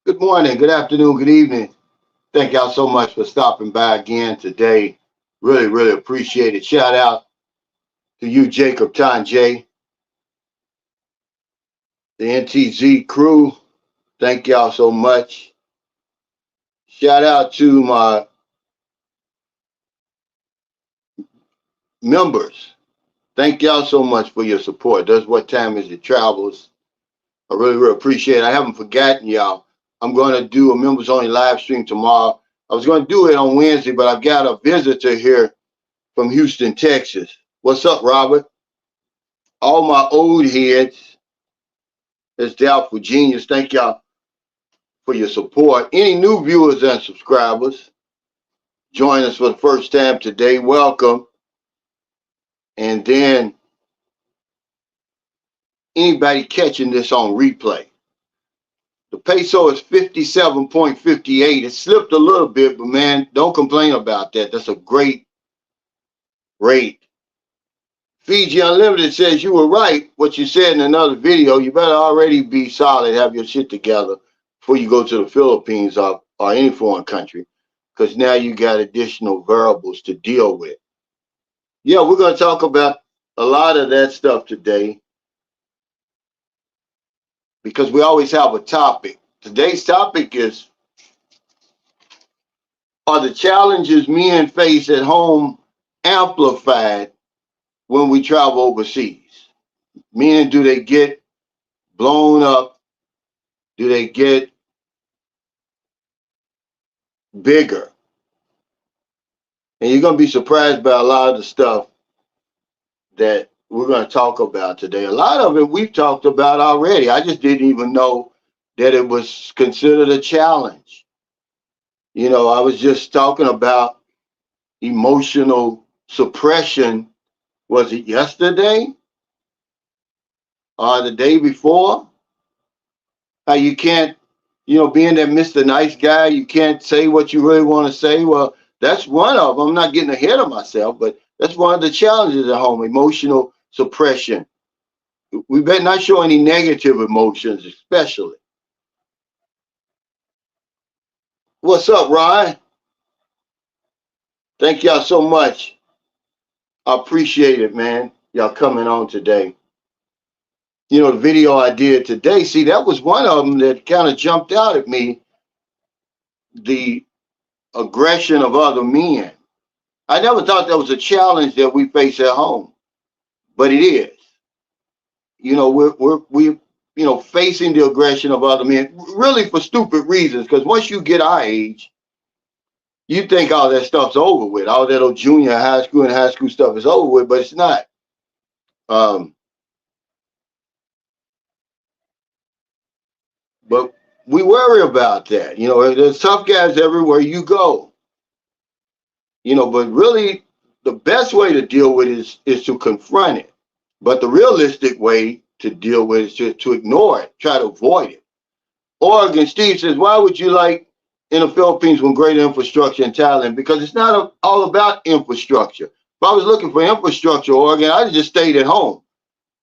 Good morning, good afternoon, good evening. Thank y'all so much for stopping by again today. Really appreciate it. Shout out to you, Jacob J, the NTZ crew. Thank y'all so much. Shout out to my members. Thank y'all so much for your support. That's what time is it travels. I really appreciate it. I haven't forgotten y'all. I'm going to do a members only live stream tomorrow. I was going to do it on Wednesday, but I've got a visitor here from Houston, Texas. What's up, Robert? All my old heads, that's Doubtful Genius. Thank y'all for your support. Any new viewers and subscribers, join us for the first time today. Welcome. And then anybody catching this on replay. The peso is 57.58. It slipped a little bit, but man, don't complain about that. That's a great rate. Fiji Unlimited says you were right. What you said in another video, you better already be solid, have your shit together before you go to the Philippines or any foreign country, because now you got additional variables to deal with. Yeah, we're going to talk about a lot of that stuff today because we always have a topic. Today's topic is, are the challenges men face at home amplified when we travel overseas? Meaning, do they get blown up? Do they get bigger? And you're going to be surprised by a lot of the stuff that we're going to talk about today. A lot of it we've talked about already. I just didn't even know that it was considered a challenge. You know, I was just talking about emotional suppression. Was it yesterday or the day before? How you can't, being that Mr. Nice Guy, you can't say what you really want to say. Well, that's one of them. I'm not getting ahead of myself, but that's one of the challenges at home, emotional suppression. We better not show any negative emotions, especially. What's up, Ryan? Thank y'all so much. I appreciate it, man. Y'all coming on today. The video I did today, see, that was one of them that kind of jumped out at me. The aggression of other men. I never thought that was a challenge that we face at home, but it is. We're facing the aggression of other men, really for stupid reasons. Because once you get our age, you think all that stuff's over with. All that old junior high school and high school stuff is over with, but it's not. But we worry about that. There's tough guys everywhere you go. But really, the best way to deal with it is to confront it. But the realistic way to deal with it is just to ignore it, try to avoid it. Oregon Steve says, why would you like in the Philippines with great infrastructure in Thailand? Because it's not all about infrastructure. If I was looking for infrastructure, Oregon, I'd have just stayed at home.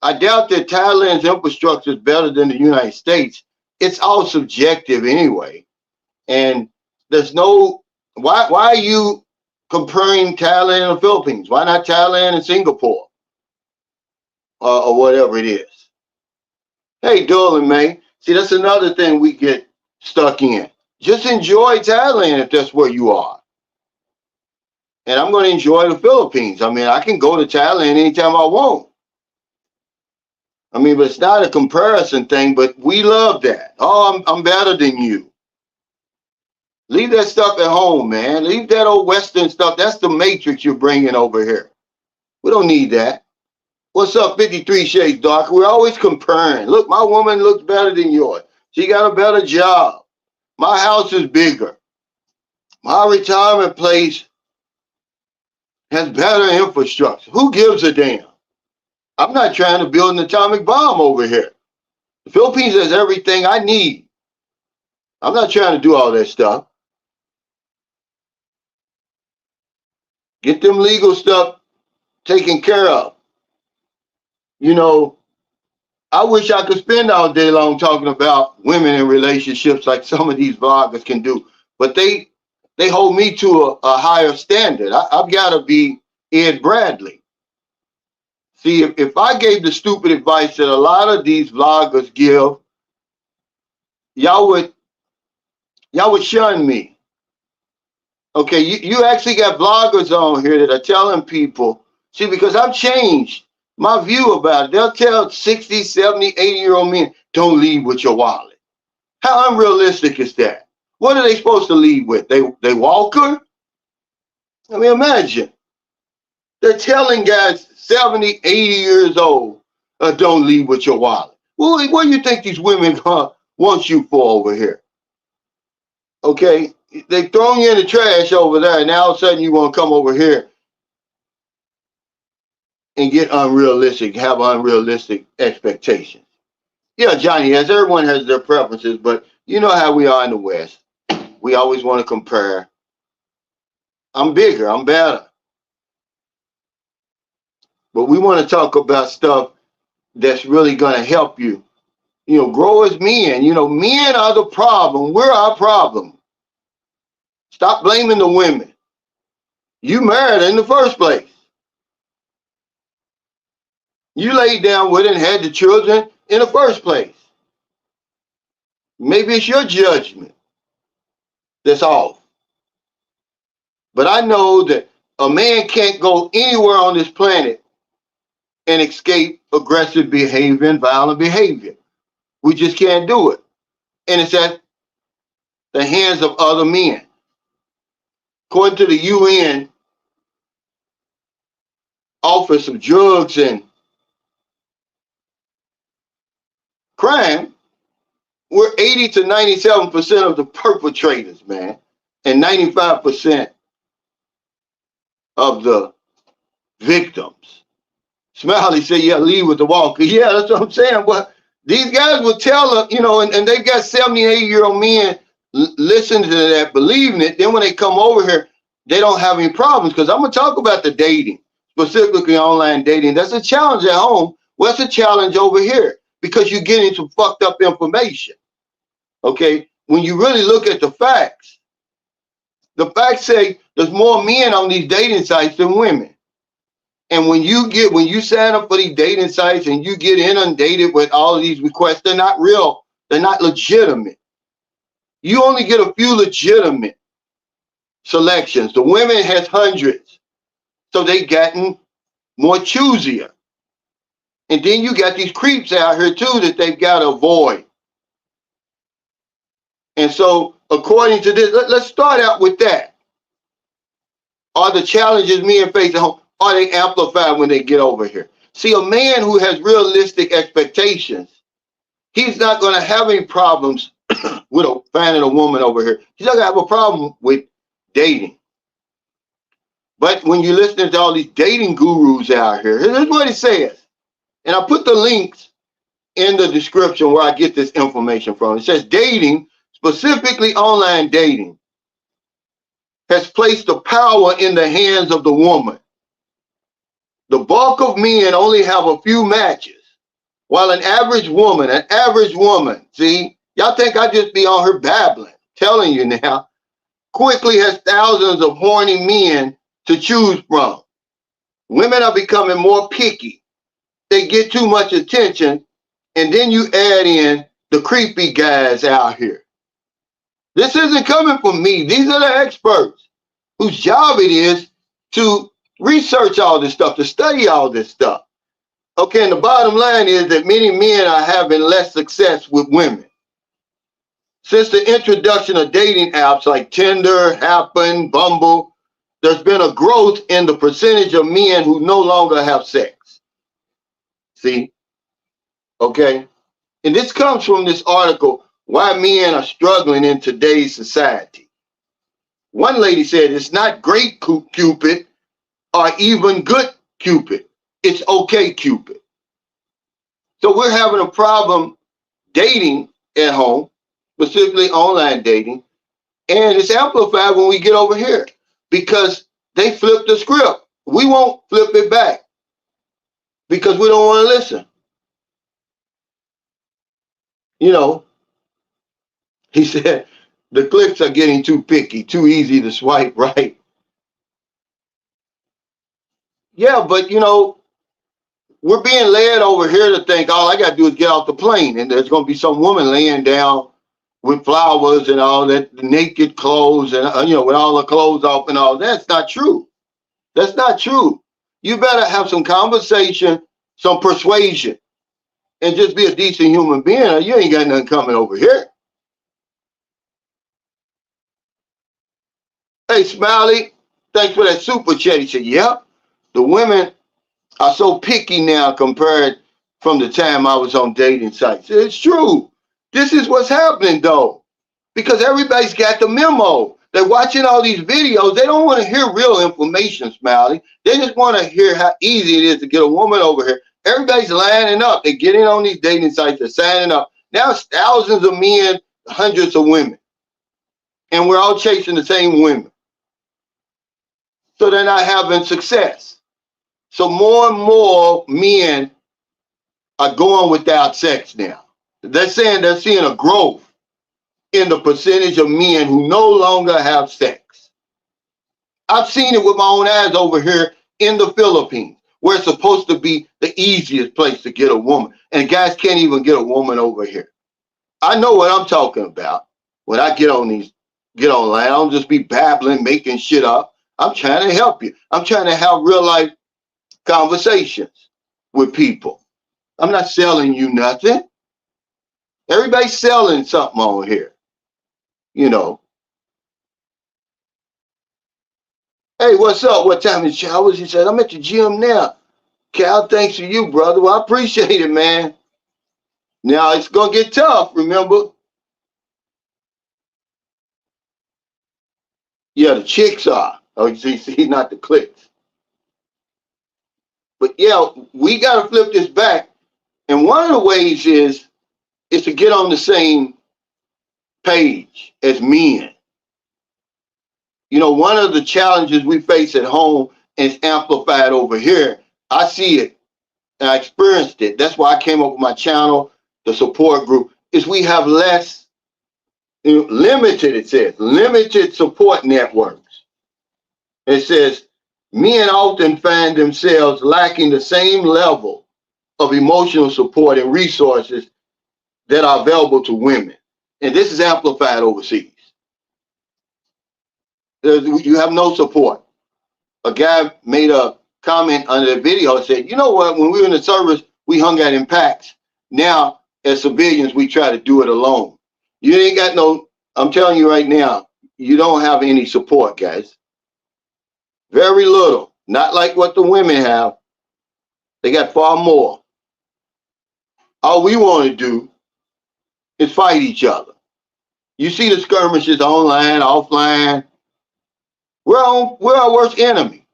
I doubt that Thailand's infrastructure is better than the United States. It's all subjective anyway. And there's no, why are you comparing Thailand and the Philippines? Why not Thailand and Singapore? Or whatever it is. Hey, Dolan, May. See, that's another thing we get stuck in. Just enjoy Thailand if that's where you are. And I'm going to enjoy the Philippines. I mean, I can go to Thailand anytime I want. But it's not a comparison thing, but we love that. Oh, I'm better than you. Leave that stuff at home, man. Leave that old Western stuff. That's the matrix you're bringing over here. We don't need that. What's up, 53 Shades Dark? We're always comparing. Look, my woman looks better than yours. She got a better job. My house is bigger. My retirement place has better infrastructure. Who gives a damn? I'm not trying to build an atomic bomb over here. The Philippines has everything I need. I'm not trying to do all that stuff. Get them legal stuff taken care of. I wish I could spend all day long talking about women in relationships like some of these bloggers can do, but they hold me to a higher standard. I've got to be Ed Bradley. See, if I gave the stupid advice that a lot of these vloggers give, y'all would shun me. Okay, you actually got bloggers on here that are telling people, see, because I've changed my view about it. They'll tell 60, 70, 80-year-old men, don't leave with your wallet. How unrealistic is that? What are they supposed to leave with? They walker? I mean, imagine. They're telling guys 70, 80 years old, don't leave with your wallet. Well, what do you think these women want you for over here? Okay, they thrown you in the trash over there, and now all of a sudden you want to come over here and get unrealistic, have unrealistic expectations. Yeah, Johnny, as everyone has their preferences, but you know how we are in the West. We always want to compare. I'm bigger, I'm better. But we want to talk about stuff that's really going to help you, grow as men. Men are the problem. We're our problem. Stop blaming the women. You married in the first place. You laid down with it and had the children in the first place. Maybe it's your judgment that's off. But I know that a man can't go anywhere on this planet and escape aggressive behavior and violent behavior. We just can't do it. And it's at the hands of other men. According to the UN Office of Drugs and Crime, we're 80 to 97% of the perpetrators, man, and 95% of the victims. Smiley said, yeah, leave with the walker. Yeah, that's what I'm saying. But these guys will tell her, and they've got 70, 80-year-old men listening to that, believing it. Then when they come over here, they don't have any problems. Because I'm going to talk about the dating, specifically online dating. That's a challenge at home. Well, it's a challenge over here because you're getting some fucked up information. Okay? When you really look at the facts say there's more men on these dating sites than women. And when you sign up for these dating sites and you get inundated with all of these requests, they're not real. They're not legitimate. You only get a few legitimate selections. The women has hundreds. So they gotten more choosier. And then you got these creeps out here too that they've got to avoid. And so according to this, let's start out with that. Are the challenges men face at home, are they amplified when they get over here? See, a man who has realistic expectations, he's not going to have any problems with finding a woman over here. He's not going to have a problem with dating. But when you're listening to all these dating gurus out here, here's what it says. And I put the links in the description where I get this information from. It says dating, specifically online dating, has placed the power in the hands of the woman. The bulk of men only have a few matches, while an average woman, see, y'all think I just be on her babbling, telling you now, quickly has thousands of horny men to choose from. Women are becoming more picky. They get too much attention, and then you add in the creepy guys out here. This isn't coming from me. These are the experts whose job it is to research all this stuff, to study all this stuff. Okay, and the bottom line is that many men are having less success with women. Since the introduction of dating apps like Tinder, Happen, Bumble, there's been a growth in the percentage of men who no longer have sex. See? Okay? And this comes from this article, Why Men Are Struggling in Today's Society. One lady said, it's not great Cupid or even good Cupid. It's okay Cupid. So we're having a problem dating at home, specifically online dating, and it's amplified when we get over here because they flip the script. We won't flip it back because we don't want to listen. You know, he said, the clicks are getting too picky, too easy to swipe right. Yeah, but we're being led over here to think all I got to do is get off the plane and there's going to be some woman laying down with flowers and all that, naked clothes and, with all the clothes off and all. That's not true. That's not true. You better have some conversation, some persuasion, and just be a decent human being, or you ain't got nothing coming over here. Hey, Smiley, thanks for that super chat. He said, yeah, the women are so picky now compared from the time I was on dating sites. It's true. This is what's happening, though, because everybody's got the memo. They're watching all these videos. They don't want to hear real information, Smiley. They just want to hear how easy it is to get a woman over here. Everybody's lining up. They're getting on these dating sites. They're signing up. Now it's thousands of men, hundreds of women. And we're all chasing the same women. So they're not having success. So more and more men are going without sex now. They're saying they're seeing a growth in the percentage of men who no longer have sex. I've seen it with my own eyes over here in the Philippines, where it's supposed to be the easiest place to get a woman. And guys can't even get a woman over here. I know what I'm talking about when I get online. I don't just be babbling, making shit up. I'm trying to help you. I'm trying to have real life conversations with people. I'm not selling you nothing. Everybody's selling something on here. Hey, what's up? What time is showers? He said, I'm at the gym now. Cal, thanks to you, brother. Well, I appreciate it, man. Now it's gonna get tough, remember? Yeah, the chicks are. Oh, you see, not the clicks. But yeah, we gotta flip this back. And one of the ways is to get on the same page as men. One of the challenges we face at home is amplified over here. I see it and I experienced it. That's why I came up with my channel, the support group, is we have less, limited support networks. It says men often find themselves lacking the same level of emotional support and resources that are available to women. And this is amplified overseas. You have no support. A guy made a comment under the video and said, you know what, when we were in the service, we hung out in packs. Now, as civilians, we try to do it alone. You ain't got no, I'm telling you right now, you don't have any support, guys. Very little. Not like what the women have. They got far more. All we want to do is fight each other. You see the skirmishes online, offline. We're our worst enemy.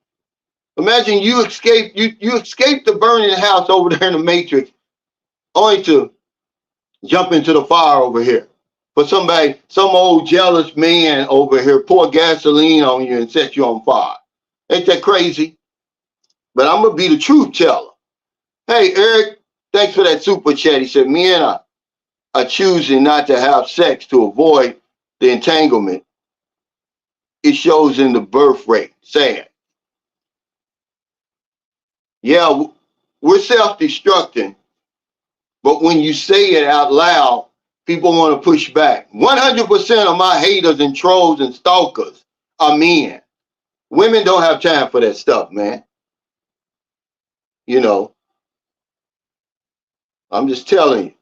Imagine you escape the burning house over there in the Matrix, only to jump into the fire over here. For some old jealous man over here pour gasoline on you and set you on fire. Ain't that crazy? But I'm gonna be the truth teller. Hey, Eric, thanks for that super chat. He said, men are choosing not to have sex to avoid the entanglement. It shows in the birth rate. Sad. Yeah, we're self-destructing, but when you say it out loud, people want to push back. 100% of my haters and trolls and stalkers are men. Women don't have time for that stuff, man. I'm just telling you,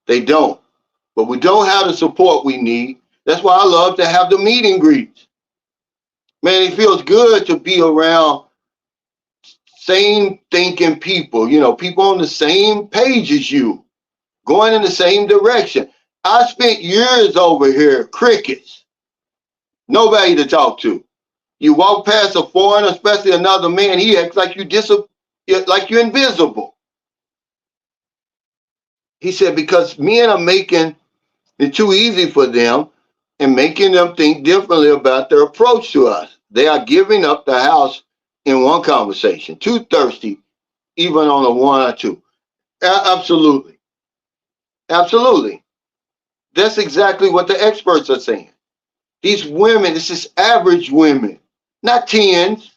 they don't. But we don't have the support we need. That's why I love to have the meet and greets. Man, it feels good to be around same thinking people, people on the same page as you, going in the same direction. I spent years over here, crickets, nobody to talk to. You walk past a foreigner, especially another man, he acts like you're invisible. He said, because men are making it too easy for them and making them think differently about their approach to us. They are giving up the house in one conversation, too thirsty, even on a one or two. Absolutely. Absolutely. That's exactly what the experts are saying. These women, this is average women, not 10s,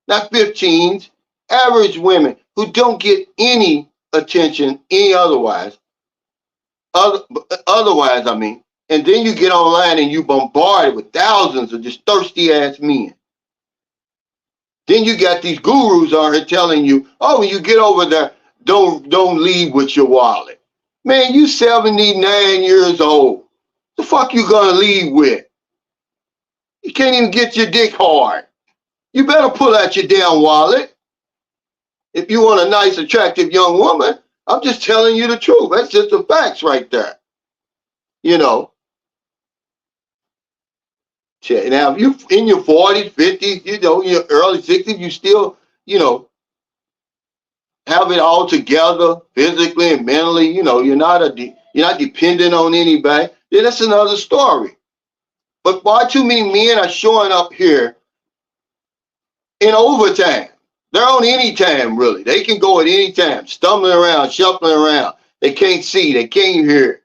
not 15s, average women who don't get any attention any otherwise. Otherwise, I mean. And then you get online and you bombarded with thousands of just thirsty ass men. Then you got these gurus on here telling you, oh, when you get over there, don't leave with your wallet. Man, you 79 years old. The fuck you gonna leave with? You can't even get your dick hard. You better pull out your damn wallet. If you want a nice, attractive young woman, I'm just telling you the truth. That's just the facts right there. You know. Now, if you in your 40s, 50s, you know, in your early 60s, you still, you know, have it all together physically and mentally. You know, you're not dependent on anybody. Then that's another story. But far too many men are showing up here in overtime. They're on any time, really. They can go at any time, stumbling around, shuffling around. They can't see, they can't hear.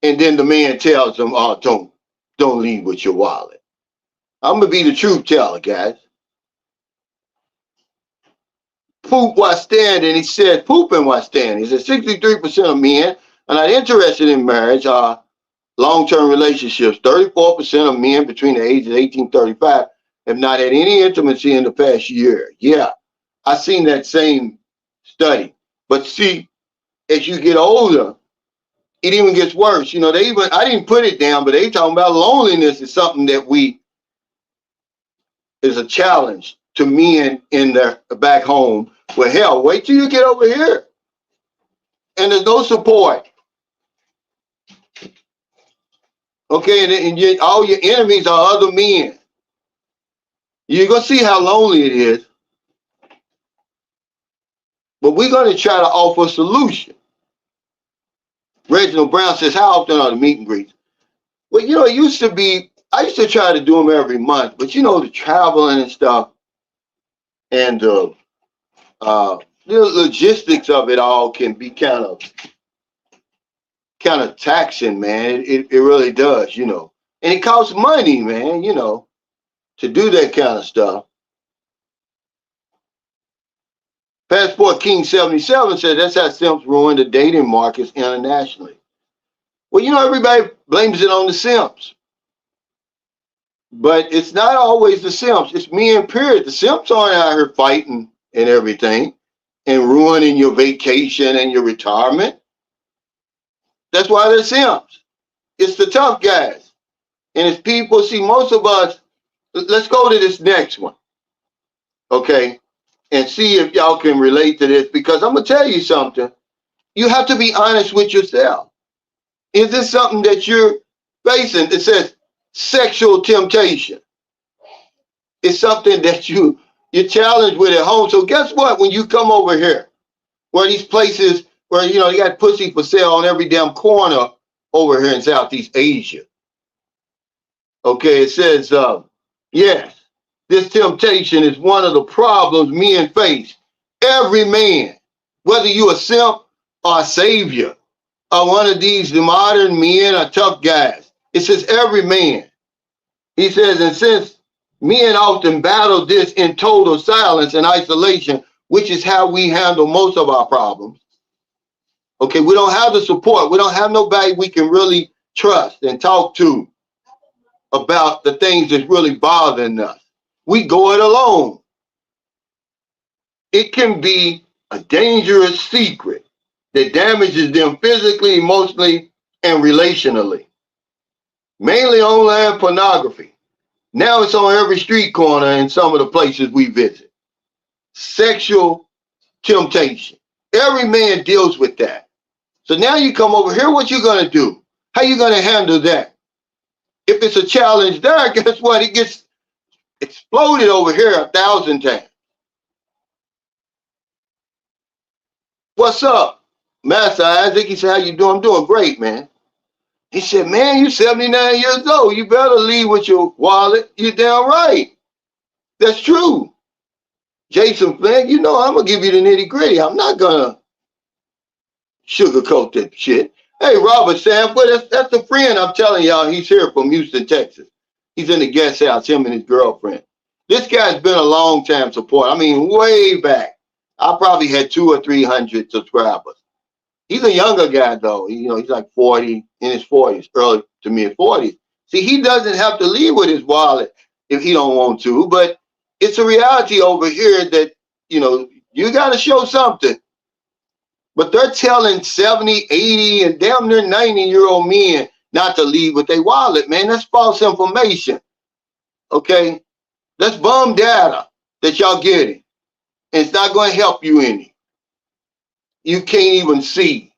And then the man tells them, oh, don't leave with your wallet. I'm going to be the truth teller, guys. Poop while standing, he said, pooping while standing. He said 63% of men are not interested in marriage or long-term relationships. 34% of men between the ages of 18 and 35 have not had any intimacy in the past year. Yeah, I seen that same study. But see, as you get older, it even gets worse. You know, I didn't put it down, but they talking about loneliness is something that is a challenge to men in their back home. Well, hell, wait till you get over here. And there's no support. Okay, and all your enemies are other men. You're going to see how lonely it is. But we're going to try to offer a solution. Reginald Brown says, how often are the meet and greets? Well, you know, I used to try to do them every month, but you know, the traveling and stuff and the logistics of it all can be kind of taxing, man. It really does, you know. And it costs money, man, you know, to do that kind of stuff. Passport King 77 said that's how simps ruined the dating markets internationally. Well, you know, everybody blames it on the simps. But it's not always the simps. It's men, period. The simps aren't out here fighting and everything and ruining your vacation and your retirement. That's why they're simps. It's the tough guys. And it's people, see, most of us, let's go to this next one. Okay? And see if y'all can relate to this, because I'm going to tell you something. You have to be honest with yourself. Is this something that you're facing? It says sexual temptation. It's something that you're challenged with at home. So guess what? When you come over here, where these places where, you know, you got pussy for sale on every damn corner over here in Southeast Asia. Okay, it says, yes. This temptation is one of the problems men face. Every man, whether you're a simp or a savior, or one of these modern men or tough guys, it says every man. He says, and since men often battle this in total silence and isolation, which is how we handle most of our problems. Okay, we don't have the support. We don't have nobody we can really trust and talk to about the things that's really bothering us. We go it alone. It can be a dangerous secret that damages them physically, emotionally, and relationally. Mainly online pornography. Now it's on every street corner in some of the places we visit. Sexual temptation. Every man deals with that. So now you come over here, what you gonna do? How you gonna handle that? If it's a challenge there, guess what? It gets exploded over here 1,000 times. What's up, Master Isaac? He said, how you doing? I'm doing great, man. He said, man, you 79 years old. You better leave with your wallet. You're damn right. That's true. Jason Flynn, you know, I'm going to give you the nitty gritty. I'm not going to sugarcoat that shit. Hey, Robert Sanford, that's the friend I'm telling y'all. He's here from Houston, Texas. He's in the guest house, him and his girlfriend. This guy's been a long time support. I mean, way back. I probably had 200 or 300 subscribers. He's a younger guy though. He's like 40, in his 40s, early to mid 40s. See, he doesn't have to leave with his wallet if he don't want to, but it's a reality over here that, you got to show something. But they're telling 70, 80, and damn near 90-year-old men not to leave with their wallet, man. That's false information. Okay? That's bum data that y'all getting. And it's not going to help you any. You can't even see.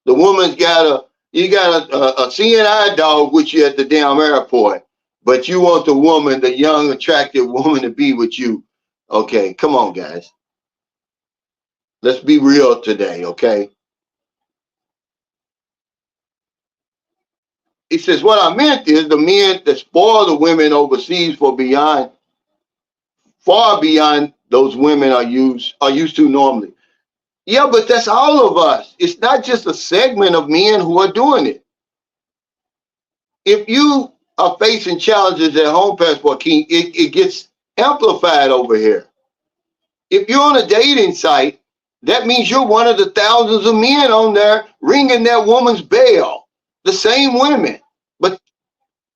The woman's got a CNI dog with you at the damn airport, but you want the woman, the young, attractive woman, to be with you. Okay, come on, guys. Let's be real today, okay? He says, what I meant is the men that spoil the women overseas far beyond those women are used to normally. Yeah, but that's all of us. It's not just a segment of men who are doing it. If you are facing challenges at home, Passport King, it gets amplified over here. If you're on a dating site, that means you're one of the thousands of men on there ringing that woman's bell. The same women. But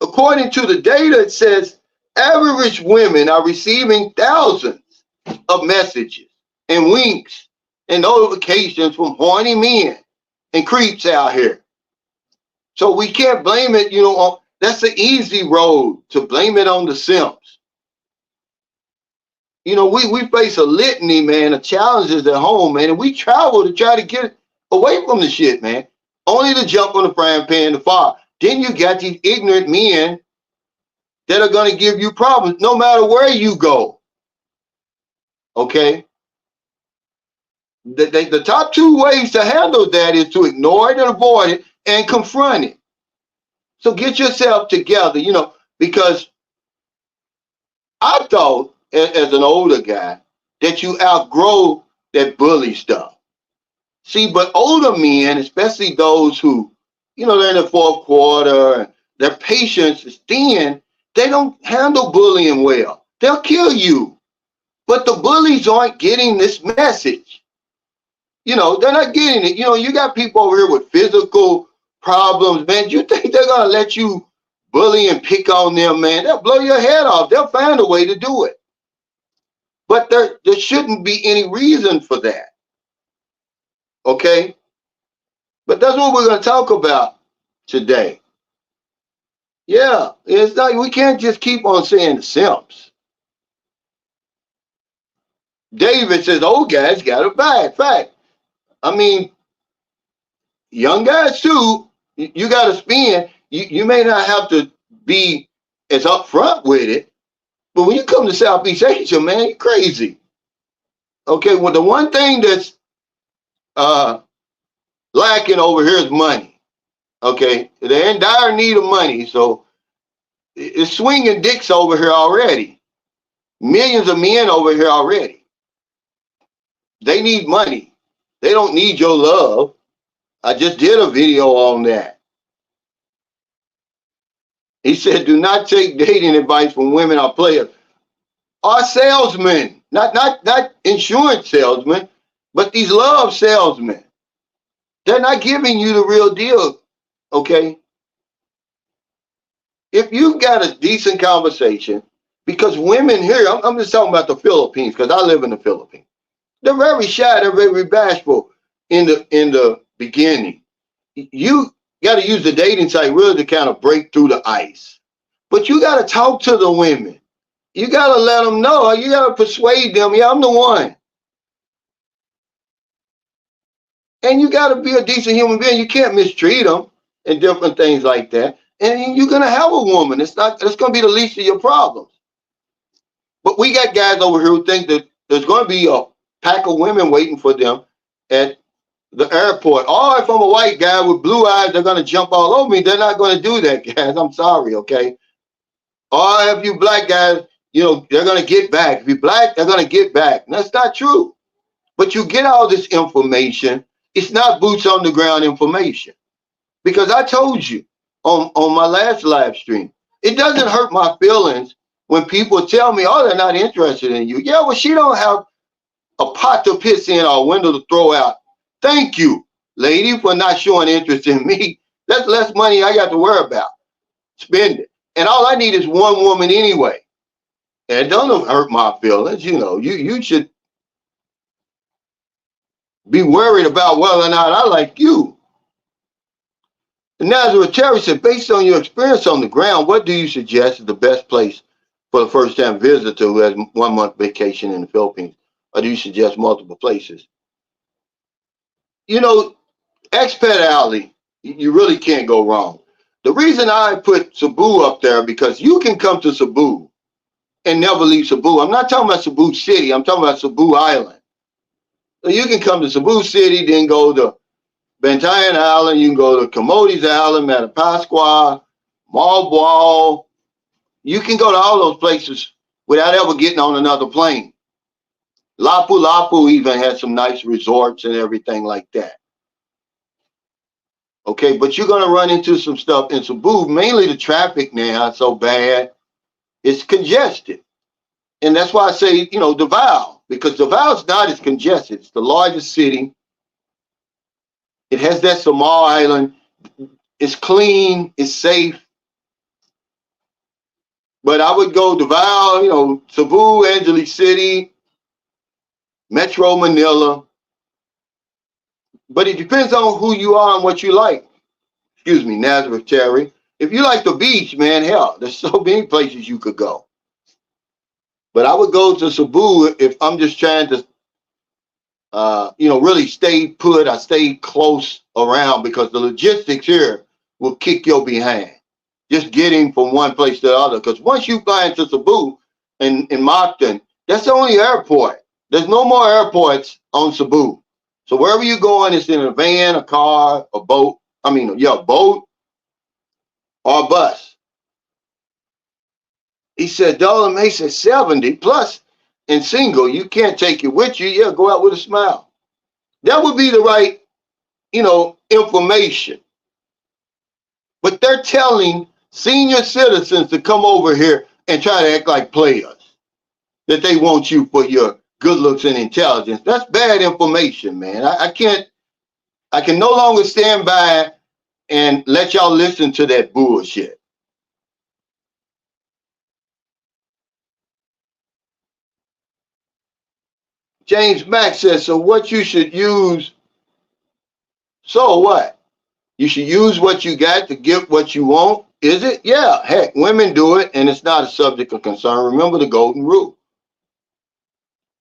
according to the data, it says average women are receiving thousands of messages and winks and notifications from horny men and creeps out here. So we can't blame it, that's the easy road to blame it on the simps. We face a litany, man, of challenges at home, man, and we travel to try to get away from the shit, man, only to jump on the frying pan to fire. Then you got these ignorant men that are going to give you problems no matter where you go. Okay? The top two ways to handle that is to ignore it and avoid it and confront it. So get yourself together, because I thought as an older guy that you outgrow that bully stuff. See, but older men, especially those who, they're in the fourth quarter, their patience is thin, they don't handle bullying well. They'll kill you. But the bullies aren't getting this message. They're not getting it. You got people over here with physical problems, man. You think they're going to let you bully and pick on them, man? They'll blow your head off. They'll find a way to do it. But there shouldn't be any reason for that. Okay? But that's what we're going to talk about today. Yeah, it's not, we can't just keep on saying the simps. David says, old guys got it bad. Fact. I mean, young guys too, you got to spin. You may not have to be as upfront with it, but when you come to Southeast Asia, man, you're crazy. Okay, well, the one thing that's lacking over here is money. Okay, they're in dire need of money, so it's swinging dicks over here already. Millions of men over here already. They need money. They don't need your love. I just did a video on that. He said, do not take dating advice from women or players or salesmen, not insurance salesmen, but these love salesmen. They're not giving you the real deal, okay? If you've got a decent conversation, because women here, I'm just talking about the Philippines, because I live in the Philippines. They're very shy, they're very bashful in the beginning. You got to use the dating site really to kind of break through the ice. But you got to talk to the women. You got to let them know. You got to persuade them, yeah, I'm the one. And you got to be a decent human being. You can't mistreat them and different things like that. And you're going to have a woman. It's going to be the least of your problems. But we got guys over here who think that there's going to be a pack of women waiting for them at the airport. Or if I'm a white guy with blue eyes, they're going to jump all over me. They're not going to do that, guys. I'm sorry, okay? Or if you black guys, they're going to get back. If you're black, they're going to get back. And that's not true. But you get all this information. It's not boots on the ground information. Because I told you on my last live stream, it doesn't hurt my feelings when people tell me, oh, they're not interested in you. Yeah, well, she don't have a pot to piss in or a window to throw out. Thank you, lady, for not showing interest in me. That's less money I got to worry about. Spend it. And all I need is one woman anyway. And it don't hurt my feelings. You know, you should be worried about whether or not I like you. And Nazareth Terry said, based on your experience on the ground, what do you suggest is the best place for the first-time visitor who has 1 month vacation in the Philippines? Or do you suggest multiple places? You know, Expat Alley, you really can't go wrong. The reason I put Cebu up there, because you can come to Cebu and never leave Cebu. I'm not talking about Cebu City. I'm talking about Cebu Island. So you can come to Cebu City, then go to Bantayan Island. You can go to Camotes Island, Matapascua, Malboal. You can go to all those places without ever getting on another plane. Lapu-Lapu even has some nice resorts and everything like that. Okay, but you're going to run into some stuff in Cebu. Mainly the traffic now is so bad. It's congested. And that's why I say, you know, Davao, because Davao is not as congested. It's the largest city. It has that small island. It's clean. It's safe. But I would go Davao, you know, Cebu, Angeles City, Metro Manila. But it depends on who you are and what you like. Excuse me, Nazareth Terry. If you like the beach, man, hell, there's so many places you could go. But I would go to Cebu if I'm just trying to, you know, really stay put. I stay close around because the logistics here will kick your behind. Just getting from one place to the other. Because once you fly into Cebu and in Moncton, that's the only airport. There's no more airports on Cebu. So wherever you're going, it's in a van, a car, a boat. I mean, yeah, a boat or a bus. He said, Dollar May said 70 plus and single. You can't take it with you. Yeah, go out with a smile. That would be the right, you know, information. But they're telling senior citizens to come over here and try to act like players, that they want you for your good looks and intelligence. That's bad information, man. I can no longer stand by and let y'all listen to that bullshit. James Mack says, so what you should use, so what? You should use what you got to get what you want, is it? Yeah, heck, women do it, and it's not a subject of concern. Remember the golden rule.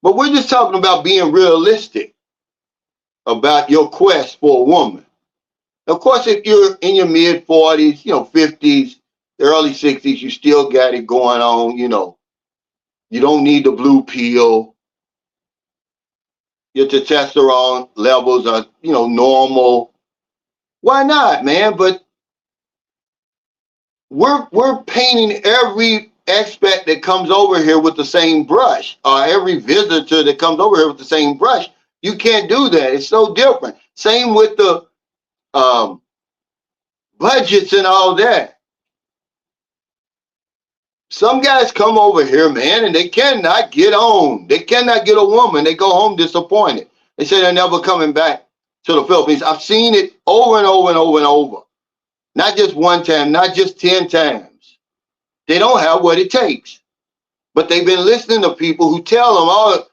But we're just talking about being realistic about your quest for a woman. Of course, if you're in your mid-40s, you know, 50s, early 60s, you still got it going on, you know. You don't need the blue pill. Your testosterone levels are, you know, normal. Why not, man? But we're painting every expat that comes over here with the same brush, or every visitor that comes over here with the same brush. You can't do that. It's so different. Same with the budgets and all that. Some guys come over here, man, and they cannot get on. They cannot get a woman. They go home disappointed. They say they're never coming back to the Philippines. I've seen it over and over and over and over. Not just one time, not just 10 times. They don't have what it takes. But they've been listening to people who tell them, oh,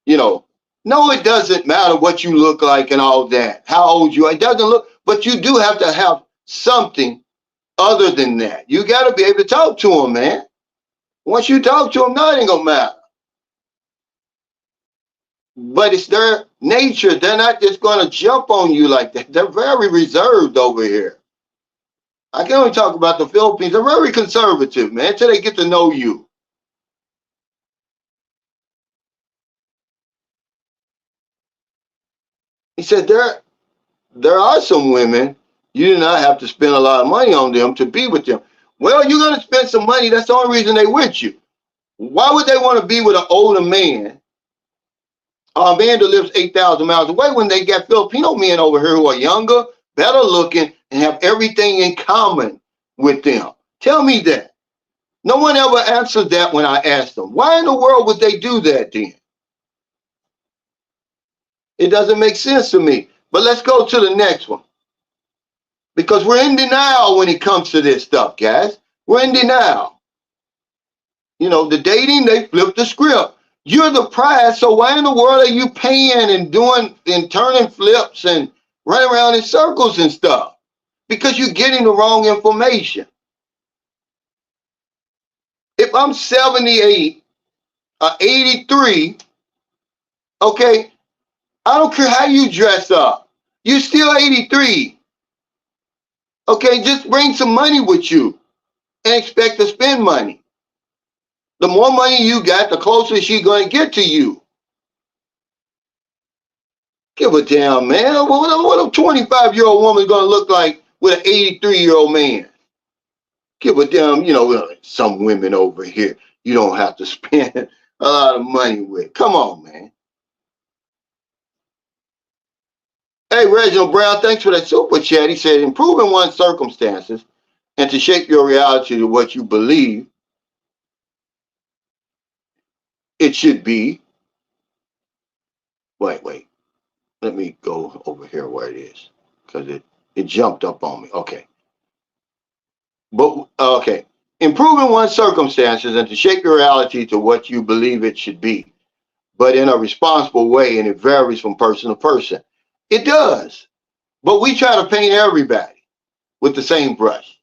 you know, no, it doesn't matter what you look like and all that, how old you are. It doesn't look, but you do have to have something other than that. You got to be able to talk to them, man. Once you talk to them, nothing ain't gonna matter. But it's their nature. They're not just gonna jump on you like that. They're very reserved over here. I can only talk about the Philippines. They're very conservative, man, until they get to know you. He said there are some women, you do not have to spend a lot of money on them to be with them. Well, you're going to spend some money. That's the only reason they're with you. Why would they want to be with an older man, or a man that lives 8,000 miles away, when they got Filipino men over here who are younger, better looking, and have everything in common with them? Tell me that. No one ever answered that when I asked them. Why in the world would they do that then? It doesn't make sense to me. But let's go to the next one. Because we're in denial when it comes to this stuff, guys. We're in denial. You know, the dating, they flip the script. You're the prize, so why in the world are you paying and doing and turning flips and running around in circles and stuff? Because you're getting the wrong information. If I'm 78 or 83, okay, I don't care how you dress up. You're still 83. Okay, just bring some money with you and expect to spend money. The more money you got, the closer she's going to get to you. Give a damn, man. What a 25-year-old woman going to look like with an 83-year-old man? Give a damn, you know, some women over here you don't have to spend a lot of money with. Come on, man. Hey, Reginald Brown, thanks for that super chat. He said, improving one's circumstances and to shape your reality to what you believe it should be. Wait. Let me go over here where it is because it jumped up on me. Okay. But, okay. Improving one's circumstances and to shape your reality to what you believe it should be, but in a responsible way, and it varies from person to person. It does. But we try to paint everybody with the same brush.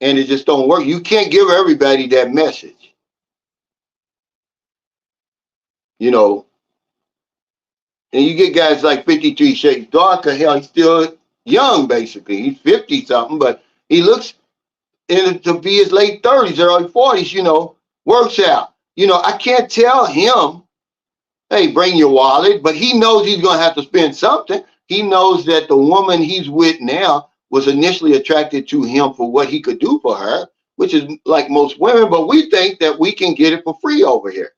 And it just don't work. You can't give everybody that message. You know, and you get guys like 53 Shades Darker. Hell, he's still young, basically. He's 50 something, but he looks to be his late 30s, early 40s, you know, works out. You know, I can't tell him, hey, bring your wallet, but he knows he's going to have to spend something. He knows that the woman he's with now was initially attracted to him for what he could do for her, which is like most women, but we think that we can get it for free over here.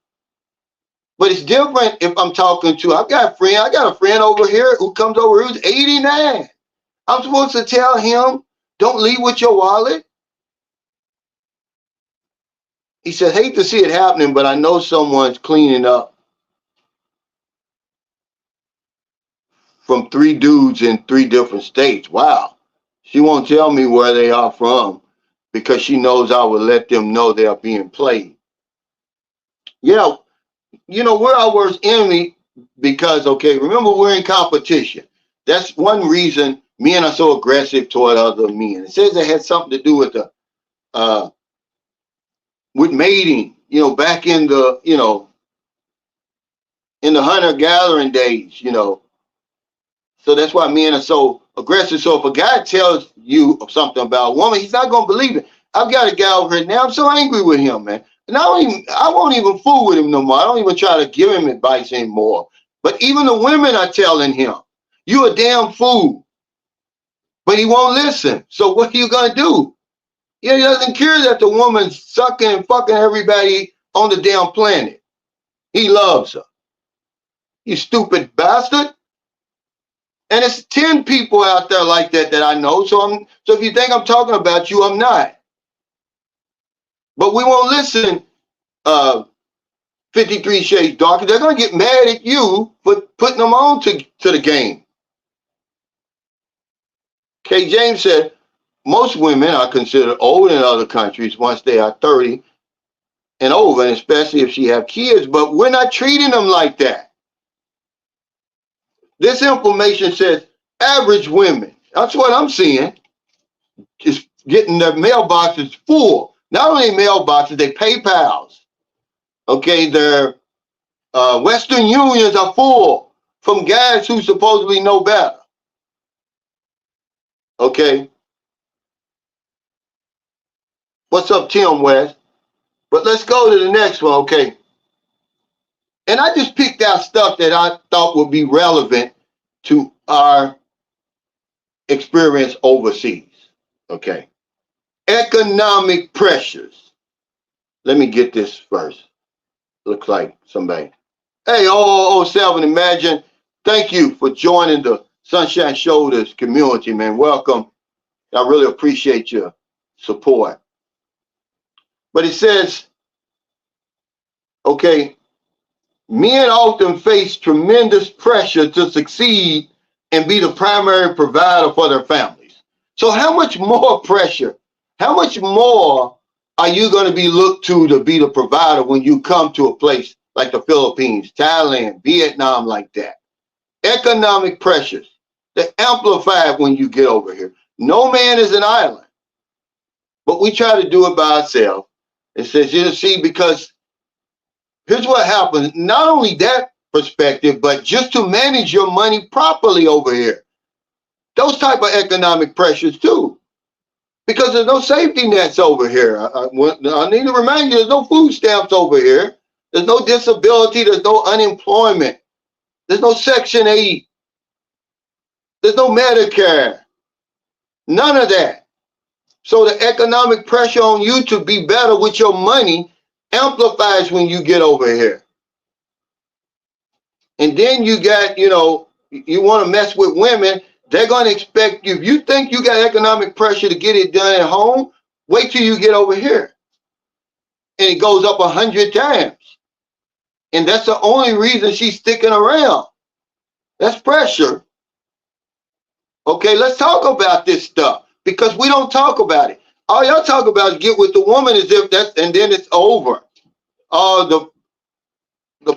But it's different if I'm talking to, I got a friend over here who comes over who's 89. I'm supposed to tell him, don't leave with your wallet? He said, hate to see it happening, but I know someone's cleaning up from 3 dudes in 3 different states. Wow. She won't tell me where they are from because she knows I will let them know they are being played. Yeah, you know, we're our worst enemy because, okay, remember, we're in competition. That's one reason men are so aggressive toward other men. It says it had something to do with with mating, you know, back in the, you know, in the hunter-gathering days, you know. So that's why men are so aggressive. So if a guy tells you something about a woman, he's not going to believe it. I've got a guy over here now. I'm so angry with him, man. And I won't even fool with him no more. I don't even try to give him advice anymore. But even the women are telling him, you a damn fool. But he won't listen. So what are you going to do? He doesn't care that the woman's sucking and fucking everybody on the damn planet. He loves her. You stupid bastard. And it's 10 people out there like that I know. So if you think I'm talking about you, I'm not. But we won't listen, 53 Shades Darker. They're going to get mad at you for putting them on to the game. K. James said, most women are considered old in other countries once they are 30 and over, and especially if she have kids, but we're not treating them like that. This information says average women, that's what I'm seeing, is getting their mailboxes full. Not only mailboxes, they PayPals. Okay, their Western Unions are full from guys who supposedly know better. Okay. What's up, Tim West? But let's go to the next one, okay? And I just picked out stuff that I thought would be relevant to our experience overseas, okay? Economic pressures. Let me get this first. Looks like somebody. Hey, 0007, imagine. Thank you for joining the Sunshine Shoulders community, man. Welcome. I really appreciate your support. But it says, okay, men often face tremendous pressure to succeed and be the primary provider for their families. So how much more pressure, how much more are you going to be looked to be the provider when you come to a place like the Philippines, Thailand, Vietnam, like that? Economic pressures, they're amplified when you get over here. No man is an island, but we try to do it by ourselves. It says, you see, because here's what happens. Not only that perspective, but just to manage your money properly over here. Those type of economic pressures too. Because there's no safety nets over here. I need to remind you, there's no food stamps over here. There's no disability. There's no unemployment. There's no Section 8. There's no Medicare. None of that. So the economic pressure on you to be better with your money amplifies when you get over here. And then you got, you want to mess with women. They're going to expect you. If you think you got economic pressure to get it done at home, wait till you get over here. And it goes up 100 times. And that's the only reason she's sticking around. That's pressure. Okay, let's talk about this stuff because we don't talk about it. All y'all talk about is get with the woman as if that's, and then it's over. The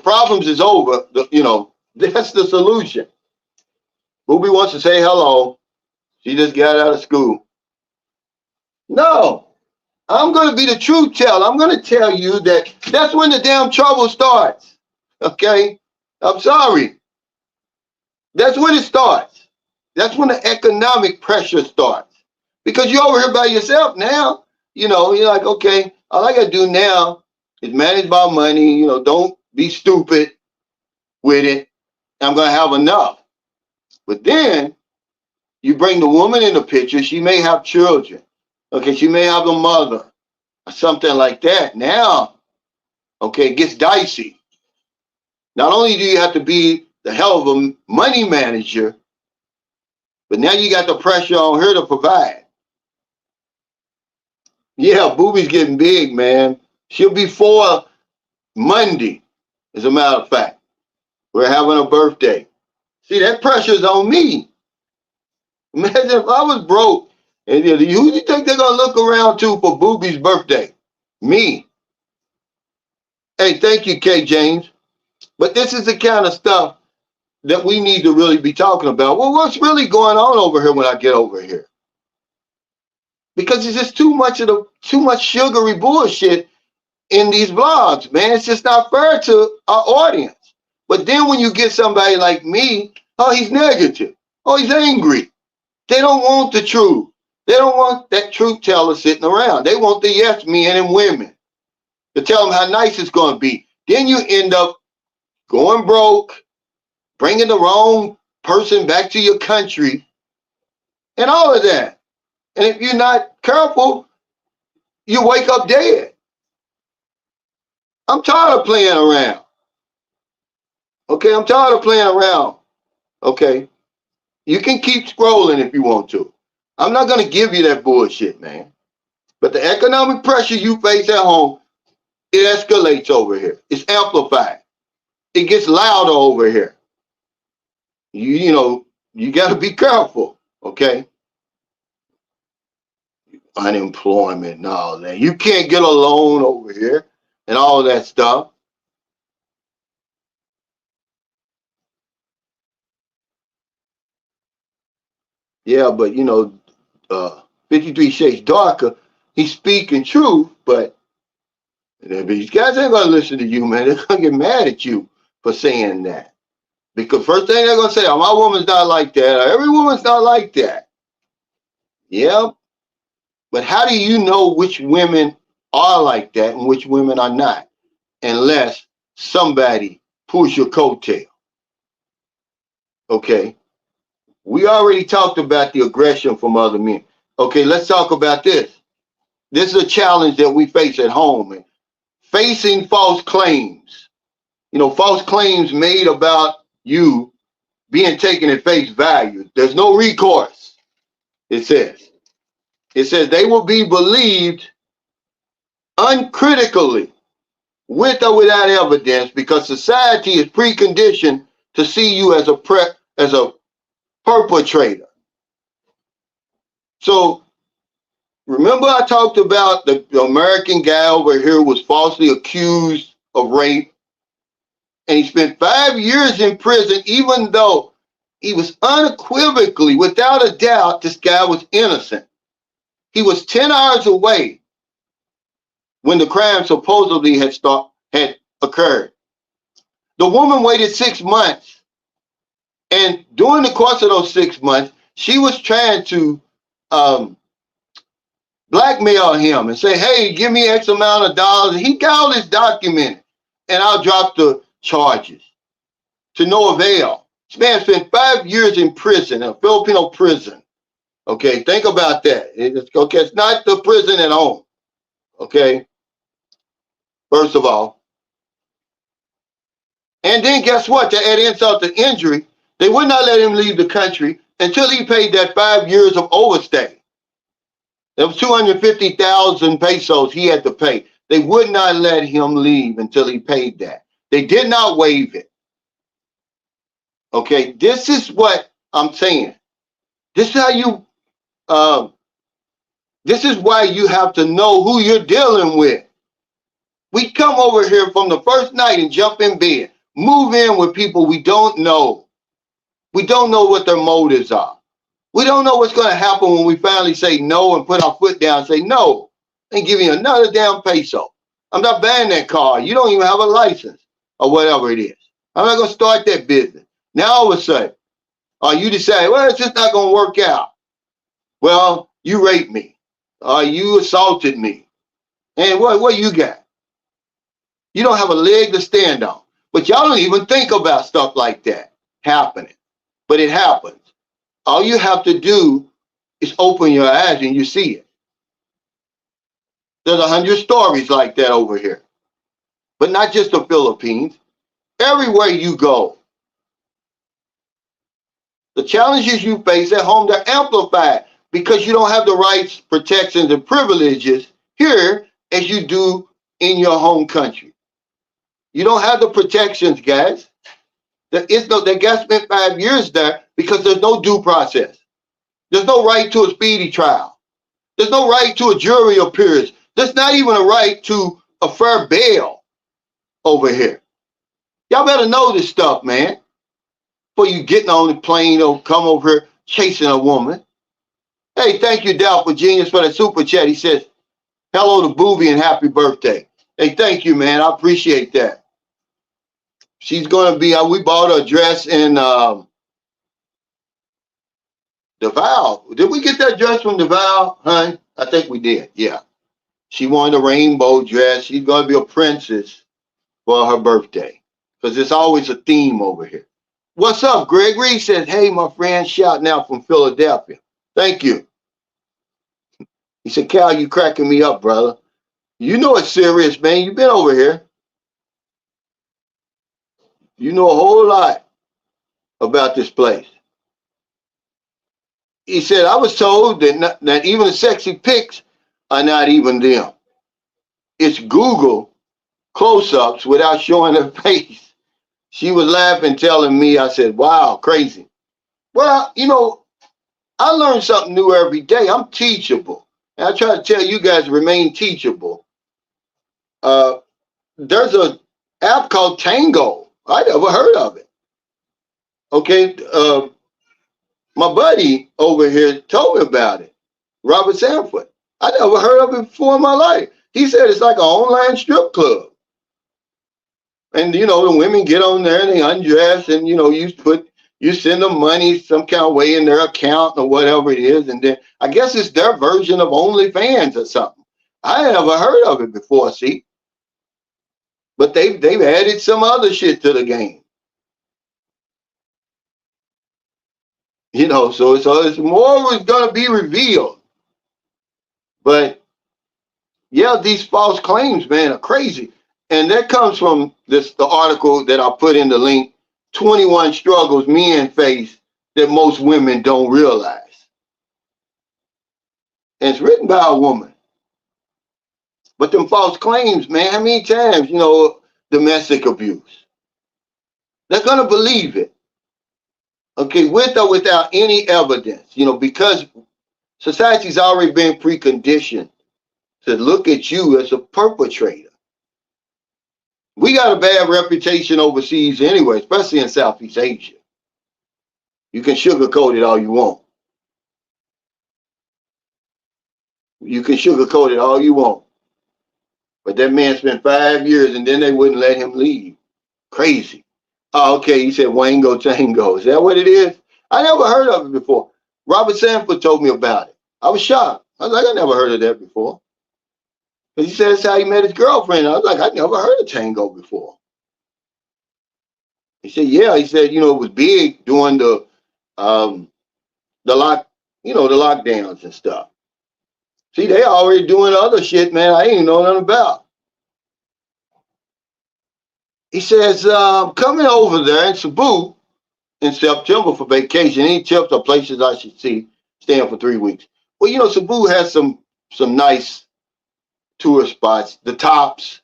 problems is over. That's the solution. Booby wants to say hello. She just got out of school. No, I'm going to be the truth teller. I'm going to tell you that that's when the damn trouble starts. Okay? I'm sorry. That's when it starts. That's when the economic pressure starts. Because you're over here by yourself now. You're like, okay, all I got to do now is manage my money. Don't be stupid with it. I'm going to have enough. But then you bring the woman in the picture. She may have children. Okay, she may have a mother or something like that. Now, okay, it gets dicey. Not only do you have to be the hell of a money manager, but now you got the pressure on her to provide. Yeah, Booby's getting big, man. She'll be 4 Monday, as a matter of fact. We're having a birthday. See, that pressure's on me. Imagine if I was broke. And who do you think they're going to look around to for Booby's birthday? Me. Hey, thank you, K. James. But this is the kind of stuff that we need to really be talking about. Well, what's really going on over here when I get over here? Because it's just too much sugary bullshit in these blogs, man. It's just not fair to our audience. But then when you get somebody like me, oh, he's negative. Oh, he's angry. They don't want the truth. They don't want that truth teller sitting around. They want the yes men and women to tell them how nice it's going to be. Then you end up going broke, bringing the wrong person back to your country, and all of that. And if you're not careful, you wake up dead. I'm tired of playing around. Okay, I'm tired of playing around. Okay, you can keep scrolling if you want to. I'm not going to give you that bullshit, man. But the economic pressure you face at home, it escalates over here. It's amplified. It gets louder over here. You got to be careful, okay? Unemployment and all that. You can't get a loan over here and all that stuff. Yeah, but 53 Shades Darker, he's speaking truth, but these guys ain't gonna listen to you, man. They're gonna get mad at you for saying that. Because first thing they're gonna say, oh, my woman's not like that, or every woman's not like that. Yeah. But how do you know which women are like that and which women are not? Unless somebody pulls your coattail. Okay. We already talked about the aggression from other men. Okay, let's talk about this. This is a challenge that we face at home. And facing false claims. False claims made about you being taken at face value. There's no recourse. It says they will be believed uncritically, with or without evidence, because society is preconditioned to see you as a perpetrator. So remember I talked about the American guy over here was falsely accused of rape, and he spent 5 years in prison, even though he was unequivocally, without a doubt, this guy was innocent. He was 10 hours away when the crime supposedly had occurred. The woman waited 6 months, and during the course of those 6 months, she was trying to blackmail him and say, hey, give me X amount of dollars. He got all this documented, and I'll drop the charges. To no avail. This man spent 5 years in prison, a Filipino prison. Okay, think about that. It's not the prison at home. Okay, first of all. And then guess what? To add insult to injury, they would not let him leave the country until he paid that 5 years of overstay. There was 250,000 pesos he had to pay. They would not let him leave until he paid that. They did not waive it. Okay, this is what I'm saying. This is how you, this is why you have to know who you're dealing with. We come over here from the first night and jump in bed, move in with people we don't know. We don't know what their motives are. We don't know what's going to happen when we finally say no and put our foot down and say no and give you another damn peso. I'm not buying that car. You don't even have a license or whatever it is. I'm not going to start that business. Now all of a sudden, you decide, well, it's just not going to work out. Well, you raped me. You assaulted me. And what you got? You don't have a leg to stand on. But y'all don't even think about stuff like that happening. But it happens. All you have to do is open your eyes and you see it. There's 100 stories like that over here. But not just the Philippines. Everywhere you go. The challenges you face at home, they're amplified because you don't have the rights, protections, and privileges here as you do in your home country. You don't have the protections, guys. That guy spent 5 years there because there's no due process. There's no right to a speedy trial. There's no right to a jury appearance. There's not even a right to a fair bail over here. Y'all better know this stuff, man. Before you getting on the plane or come over here chasing a woman. Hey, thank you, Doubtful Genius, for that super chat. He says, hello to Booby and happy birthday. Hey, thank you, man. I appreciate that. She's going to be, we bought her a dress in Davao. Did we get that dress from Davao, honey? I think we did, yeah. She wanted a rainbow dress. She's going to be a princess for her birthday because it's always a theme over here. What's up, Gregory? He says, hey, my friend, shouting out from Philadelphia. Thank you. He said, Cal, you cracking me up, brother. You know it's serious, man. You've been over here. You know a whole lot about this place. He said, I was told that even the sexy pics are not even them. It's Google close-ups without showing her face. She was laughing, telling me, I said, wow, crazy. Well, you know, I learn something new every day. I'm teachable. And I try to tell you guys, remain teachable. There's an app called Tango. I never heard of it. Okay. My buddy over here told me about it. Robert Sanford. I never heard of it before in my life. He said it's like an online strip club. And, you know, the women get on there and they undress and, you know, you send them money some kind of way in their account or whatever it is. And then I guess it's their version of OnlyFans or something. I never heard of it before, see? But they've added some other shit to the game. You know, so it's more is going to be revealed. But, yeah, these false claims, man, are crazy. And that comes from the article that I put in the link 21 struggles men face that most women don't realize. And it's written by a woman. But them false claims, man, how many times, domestic abuse? They're going to believe it. Okay, with or without any evidence, because society's already been preconditioned to look at you as a perpetrator. We got a bad reputation overseas anyway, especially in Southeast Asia. You can sugarcoat it all you want. You can sugarcoat it all you want. But that man spent 5 years and then they wouldn't let him leave. Crazy. Oh, okay, he said Wango Tango. Is that what it is? I never heard of it before. Robert Sanford told me about it. I was shocked. I was like, I never heard of that before. But he said that's how he met his girlfriend. I was like, I never heard of tango before. He said, yeah. He said, it was big during the lockdowns and stuff. See, they already doing other shit, man. I ain't know nothing about. He says, coming over there in Cebu in September for vacation. Any tips or places I should see staying for 3 weeks? Well, Cebu has some nice tourist spots. The Tops.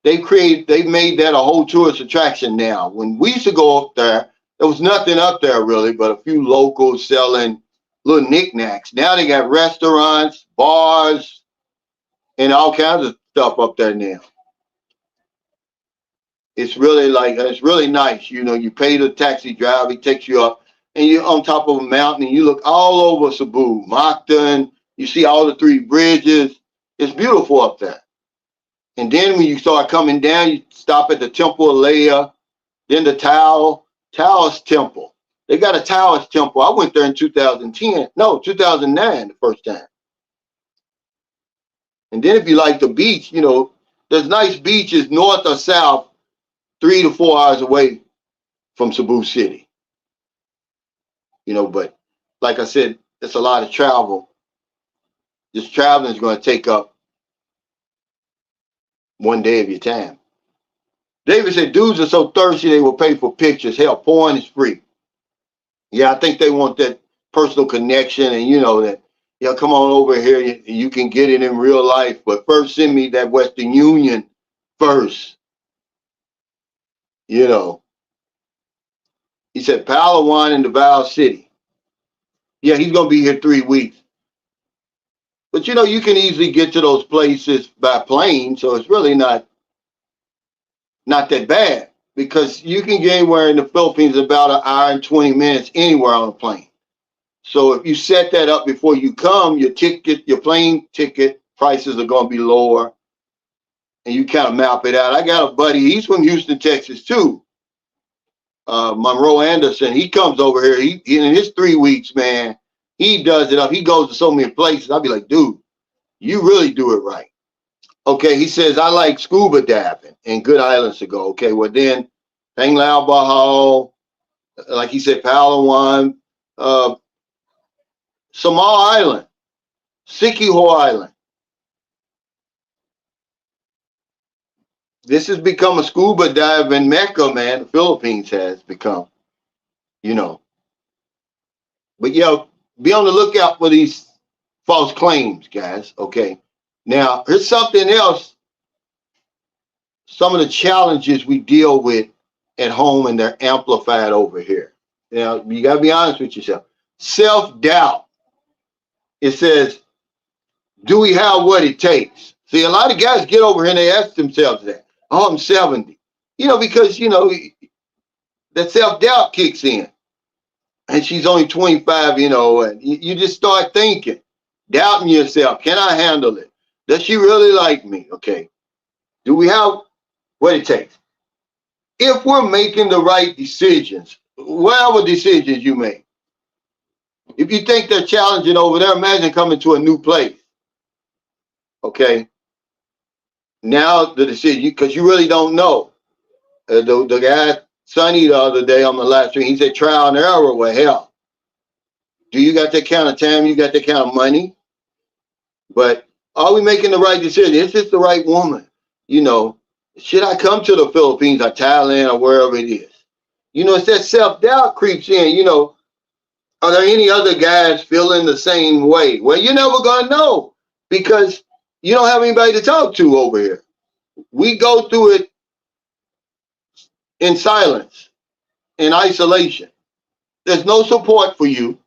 They've made that a whole tourist attraction now. When we used to go up there was nothing up there really, but a few locals selling little knickknacks. Now they got restaurants, bars, and all kinds of stuff up there now. It's really nice. You pay the taxi driver, he takes you up, and you're on top of a mountain, and you look all over Cebu, Mactan. You see all the 3 bridges. It's beautiful up there. And then when you start coming down, you stop at the Temple of Leia, then the Taoist Temple. They got a Taoist Temple. I went there in 2009, the first time. And then if you like the beach, there's nice beaches north or south, 3 to 4 hours away from Cebu City. But like I said, it's a lot of travel. This traveling is going to take up 1 day of your time. David said, dudes are so thirsty they will pay for pictures. Hell, porn is free. Yeah, I think they want that personal connection and that, come on over here. You can get it in real life, but first send me that Western Union first. He said Palawan in Davao City. Yeah, he's going to be here 3 weeks. But you can easily get to those places by plane, so it's really not that bad because you can get anywhere in the Philippines about 1 hour and 20 minutes anywhere on a plane. So if you set that up before you come, your plane ticket prices are going to be lower, and you kind of map it out. I got a buddy, he's from Houston, Texas too. Monroe Anderson, he comes over here. He in his 3 weeks, man, he does it up. He goes to so many places. I'll be like, dude, you really do it right. Okay, he says, I like scuba diving and good islands to go. Okay, well then, Panglao Bahal, like he said, Palawan, Samal Island, Siquijor Island. This has become a scuba diving mecca, man. The Philippines has become, But be on the lookout for these false claims, guys. Okay. Now, here's something else. Some of the challenges we deal with at home, and they're amplified over here. Now, you got to be honest with yourself. Self-doubt. It says, do we have what it takes? See, a lot of guys get over here and they ask themselves that. Oh, I'm 70. Because, that self-doubt kicks in. And she's only 25, and you just start thinking, doubting yourself. Can I handle it? Does she really like me? Okay. Do we have what it takes? If we're making the right decisions, whatever decisions you make, if you think they're challenging over there, imagine coming to a new place. Okay. Now the decision, because you really don't know. The guy, Sonny, the other day on the live stream, he said trial and error. Well, hell, do you got that kind of time? You got that kind of money? But are we making the right decision? Is this the right woman? Should I come to the Philippines or Thailand or wherever it is? You know, it's that self-doubt creeps in, you know. Are there any other guys feeling the same way? Well, you're never going to know because you don't have anybody to talk to over here. We go through it in silence, in isolation. There's no support for you.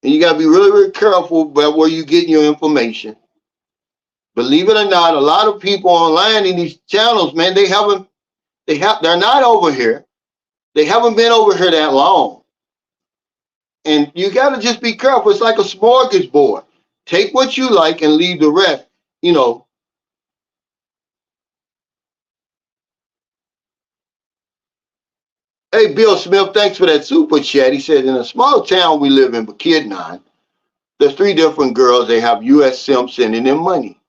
And you got to be really, really careful about where you're getting your information. Believe it or not, a lot of people online in these channels, man, they're not over here. They haven't been over here that long. And you got to just be careful. It's like a smorgasbord. Take what you like and leave the rest. You know, hey, Bill Smith, thanks for that super chat. He said, in a small town we live in, Bukidnon, there's 3 different girls. They have U.S. Simps sending them money.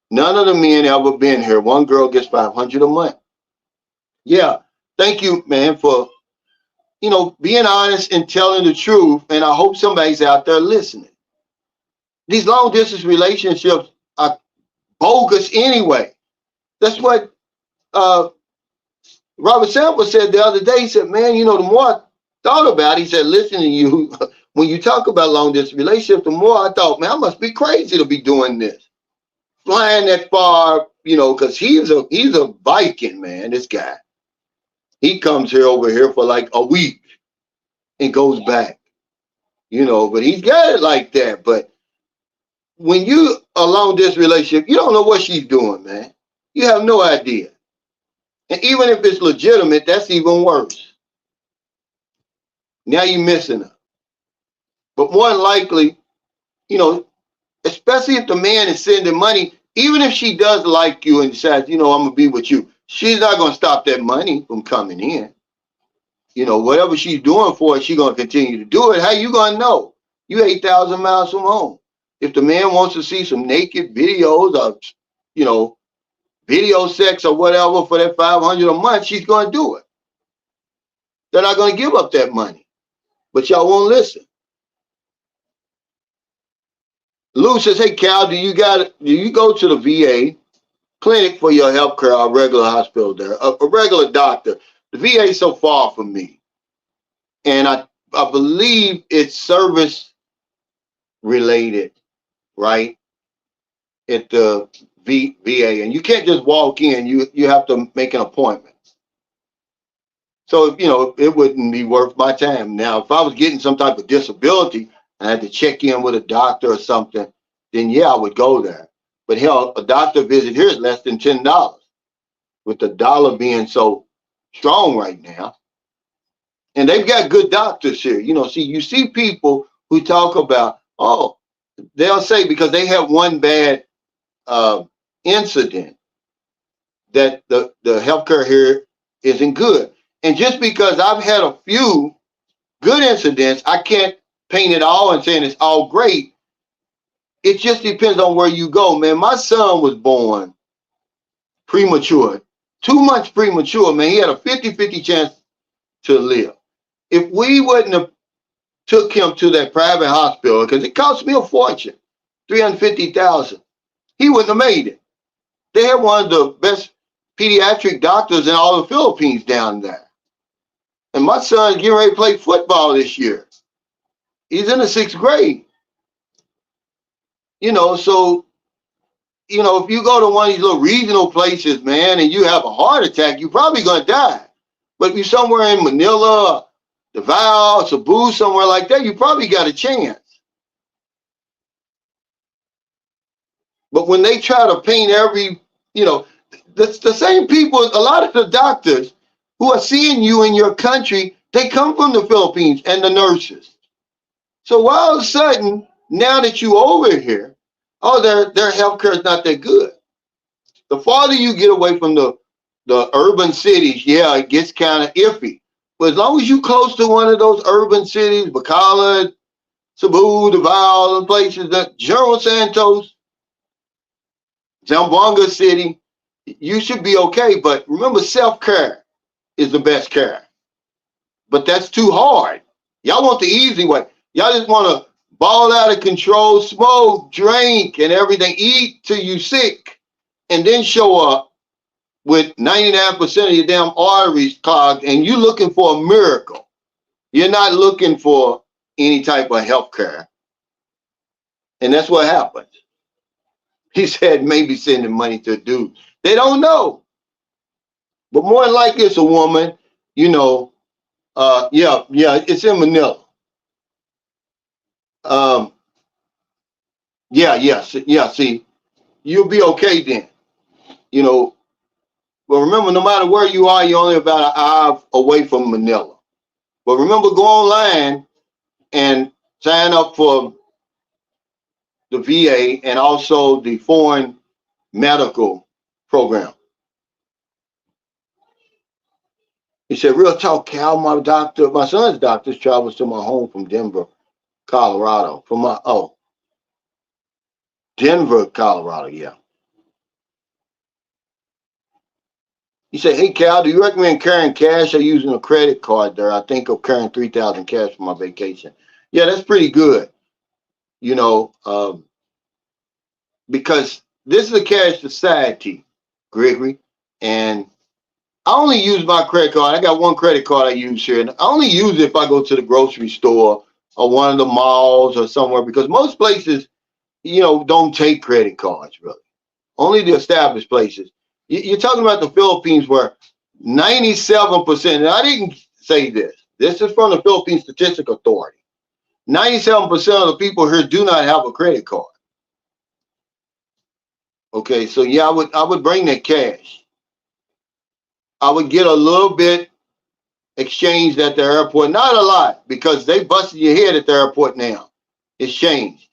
None of the men ever been here. One girl gets $500 a month. Yeah, thank you, man, for, you know, being honest and telling the truth. And I hope somebody's out there listening. These long distance relationships are bogus anyway. That's what Robert Sample said the other day. He said, man, you know, the more I thought about it, he said, listening to you, when you talk about long distance relationships, the more I thought, man, I must be crazy to be doing this. Flying that far, you know, because he's a Viking, man, this guy. He comes here over here for like a week and goes back, you know, but he's got it like that. But when you along this relationship, you don't know what she's doing, man. You have no idea. And even if it's legitimate, that's even worse. Now you're missing her. But more than likely, you know, especially if the man is sending money, even if she does like you and decides, you know, I'm going to be with you, she's not going to stop that money from coming in. You know, whatever she's doing for it, she's going to continue to do it. How you going to know? You 8,000 miles from home. If the man wants to see some naked videos of, you know, video sex or whatever for that $500 a month, she's going to do it. They're not going to give up that money. But y'all won't listen. Lou says, hey, Cal, do you go to the VA clinic for your health care or regular hospital there? A regular doctor. The VA is so far from me. And I believe it's service related, right? At the VA. And you can't just walk in. You have to make an appointment. So, you know, it wouldn't be worth my time. Now, if I was getting some type of disability and I had to check in with a doctor or something, then yeah, I would go there. But hell, a doctor visit here is less than $10, with the dollar being so strong right now. And they've got good doctors here. You know, you see people who talk about, oh, they'll say because they have one bad incident that the healthcare here isn't good. And just because I've had a few good incidents, I can't paint it all and saying it's all great. It just depends on where you go, man. My son was born premature, 2 months premature, man. He had a 50-50 chance to live. If we wouldn't have took him to that private hospital, because it cost me a fortune, $350,000, he wouldn't have made it. They had one of the best pediatric doctors in all the Philippines down there. And my son's getting ready to play football this year. He's in the 6th grade. You know, so, you know, if you go to one of these little regional places, man, and you have a heart attack, you're probably going to die. But if you're somewhere in Manila, Davao, Cebu, somewhere like that, you probably got a chance. But when they try to paint every, you know, the same people, a lot of the doctors who are seeing you in your country, they come from the Philippines, and the nurses. So why all of a sudden, now that you over here, oh, their healthcare is not that good. The farther you get away from the urban cities, yeah, it gets kind of iffy. But as long as you close to one of those urban cities, Bacolod, Cebu, Davao, the places, that General Santos, Zamboanga City, you should be okay. But remember, self-care is the best care. But that's too hard. Y'all want the easy way. Y'all just want to ball out of control, smoke, drink, and everything, eat till you sick, and then show up with 99% of your damn arteries clogged, and you're looking for a miracle. You're not looking for any type of health care. And that's what happens. He said maybe sending money to a dude. They don't know. But more than likely it's a woman, you know. Yeah, it's in Manila. See, you'll be okay then. You know, but remember, no matter where you are, you're only about an hour away from Manila. But remember, go online and sign up for the VA and also the foreign medical program. He said, real talk, Cal, my son's doctor travels to my home from Denver, Colorado. Denver, Colorado, yeah. He said, hey, Cal, do you recommend carrying cash or using a credit card there? I think of carrying 3,000 cash for my vacation. Yeah, that's pretty good, you know, because this is a cash society, Gregory, and I only use my credit card. I got one credit card I use here, and I only use it if I go to the grocery store or one of the malls or somewhere, because most places, you know, don't take credit cards, really. Only the established places. You're talking about the Philippines where 97%, and I didn't say this. This is from the Philippine Statistical Authority. 97% of the people here do not have a credit card. Okay, so yeah, I would bring that cash. I would get a little bit exchanged at the airport, not a lot, because they busted your head at the airport now. It's changed.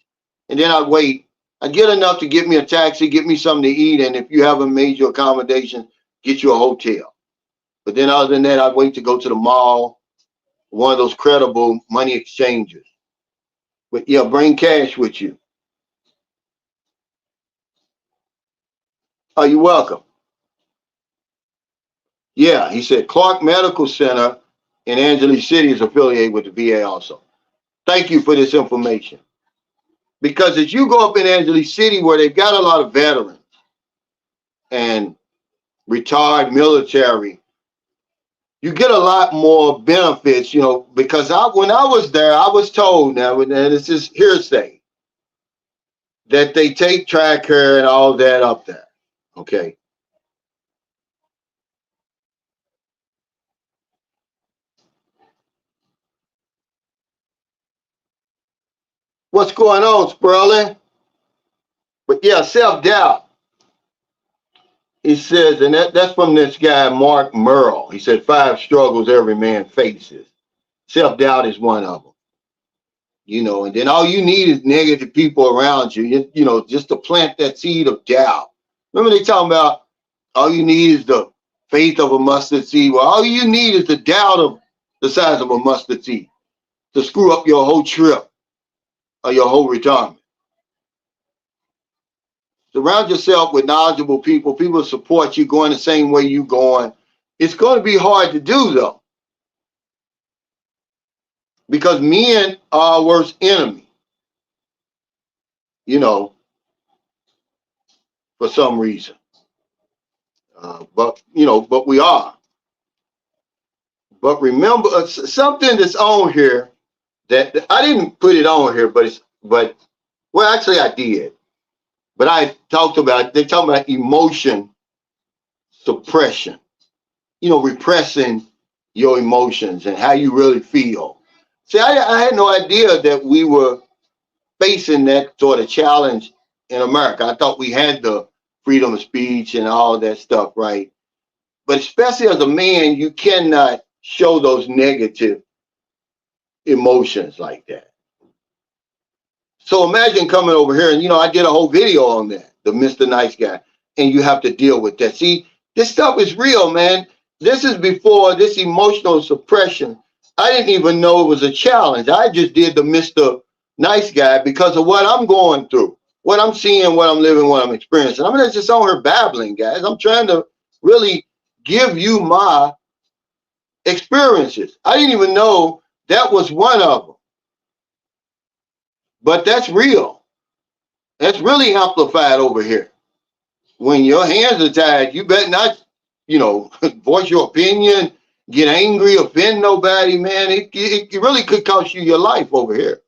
And then I'd wait. I'd get enough to get me a taxi, get me something to eat, and if you haven't made your accommodation, get you a hotel. But then other than that, I'd wait to go to the mall, one of those credible money exchangers. But yeah, bring cash with you. Oh, you're welcome. Yeah, he said Clark Medical Center in Angeles City is affiliated with the VA also. Thank you for this information. Because as you go up in Angeles City, where they've got a lot of veterans and retired military, you get a lot more benefits, you know, because when I was there, I was told, now, and this is hearsay, that they take TRICARE and all that up there. Okay. What's going on, Sperling? But yeah, self-doubt. He says, and that's from this guy, Mark Merle. He said 5 struggles every man faces. Self-doubt is one of them. You know, and then all you need is negative people around you, you know, just to plant that seed of doubt. Remember they talking about all you need is the faith of a mustard seed. Well, all you need is the doubt of the size of a mustard seed to screw up your whole trip or your whole retirement. Surround yourself with knowledgeable people, people support you going the same way you're going. It's going to be hard to do, though, because men are our worst enemy, you know, for some reason. But we are. But remember, something that's on here that I didn't put it on here, but actually I did. But I talked about, they talk about emotion suppression, you know, repressing your emotions and how you really feel. See, I had no idea that we were facing that sort of challenge in America. I thought we had the freedom of speech and all that stuff, right? But especially as a man, you cannot show those negative emotions like that. So imagine coming over here and, you know, I did a whole video on that, the Mr. Nice Guy, and you have to deal with that. See, this stuff is real, man. This is before this emotional suppression. I didn't even know it was a challenge. I just did the Mr. Nice Guy because of what I'm going through, what I'm seeing, what I'm living, what I'm experiencing. I'm not just on here babbling, guys. I'm trying to really give you my experiences. I didn't even know that was one of them. But that's real. That's really amplified over here. When your hands are tied, you better not voice your opinion, get angry, offend nobody, man. It really could cost you your life over here.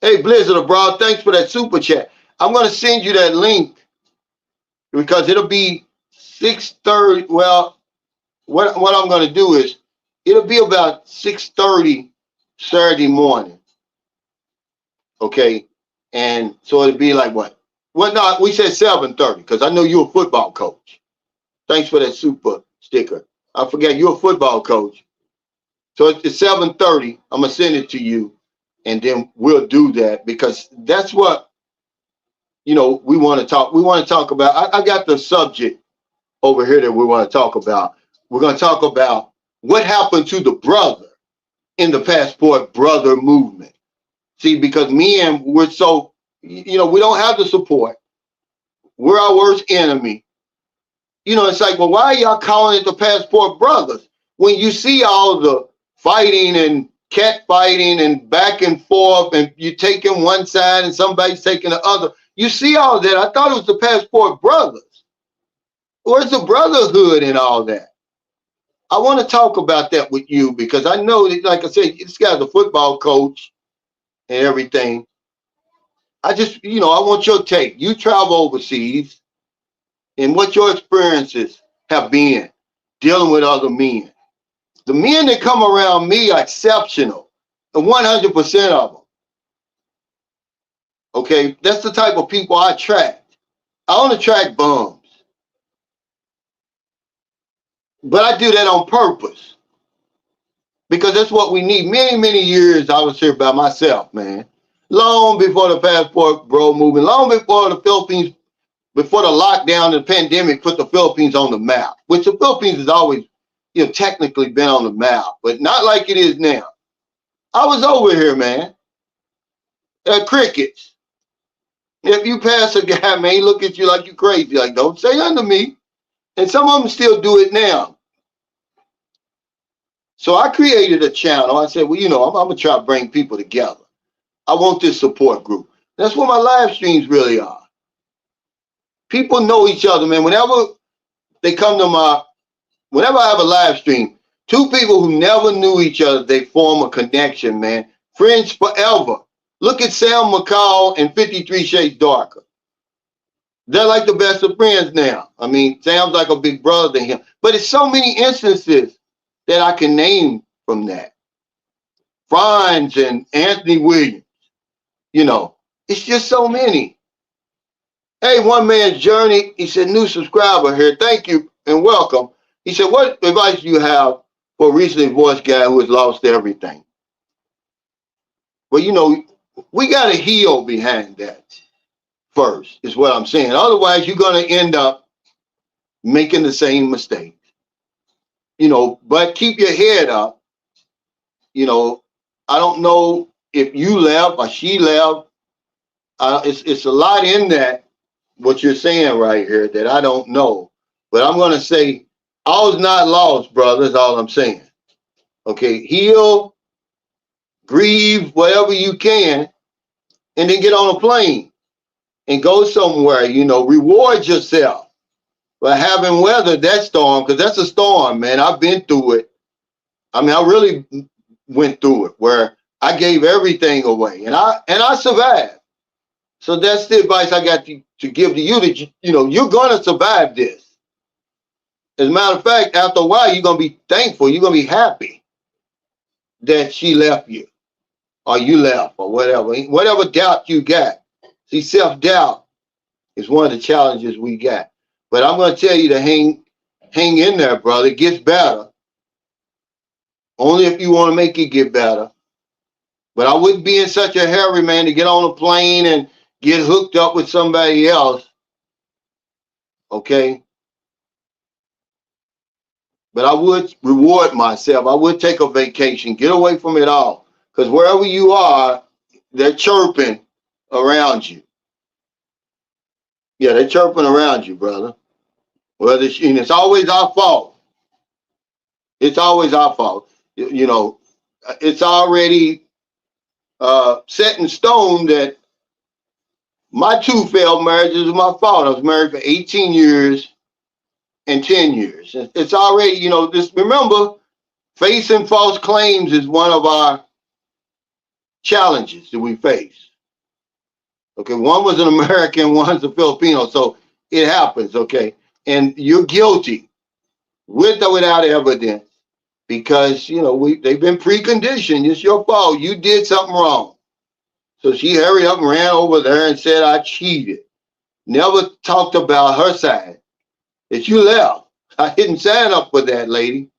Hey, Blizzard Abroad, thanks for that super chat. I'm going to send you that link because it'll be 6:30. Well, what I'm going to do is it'll be about 6:30 Saturday morning. Okay. And so it'll be like what? Well, no, we said 7:30 because I know you're a football coach. Thanks for that super sticker. I forgot you're a football coach. So it's 7:30. I'm going to send it to you. And then we'll do that because that's what, we want to talk. We want to talk about. I got the subject over here that we want to talk about. We're going to talk about what happened to the brother in the passport brother movement. See, because we're so, we don't have the support. We're our worst enemy. It's like, well, why are y'all calling it the passport brothers? When you see all the fighting and cat fighting and back and forth, and you taking one side and somebody's taking the other. You see all that. I thought it was the passport brothers. Where's the brotherhood and all that? I want to talk about that with you because I know that, like I said, this guy's a football coach and everything. I just, I want your take. You travel overseas and what your experiences have been dealing with other men. The men that come around me are exceptional, and 100% of them. Okay, that's the type of people I attract. I don't attract bums, but I do that on purpose because that's what we need. Many, many years I was here by myself, man. Long before the passport bro movement, long before the Philippines, before the lockdown and the pandemic put the Philippines on the map, which the Philippines has always, technically been on the map, but not like it is now. I was over here, man. Crickets. If you pass a guy, man, he look at you like you crazy. Like, don't say under me. And some of them still do it now. So I created a channel. I said, well, I'm going to try to bring people together. I want this support group. That's what my live streams really are. People know each other, man. Whenever I have a live stream, two people who never knew each other, they form a connection, man. Friends forever. Look at Sam McCall and 53 Shades Darker. They're like the best of friends now. I mean, Sam's like a big brother to him. But it's so many instances that I can name from that. Franz and Anthony Williams. It's just so many. Hey, One Man's Journey. He said, new subscriber here. Thank you and welcome. He said, what advice do you have for a recently divorced guy who has lost everything? Well, we got to heal behind that first, is what I'm saying. Otherwise, you're going to end up making the same mistake. But keep your head up. I don't know if you left or she left. It's a lot in that, what you're saying right here, that I don't know. But I'm going to say, all's not lost, brother, is all I'm saying. Okay, heal, grieve, whatever you can, and then get on a plane and go somewhere, reward yourself for having weathered that storm, because that's a storm, man. I've been through it. I mean, I really went through it where I gave everything away and I survived. So that's the advice I got to give to you, that you're going to survive this. As a matter of fact, after a while, you're going to be thankful. You're going to be happy that she left you or you left or whatever doubt you got. See, self-doubt is one of the challenges we got. But I'm going to tell you to hang in there, brother. It gets better. Only if you want to make it get better. But I wouldn't be in such a hurry, man, to get on a plane and get hooked up with somebody else. Okay? But I would reward myself. I would take a vacation. Get away from it all. Because wherever you are, they're chirping around you. Yeah, they're chirping around you, brother. And it's always our fault. It's always our fault. It's already set in stone that My 2 failed marriages was my fault. I was married for 18 years and 10 years. It's already, you know, this, remember, facing false claims is one of our challenges that we face. Okay, one was an American, one's a Filipino, so it happens, okay? And you're guilty with or without evidence because, you know, they've been preconditioned. It's your fault. You did something wrong. So she hurried up and ran over there and said, I cheated. Never talked about her side. That you left. I didn't sign up for that, lady.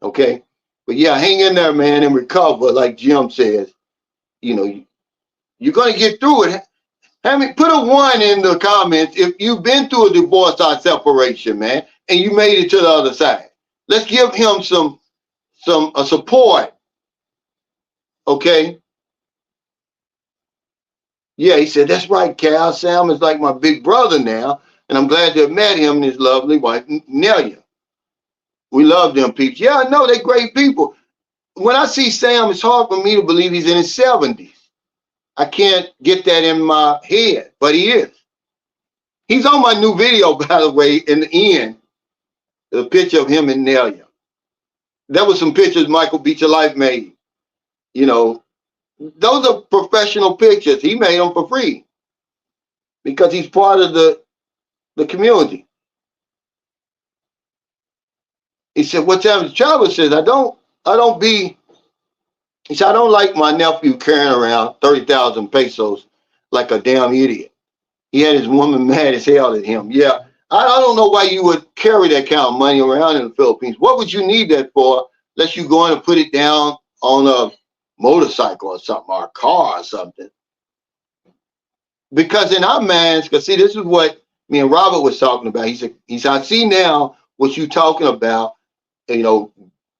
Okay? But yeah, hang in there, man, and recover, like Jim says. You know, you're going to get through it. I mean, put a 1 in the comments if you've been through a divorce or separation, man, and you made it to the other side. Let's give him some support. Okay? Yeah, he said, that's right, Cal. Sam is like my big brother now, and I'm glad to have met him and his lovely wife, Nelia. We love them people. Yeah, I know they're great people. When I see Sam, it's hard for me to believe he's in his 70s. I can't get that in my head, but he is. He's on my new video, by the way, in the end, the picture of him and Nelia. There was some pictures Michael Beach of Life made. You know, those are professional pictures. He made them for free because he's part of the community. He said, what's happening? Travis says, he said, I don't like my nephew carrying around 30,000 pesos like a damn idiot. He had his woman mad as hell at him. Yeah, I don't know why you would carry that kind of money around in the Philippines. What would you need that for unless you go in and put it down on a motorcycle or something, or a car or something? Because in our minds, because see, this is what me and Robert was talking about. He said, I see now what you're talking about, you know,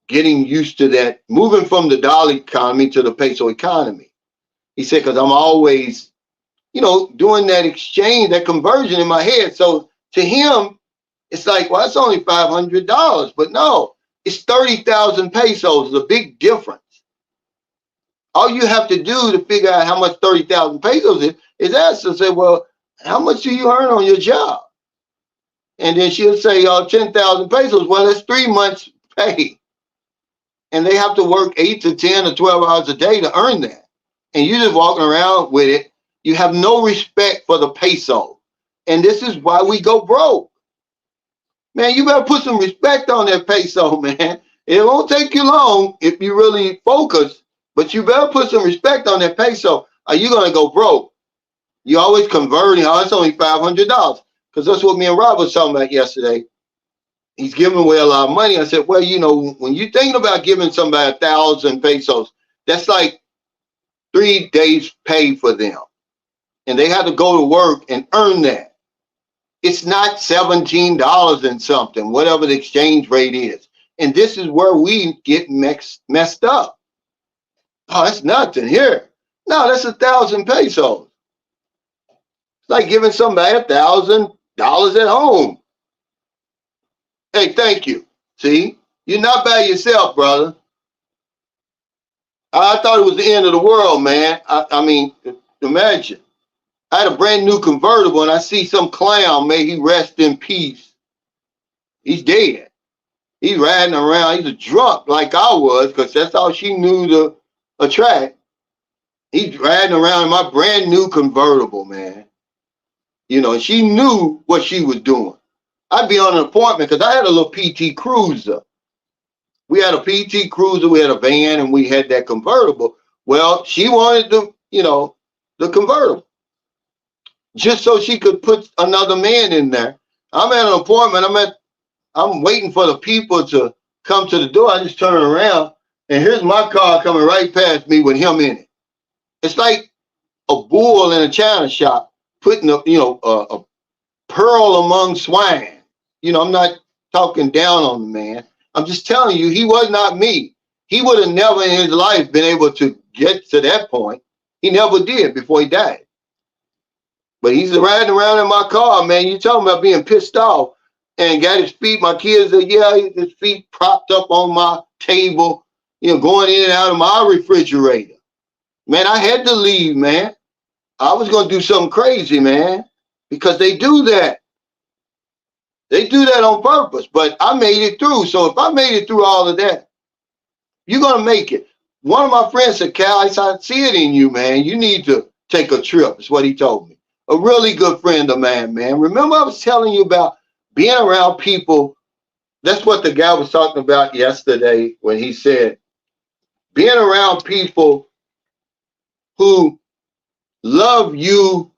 getting used to that, moving from the dollar economy to the peso economy. He said, because I'm always, you know, doing that exchange, that conversion in my head. So to him, it's like, well, it's only $500. But no, it's 30,000 pesos. It's a big difference. All you have to do to figure out how much 30,000 pesos is ask her, say, well, how much do you earn on your job? And then she'll say, 10,000 pesos. Well, that's 3 months pay. And they have to work 8 to 10 or 12 hours a day to earn that. And you're just walking around with it. You have no respect for the peso. And this is why we go broke. Man, you better put some respect on that peso, man. It won't take you long if you really focus, but you better put some respect on that peso. Are you going to go broke? You always converting. Oh, it's only $500. Because that's what me and Rob was talking about yesterday. He's giving away a lot of money. I said, well, you know, when you're thinking about giving somebody 1,000 pesos, that's like 3 days pay for them. And they have to go to work and earn that. It's not $17 and something, whatever the exchange rate is. And this is where we get messed up. Oh, that's nothing here. No, that's 1,000 pesos. It's like giving somebody $1,000 at home. Hey, thank you. See, you're not by yourself, brother. I thought it was the end of the world, man. I mean, imagine. I had a brand new convertible and I see some clown, may he rest in peace. He's dead. He's riding around. He's a drunk like I was, because that's all she knew to attract. He's riding around in my brand new convertible, man. You know, she knew what she was doing. I'd be on an appointment because I had a little PT Cruiser. We had a PT Cruiser, we had a van, and we had that convertible. Well, she wanted the, you know, the convertible, just so she could put another man in there. I'm at an appointment. I'm waiting for the people to come to the door. I just turn around, and here's my car coming right past me with him in it. It's like a bull in a china shop putting a, you know, a pearl among swine. You know, I'm not talking down on the man. I'm just telling you, he was not me. He would have never in his life been able to get to that point. He never did before he died. But he's riding around in my car, man. You talking about being pissed off, and got his feet. My kids are, yeah, his feet propped up on my table, you know, going in and out of my refrigerator. Man, I had to leave, man. I was going to do something crazy, man, because they do that. They do that on purpose, but I made it through. So if I made it through all of that, you're going to make it. One of my friends said, Cal, I see it in you, man. You need to take a trip. Is what he told me. A really good friend of mine, man. Remember I was telling you about being around people. That's what the guy was talking about yesterday when he said, being around people who love you,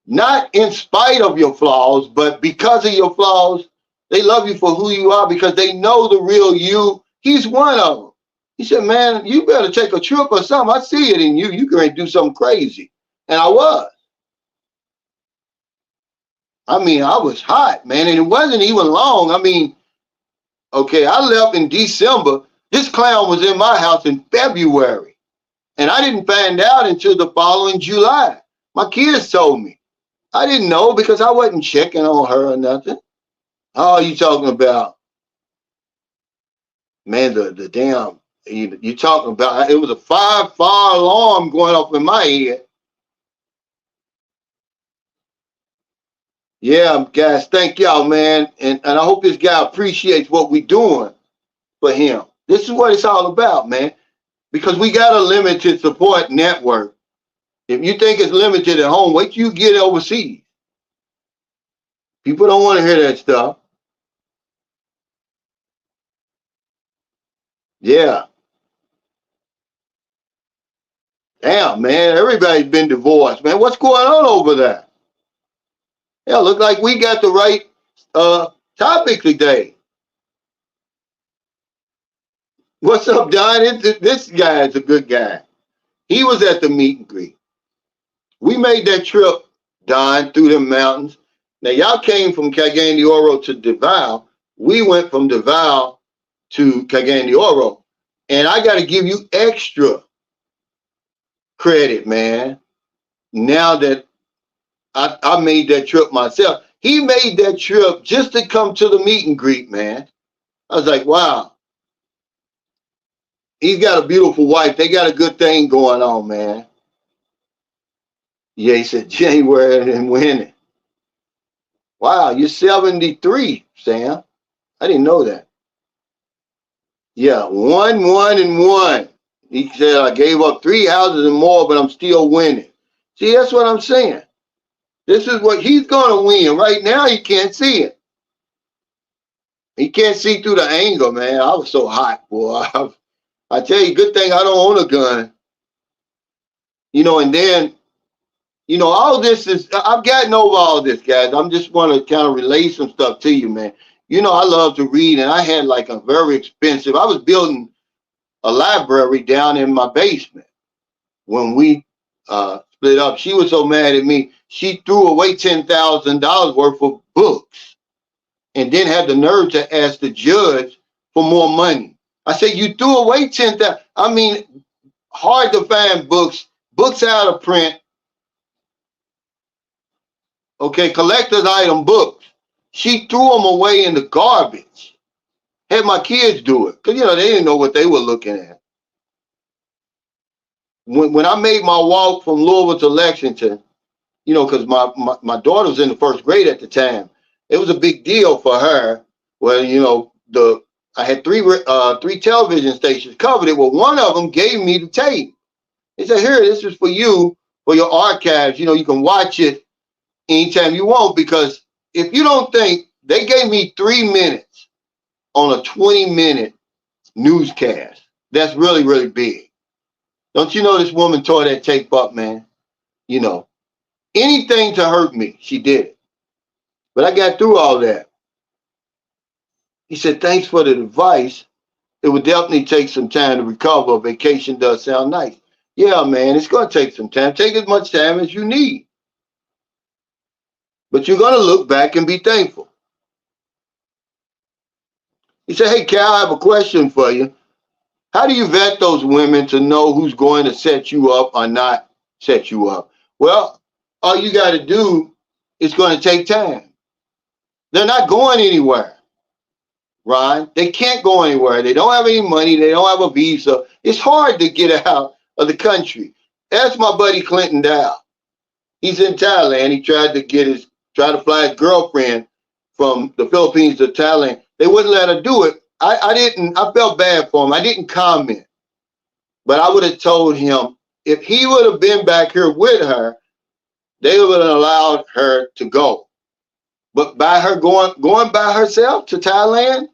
not in spite of your flaws, but because of your flaws. They love you for who you are because they know the real you. He's one of them. He said, man, you better take a trip or something. I see it in you. You can do something crazy. And I was. I mean, I was hot, man. And it wasn't even long. I mean, okay, I left in December. This clown was in my house in February. And I didn't find out until the following July. My kids told me. I didn't know because I wasn't checking on her or nothing. How are you talking about? Man, the damn, you talking about, it was a 5-fire alarm going off in my head. Yeah, guys, thank y'all, man. And I hope this guy appreciates what we're doing for him. This is what it's all about, man. Because we got a limited support network. If you think it's limited at home, wait till you get overseas. People don't want to hear that stuff. Yeah. Damn, man, everybody's been divorced, man. What's going on over there? Yeah, look like we got the right topic today. What's up, Don? This guy is a good guy. He was at the meet and greet. We made that trip, Don, through the mountains. Now, y'all came from Cagayan de Oro to Davao. We went from Davao to Cagayan de Oro. And I got to give you extra credit, man, now that I made that trip myself. He made that trip just to come to the meet and greet, man. I was like, wow. He's got a beautiful wife. They got a good thing going on, man. Yeah, he said January and winning. Wow, you're 73, Sam. I didn't know that. Yeah, 1, 1, and 1. He said, I gave up 3 houses and more, but I'm still winning. See, that's what I'm saying. This is what he's going to win. Right now, he can't see it. He can't see through the anger, man. I was so hot, boy. I tell you, good thing I don't own a gun. You know, and then, you know, all this is, I've gotten over all this, guys. I'm just want to kind of relay some stuff to you, man. You know, I love to read, and I had like a very expensive, I was building a library down in my basement when we split up. She was so mad at me. She threw away $10,000 worth of books and then had the nerve to ask the judge for more money. I said, you threw away 10,000. I mean, hard to find books out of print. Okay, collector's item books. She threw them away in the garbage. Had my kids do it because, you know, they didn't know what they were looking at. When I made my walk from Louisville to Lexington, you know, because my daughter was in the 1st grade at the time, it was a big deal for her. Well, you know, I had three television stations covered it. Well, one of them gave me the tape. They said, here, this is for you, for your archives. You know, you can watch it anytime you want, because if you don't think, they gave me 3 minutes on a 20-minute newscast. That's really, really big. Don't you know this woman tore that tape up, man? You know, anything to hurt me, she did it. But I got through all that. He said, thanks for the advice. It would definitely take some time to recover. A vacation does sound nice. Yeah, man, it's going to take some time. Take as much time as you need. But you're going to look back and be thankful. He said, hey, Cal, I have a question for you. How do you vet those women to know who's going to set you up or not set you up? Well, all you got to do is going to take time. They're not going anywhere, Ron. They can't go anywhere. They don't have any money. They don't have a visa. It's hard to get out of the country. Ask my buddy Clinton Dow. He's in Thailand. He tried to fly his girlfriend from the Philippines to Thailand. They wouldn't let her do it. I felt bad for him. I didn't comment, but I would have told him if he would have been back here with her, they would have allowed her to go. But by her going by herself to Thailand,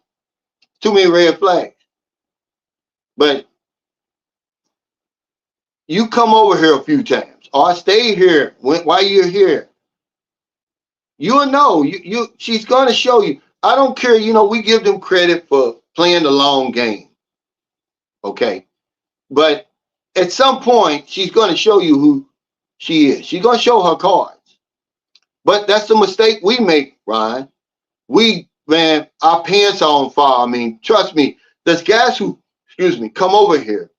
too many red flags. But you come over here a few times, or I stay here while you're here. You'll know. She's going to show you. I don't care. We give them credit for playing the long game. Okay. But at some point, she's going to show you who she is. She's going to show her cards. But that's the mistake we make, Ryan. Our pants are on fire. I mean, trust me, there's guys who, come over here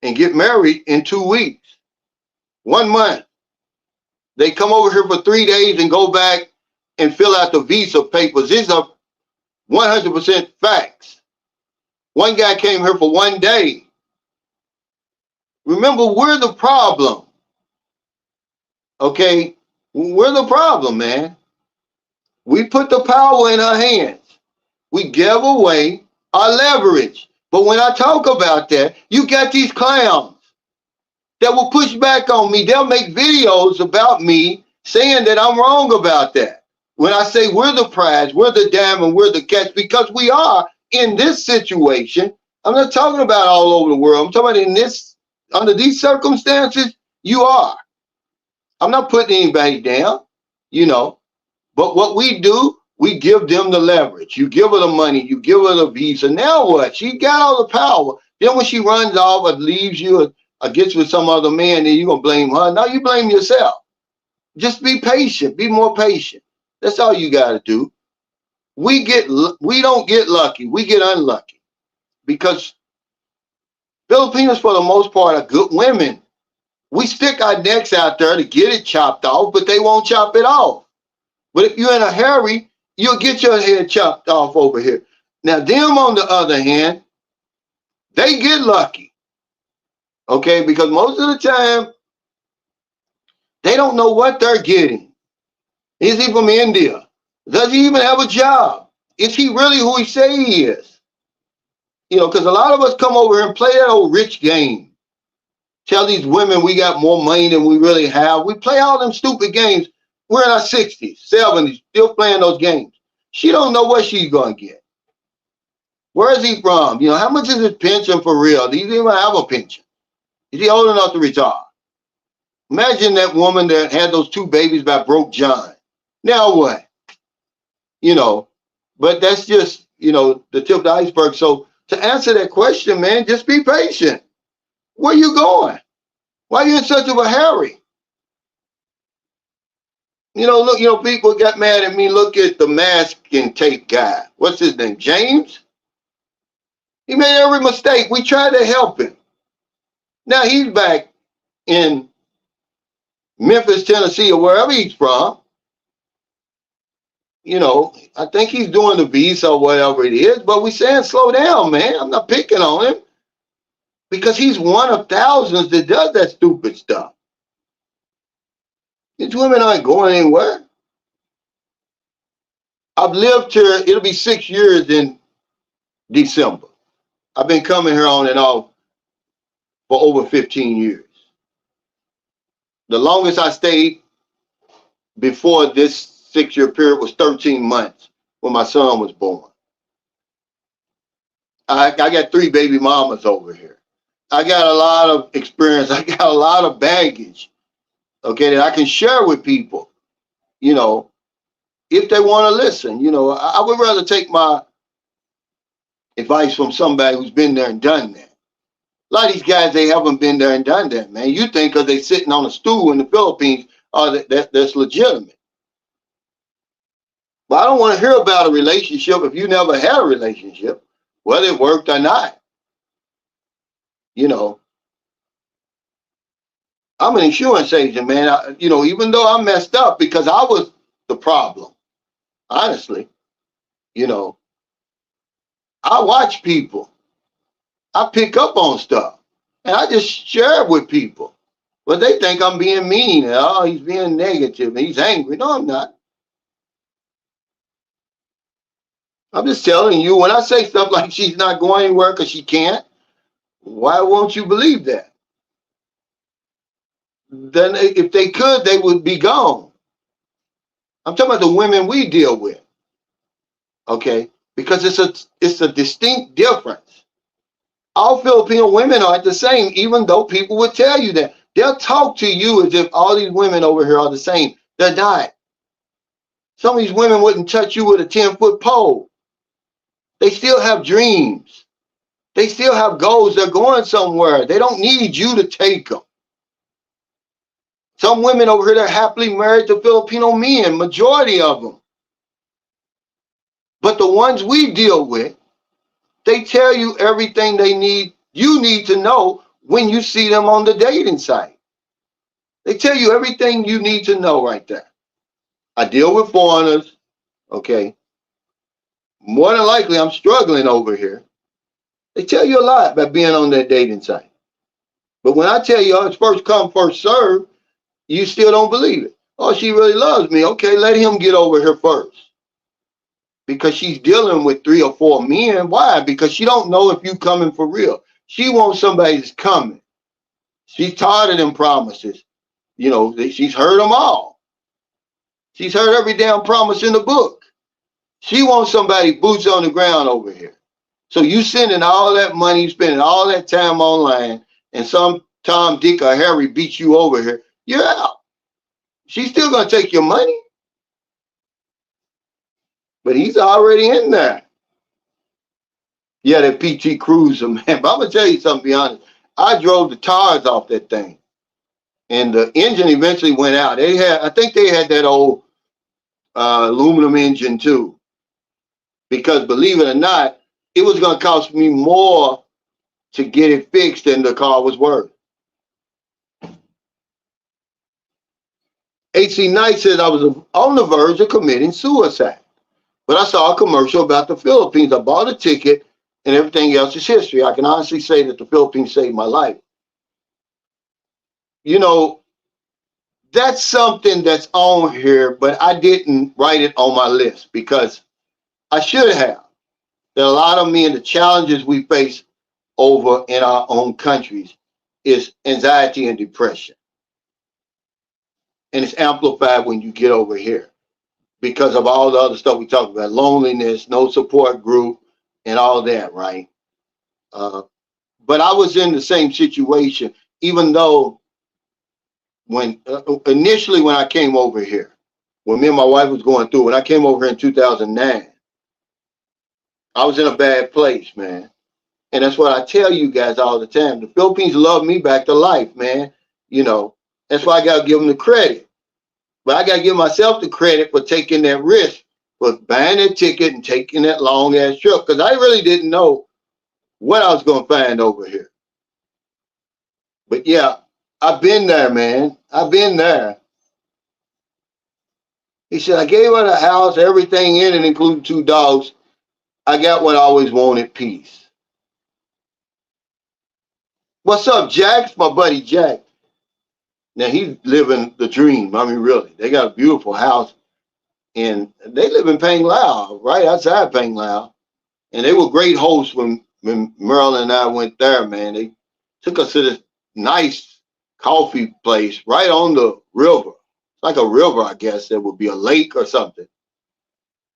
and get married in 2 weeks, 1 month. They come over here for 3 days and go back and fill out the visa papers. These are 100% facts. One guy came here for 1 day. Remember, we're the problem. Okay? We're the problem, man. We put the power in our hands. We give away our leverage. But when I talk about that, you got these clowns that will push back on me. They'll make videos about me saying that I'm wrong about that. When I say we're the prize, we're the diamond, we're the catch, because we are in this situation. I'm not talking about all over the world. I'm talking about under these circumstances, you are. I'm not putting anybody down, But what we do, we give them the leverage. You give her the money, you give her the visa. Now what? She got all the power. Then when she runs off or leaves you or gets with some other man, then you're going to blame her. Now you blame yourself. Just be patient. Be more patient. That's all you got to do. We don't get lucky. We get unlucky because Filipinos, for the most part, are good women. We stick our necks out there to get it chopped off, but they won't chop it off. But if you're in a hurry, you'll get your head chopped off over here. Now, them, on the other hand, they get lucky. Okay? Because most of the time, they don't know what they're getting. Is he from India? Does he even have a job? Is he really who he say he is? Because a lot of us come over here and play that old rich game. Tell these women we got more money than we really have. We play all them stupid games. We're in our 60s, 70s, still playing those games. She don't know what she's going to get. Where is he from? How much is his pension for real? Does he even have a pension? Is he old enough to retire? Imagine that woman that had those 2 babies by broke John. Now what? But that's just, the tip of the iceberg. So to answer that question, man, just be patient. Where are you going? Why are you in such of a hurry? Look, people got mad at me. Look at the masking tape guy. What's his name? James? He made every mistake. We tried to help him. Now he's back in Memphis, Tennessee, or wherever he's from. I think he's doing the visa or whatever it is, but we saying slow down, man. I'm not picking on him because he's one of thousands that does that stupid stuff. These women aren't going anywhere. I've lived here, it'll be 6 years in December. I've been coming here on and off for over 15 years. The longest I stayed before this 6-year period was 13 months when my son was born. I got 3 baby mamas over here. I got a lot of experience. I got a lot of baggage, okay, that I can share with people, if they want to listen. I would rather take my advice from somebody who's been there and done that. A lot of these guys, they haven't been there and done that, man. You think because they're sitting on a stool in the Philippines, that's legitimate. But I don't want to hear about a relationship if you never had a relationship, whether it worked or not. I'm an insurance agent, man. Even though I messed up because I was the problem, honestly, I watch people. I pick up on stuff and I just share it with people. Well, they think I'm being mean. Oh, he's being negative. He's angry. No, I'm not. I'm just telling you, when I say stuff like she's not going anywhere because she can't, why won't you believe that? Then if they could, they would be gone. I'm talking about the women we deal with, okay? Because it's a distinct difference. All Filipino women aren't the same, even though people would tell you that. They'll talk to you as if all these women over here are the same. They're not. Some of these women wouldn't touch you with a 10-foot pole. They still have dreams. They still have goals. They're going somewhere. They don't need you to take them. Some women over here, they're happily married to Filipino men, majority of them. But the ones we deal with, they tell you everything you need to know when you see them on the dating site. They tell you everything you need to know right there. I deal with foreigners, okay? More than likely, I'm struggling over here. They tell you a lot about being on that dating site. But when I tell you, oh, it's first come, first serve, you still don't believe it. Oh, she really loves me. Okay, let him get over here first. Because she's dealing with 3 or 4 men. Why? Because she don't know if you coming for real. She wants somebody that's coming. She's tired of them promises. You know, she's heard them all. She's heard every damn promise in the book. She wants somebody boots on the ground over here. So you sending all that money, spending all that time online, and some Tom, Dick, or Harry beats you over here, you're out. She's still going to take your money. But he's already in there. Yeah, that PT Cruiser, man. But I'm going to tell you something, to be honest. I drove the tires off that thing. And the engine eventually went out. I think they had that old aluminum engine too. Because believe it or not, it was going to cost me more to get it fixed than the car was worth. HC Knight said I was on the verge of committing suicide. But I saw a commercial about the Philippines. I bought a ticket and everything else is history. I can honestly say that the Philippines saved my life. You know, that's something that's on here, but I didn't write it on my list because I should have. There are a lot of men, the challenges we face over in our own countries is anxiety and depression. And it's amplified when you get over here because of all the other stuff we talked about, loneliness, no support group, and all that, right? But I was in the same situation, even though when initially when I came over here, when me and my wife was going through, when I came over here in 2009, I was in a bad place, man. And that's what I tell you guys all the time. The Philippines love me back to life, man. You know, that's why I got to give them the credit. But I got to give myself the credit for taking that risk, for buying that ticket and taking that long ass trip, because I really didn't know what I was going to find over here. But yeah, I've been there, man. I've been there. He said, I gave her the house, everything in it, including 2 dogs. I got what I always wanted, peace. What's up, Jack? It's my buddy Jack. Now he's living the dream. I mean, really. They got a beautiful house. And they live in Pang Lao, right outside Pang Lao. And they were great hosts when Marilyn and I went there, man. They took us to this nice coffee place right on the river. Like a river, I guess. There would be a lake or something.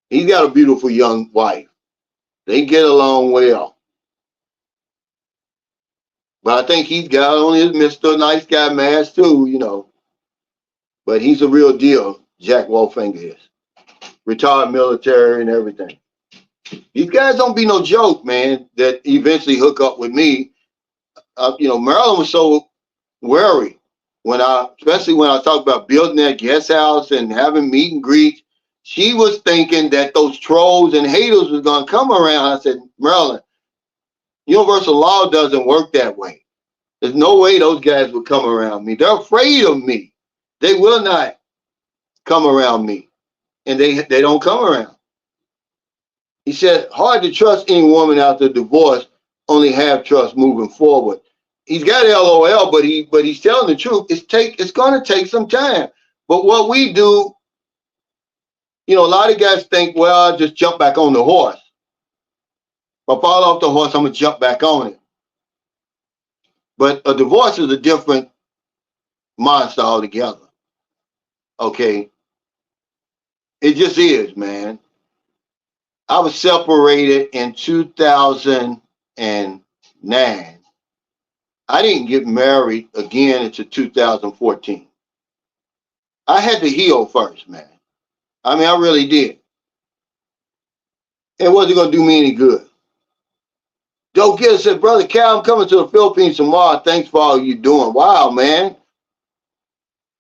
He's got a beautiful young wife. They get along well. But I think he's got on his Mr. Nice Guy mask too, you know. But he's a real deal, Jack Wolfinger is. Retired military and everything. These guys don't be no joke, man, that eventually hook up with me. You know, Marilyn was so worried especially when I talked about building that guest house and having meet and greets. She was thinking that those trolls and haters was going to come around. I said, Marilyn, universal law doesn't work that way. There's no way those guys would come around me. They're afraid of me. They will not come around me. And they don't come around. He said, hard to trust any woman after divorce, only have trust moving forward. he's got LOL, but he's telling the truth. It's going to take some time. But what we do, a lot of guys think, well, I'll just jump back on the horse. If I fall off the horse, I'm going to jump back on it. But a divorce is a different monster altogether. Okay? It just is, man. I was separated in 2009. I didn't get married again until 2014. I had to heal first, man. I mean, I really did. It wasn't going to do me any good. Joe Gill said, Brother Cal, I'm coming to the Philippines tomorrow. Thanks for all you're doing. Wow, man.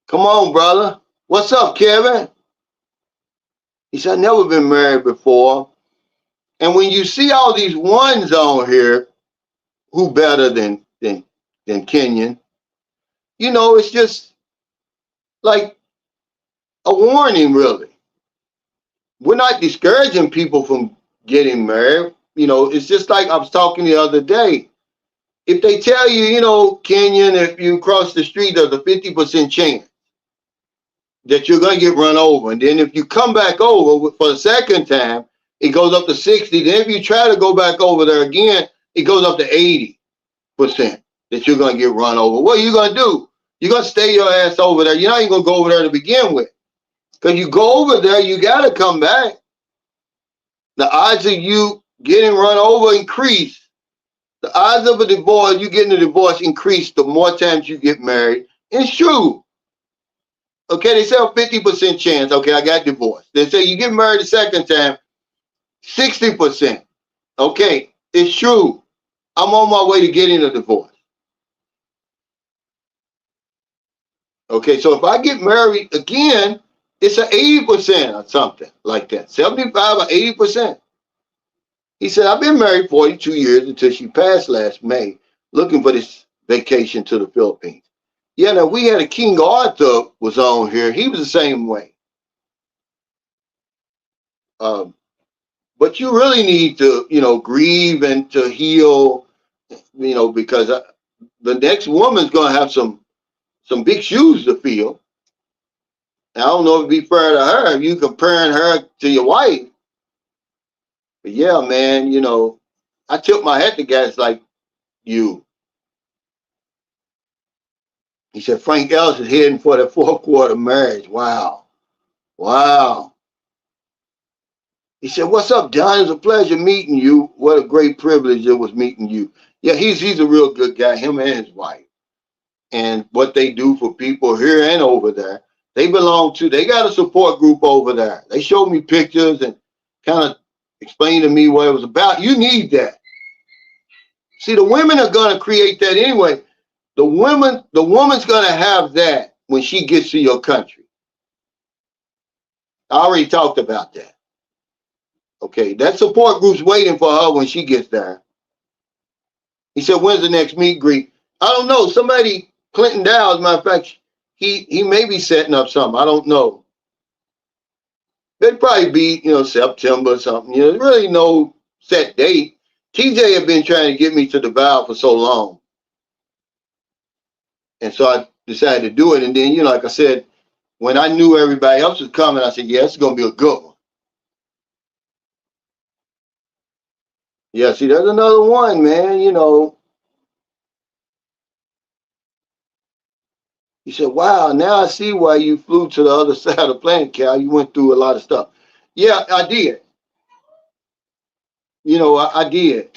Come on, brother. What's up, Kevin? He said, I've never been married before. And when you see all these ones on here, who better than Kenyan? It's just like a warning, really. We're not discouraging people from getting married. It's just like I was talking the other day. If they tell you, Kenyan, if you cross the street, there's a 50% chance that you're going to get run over. And then if you come back over for the second time, it goes up to 60. Then if you try to go back over there again, it goes up to 80% that you're going to get run over. What are you going to do? You're going to stay your ass over there. You're not even going to go over there to begin with. Because you go over there, you got to come back. The odds of you getting run over increase. The odds of a divorce, you getting a divorce increase the more times you get married. It's true. Okay, they say a 50% chance. Okay, I got divorced. They say you get married the second time, 60%. Okay, it's true. I'm on my way to getting a divorce. Okay, so if I get married again, it's an 80% or something like that. 75 or 80%. He said, I've been married 42 years until she passed last May, looking for this vacation to the Philippines. Yeah, now we had a King Arthur was on here. He was the same way. But you really need to, grieve and to heal, because the next woman's going to have some big shoes to fill. I don't know if it'd be fair to her if you comparing her to your wife. But yeah, man, I tilt my hat to guys like you. He said, Frank Ellis is heading for the fourth quarter marriage. Wow. Wow. He said, what's up, Don? It's a pleasure meeting you. What a great privilege it was meeting you. Yeah, he's a real good guy, him and his wife. And what they do for people here and over there, they got a support group over there. They showed me pictures and kind of explained to me what it was about. You need that. See, the women are going to create that anyway. The woman's going to have that when she gets to your country. I already talked about that. Okay, that support group's waiting for her when she gets there. He said, when's the next meet and greet? I don't know. Somebody, Clinton Dow, as a matter of fact, he may be setting up something. I don't know. It'd probably be, September or something. There's really no set date. TJ had been trying to get me to the vow for so long. And so I decided to do it. And then, like I said, when I knew everybody else was coming, I said, yeah, it's going to be a good one. Yeah, see, there's another one, man, He said, wow, now I see why you flew to the other side of the planet, Cal. You went through a lot of stuff. Yeah, I did. I did.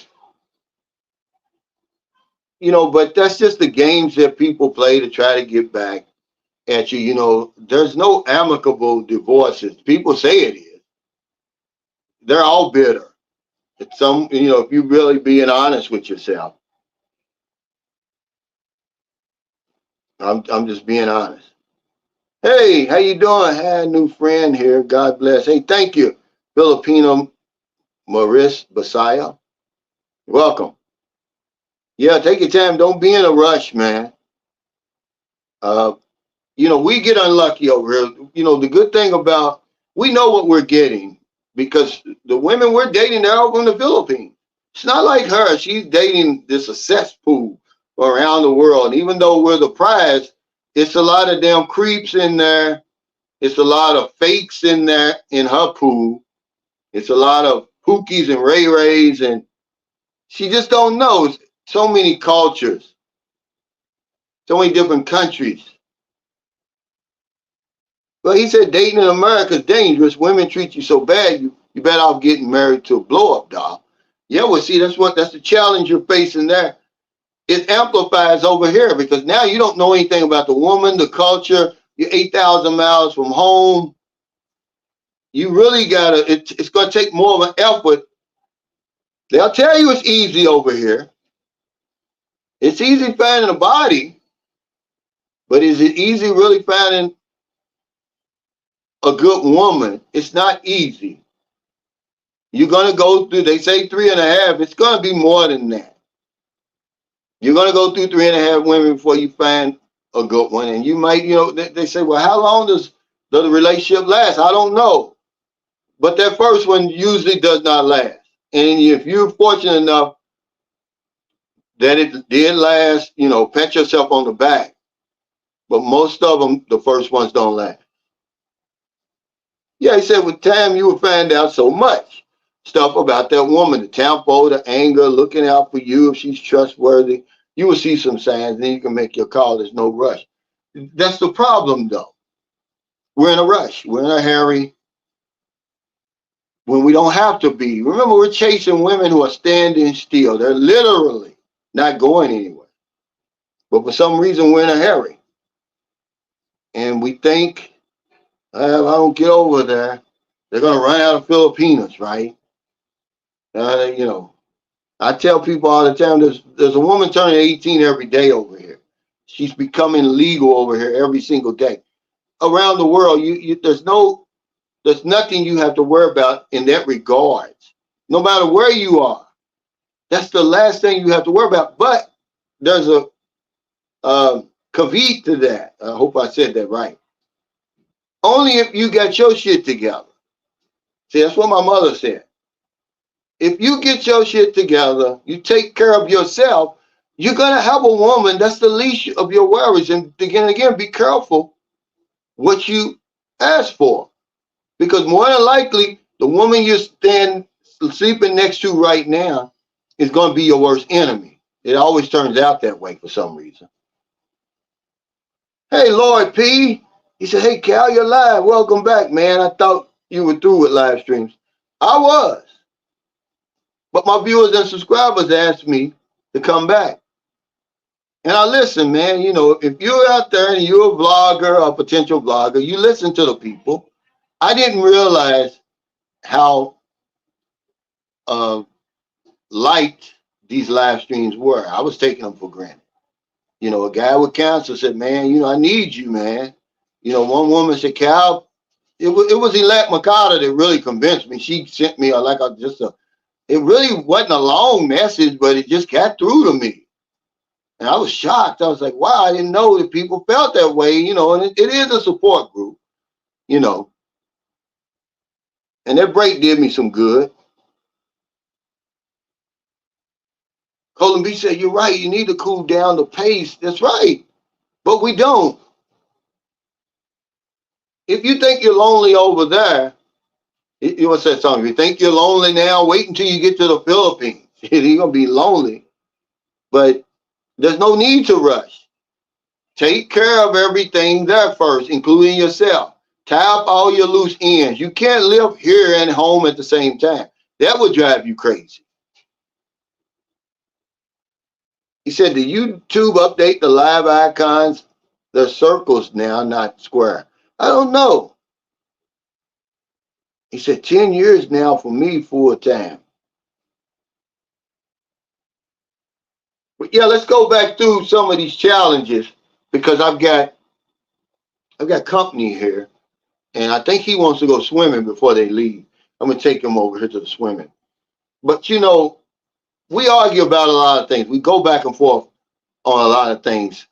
But that's just the games that people play to try to get back at you. There's no amicable divorces. People say it is. They're all bitter. It's if you really being honest with yourself. I'm just being honest. Hey, how you doing? Had a new friend here. God bless. Hey, thank you, Filipina Maurice Basaya. Welcome. Yeah, take your time. Don't be in a rush, man. We get unlucky over here. The good thing about, we know what we're getting because the women we're dating, they're all from the Philippines. It's not like her. She's dating this a cesspool around the world. And even though we're the prize, it's a lot of damn creeps in there. It's a lot of fakes in there in her pool. It's a lot of Pookies and Ray Rays, and she just don't know. It's so many cultures, so many different countries. Well, he said dating in America is dangerous. Women treat you so bad, you better off getting married to a blow up doll. Yeah, well, see, that's the challenge you're facing there. It amplifies over here because now you don't know anything about the woman, the culture. You're 8,000 miles from home. You really gotta. It's gonna take more of an effort. They'll tell you it's easy over here. It's easy finding a body, but is it easy really finding a good woman? It's not easy. You're going to go through, they say 3.5, it's going to be more than that. You're going to go through 3.5 women before you find a good one. And you might, they say, well, how long does the relationship last? I don't know. But that first one usually does not last. And if you're fortunate enough that it did last, pat yourself on the back. But most of them, the first ones don't last. Yeah, he said with time you will find out so much stuff about that woman, the tempo, the anger, looking out for you if she's trustworthy. You will see some signs, then you can make your call. There's no rush. That's the problem, though. We're in a rush. We're in a hurry when we don't have to be. Remember, we're chasing women who are standing still. They're literally not going anywhere. But for some reason, we're in a hurry. And we think, if I don't get over there, they're going to run out of Filipinas, right? I tell people all the time, there's a woman turning 18 every day over here. She's becoming legal over here every single day. Around the world, there's nothing you have to worry about in that regard. No matter where you are, that's the last thing you have to worry about. But there's a caveat to that. I hope I said that right. Only if you got your shit together. See, that's what my mother said. If you get your shit together, you take care of yourself, you're going to have a woman. That's the least of your worries. And again, be careful what you ask for. Because more than likely, the woman you're sleeping next to right now is going to be your worst enemy. It always turns out that way for some reason. Hey, Lloyd P. He said, hey, Cal, you're live. Welcome back, man. I thought you were through with live streams. I was. But my viewers and subscribers asked me to come back. And I listen, man. If you're out there and you're a vlogger, a potential vlogger, you listen to the people. I didn't realize how light these live streams were. I was taking them for granted. A guy with cancer said, man, I need you, man. One woman said, Cal, it was Elette Makata that really convinced me. She sent me it really wasn't a long message, but it just got through to me. And I was shocked. I was like, wow, I didn't know that people felt that way, and it is a support group, And that break did me some good. Colin B said, you're right. You need to cool down the pace. That's right. But we don't. If you think you're lonely over there, you want to say something. If you think you're lonely now, wait until you get to the Philippines. You're going to be lonely. But there's no need to rush. Take care of everything there first, including yourself. Tie up all your loose ends. You can't live here and home at the same time. That would drive you crazy. He said, the YouTube update the live icons? They're circles now, not square. I don't know. He said, 10 years now for me full time. But yeah, let's go back through some of these challenges because I've got company here, and I think he wants to go swimming before they leave. I'm going to take him over here to the swimming. But, we argue about a lot of things. We go back and forth on a lot of things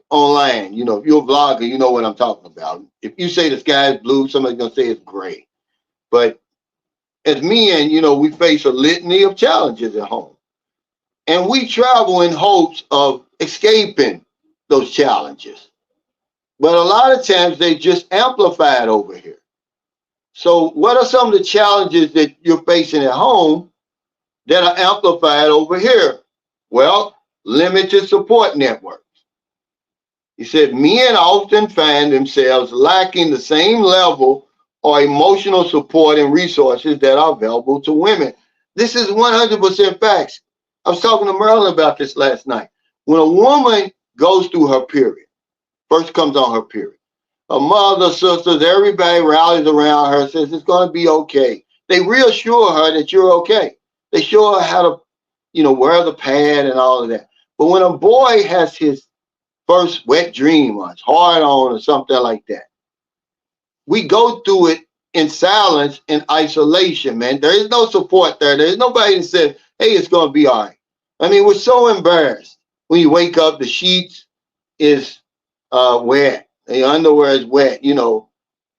online. If you're a vlogger, you know what I'm talking about. If you say the sky is blue, somebody's going to say it's gray. But as men, we face a litany of challenges at home. And we travel in hopes of escaping those challenges. But a lot of times they just amplify it over here. So what are some of the challenges that you're facing at home that are amplified over here? Well, limited support networks. He said men often find themselves lacking the same level or emotional support and resources that are available to women. This is 100% facts. I was talking to Merlin about this last night. When a woman goes through her period, first comes on her period, her mother, sisters, everybody rallies around her, says it's going to be okay. They reassure her that you're okay. They show her how to, wear the pad and all of that. But when a boy has his first wet dream or his hard on or something like that, we go through it in silence and isolation, man. There is no support there. There's nobody that says, hey, it's going to be all right. I mean, we're so embarrassed. When you wake up, the sheets is wet. The underwear is wet, and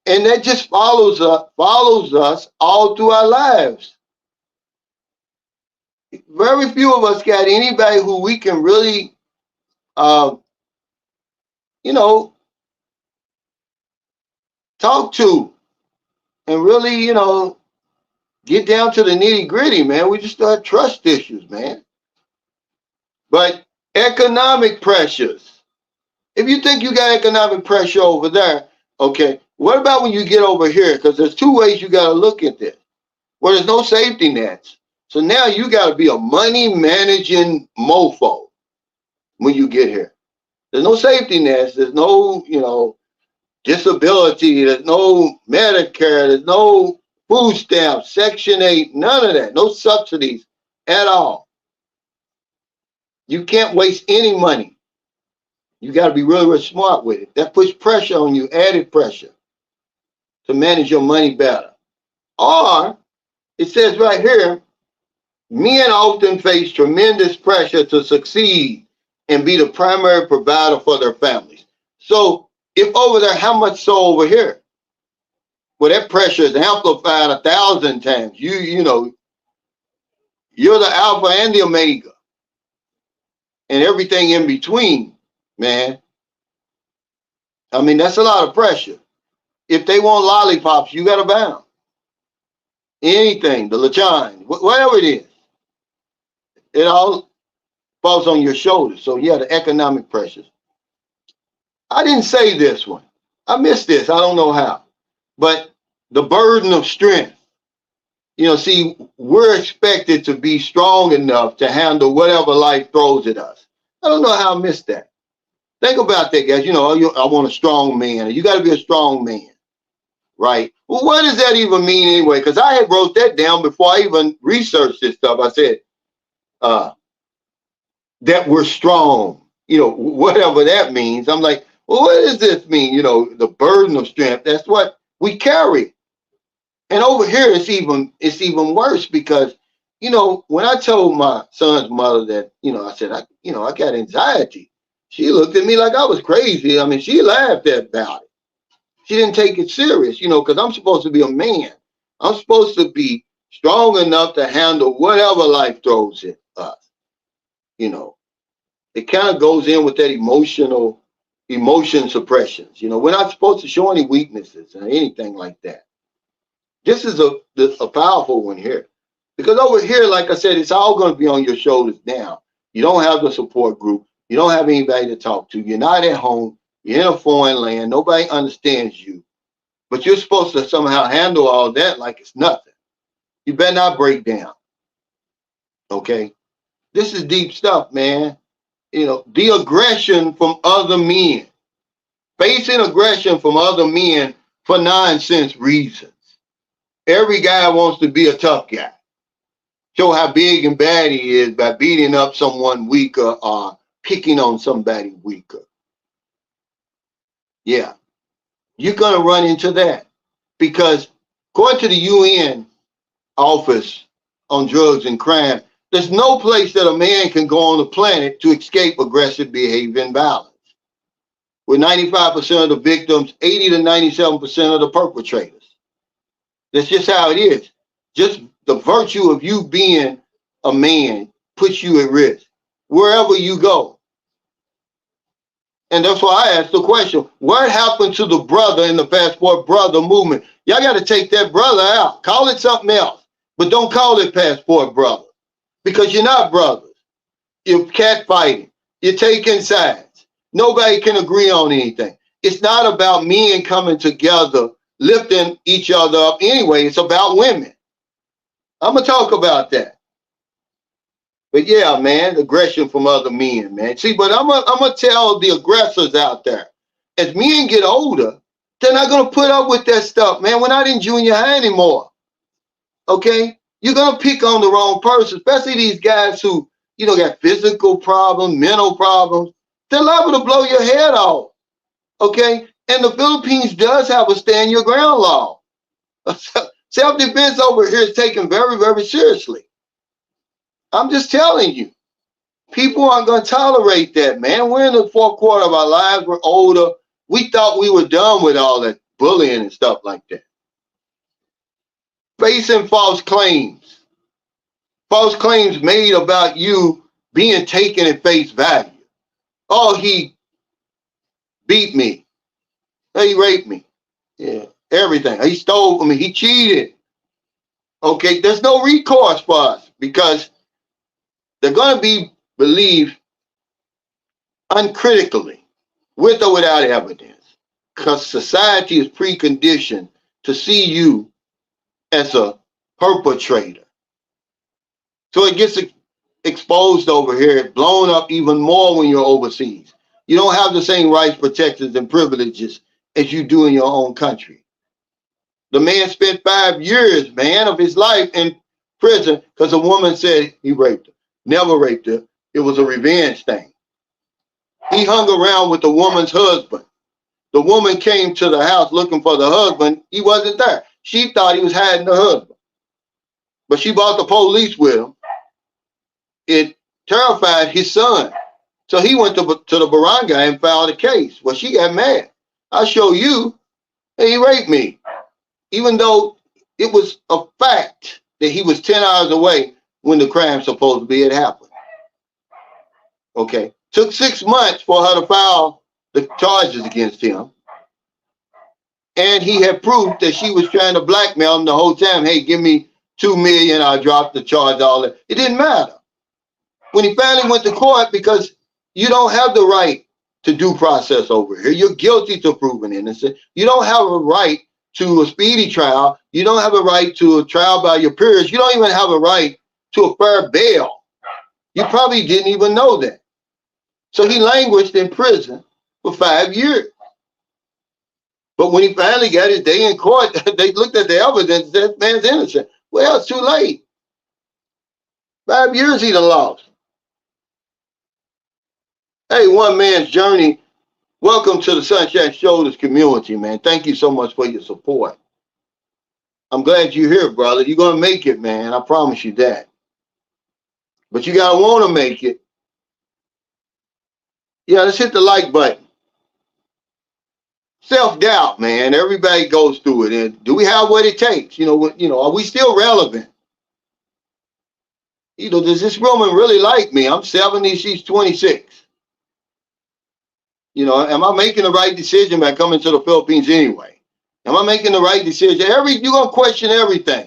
that just follows us all through our lives. Very few of us got anybody who we can really, talk to and really, get down to the nitty gritty, man. We just start trust issues, man. But economic pressures. If you think you got economic pressure over there, okay, what about when you get over here? Because there's two ways you got to look at this. Well, there's no safety nets. So now you got to be a money managing mofo when you get here. There's no safety nets. There's no, disability. There's no Medicare. There's no food stamps, Section 8, none of that. No subsidies at all. You can't waste any money. You got to be really, really smart with it. That puts pressure on you, added pressure to manage your money better. Or it says right here, men often face tremendous pressure to succeed and be the primary provider for their families. So if over there, how much so over here? Well, that pressure is amplified 1,000 times. You're the alpha and the omega and everything in between, man. I mean, that's a lot of pressure. If they want lollipops, you got to buy them. Anything, the lechon, whatever it is, it all falls on your shoulders. So yeah, the economic pressures. I didn't say this one. I missed this. I don't know how. But the burden of strength. See, we're expected to be strong enough to handle whatever life throws at us. I don't know how I missed that. Think about that, guys. I want a strong man. You got to be a strong man, right? Well, what does that even mean anyway? Because I had wrote that down before I even researched this stuff. I said that we're strong, whatever that means. I'm like, well, what does this mean? The burden of strength. That's what we carry. And over here, it's even worse because, when I told my son's mother that, I said, I got anxiety. She looked at me like I was crazy. I mean, she laughed about it. She didn't take it serious, because I'm supposed to be a man. I'm supposed to be strong enough to handle whatever life throws at us. It kind of goes in with that emotion suppressions. We're not supposed to show any weaknesses or anything like that. This is a powerful one here. Because over here, like I said, it's all going to be on your shoulders now. You don't have the support group. You don't have anybody to talk to. You're not at home. You're in a foreign land. Nobody understands you. But you're supposed to somehow handle all that like it's nothing. You better not break down. Okay? This is deep stuff, man. The aggression from other men. Facing aggression from other men for nonsense reasons. Every guy wants to be a tough guy. Show how big and bad he is by beating up someone weaker or picking on somebody weaker. Yeah. You're going to run into that because according to the UN Office on Drugs and Crime, there's no place that a man can go on the planet to escape aggressive behavior and violence. With 95% of the victims, 80 to 97% of the perpetrators. That's just how it is. Just the virtue of you being a man puts you at risk wherever you go. And that's why I asked the question, what happened to the brother in the passport brother movement? Y'all got to take that brother out. Call it something else, but don't call it passport brother, because you're not brothers. You're catfighting. You're taking sides. Nobody can agree on anything. It's not about men coming together, lifting each other up anyway. It's about women. I'm going to talk about that. But yeah, man, aggression from other men, man. See, but I'm going to tell the aggressors out there, as men get older, they're not going to put up with that stuff, man. We're not in junior high anymore. Okay? You're going to pick on the wrong person, especially these guys who, got physical problems, mental problems. They're liable to blow your head off. Okay? And the Philippines does have a stand your ground law. Self-defense over here is taken very, very seriously. I'm just telling you, people aren't going to tolerate that, man. We're in the fourth quarter of our lives. We're older. We thought we were done with all that bullying and stuff like that. Facing false claims. False claims made about you being taken at face value. Oh, he beat me. He raped me. Yeah, everything. He stole from me. He cheated. Okay, there's no recourse for us because they're going to be believed uncritically, with or without evidence, because society is preconditioned to see you as a perpetrator. So it gets exposed over here, it's blown up even more when you're overseas. You don't have the same rights, protections, and privileges as you do in your own country. The man spent 5 years, man, of his life in prison because a woman said he raped her. Never raped her. It was a revenge thing. He hung around with the woman's husband. The woman came to the house looking for the husband. He wasn't there. She thought he was hiding the husband. But she brought the police with him. It terrified his son. So he went to the barangay and filed a case. Well, she got mad. I'll show you. And he raped me. Even though it was a fact that he was 10 hours away when the crime supposed to be had happened. Okay. Took 6 months for her to file the charges against him. And he had proof that she was trying to blackmail him the whole time. Hey, give me $2 million, I'll drop the charge, all that. It didn't matter. When he finally went to court, because you don't have the right to due process over here. You're guilty to proven innocent. You don't have a right to a speedy trial. You don't have a right to a trial by your peers. You don't even have a right to a fair bail. You probably didn't even know that. So he languished in prison for 5 years. But when he finally got his day in court, they looked at the evidence and said, man's innocent. Well, it's too late. 5 years he done lost. Hey, one man's journey. Welcome to the Sunshine Shoulders community, man. Thank you so much for your support. I'm glad you're here, brother. You're going to make it, man. I promise you that. But you got to want to make it. Yeah, let's hit the like button. Self-doubt, man. Everybody goes through it. And do we have what it takes? Are we still relevant? Does this woman really like me? I'm 70, she's 26. Am I making the right decision by coming to the Philippines anyway? Am I making the right decision? You're going to question everything.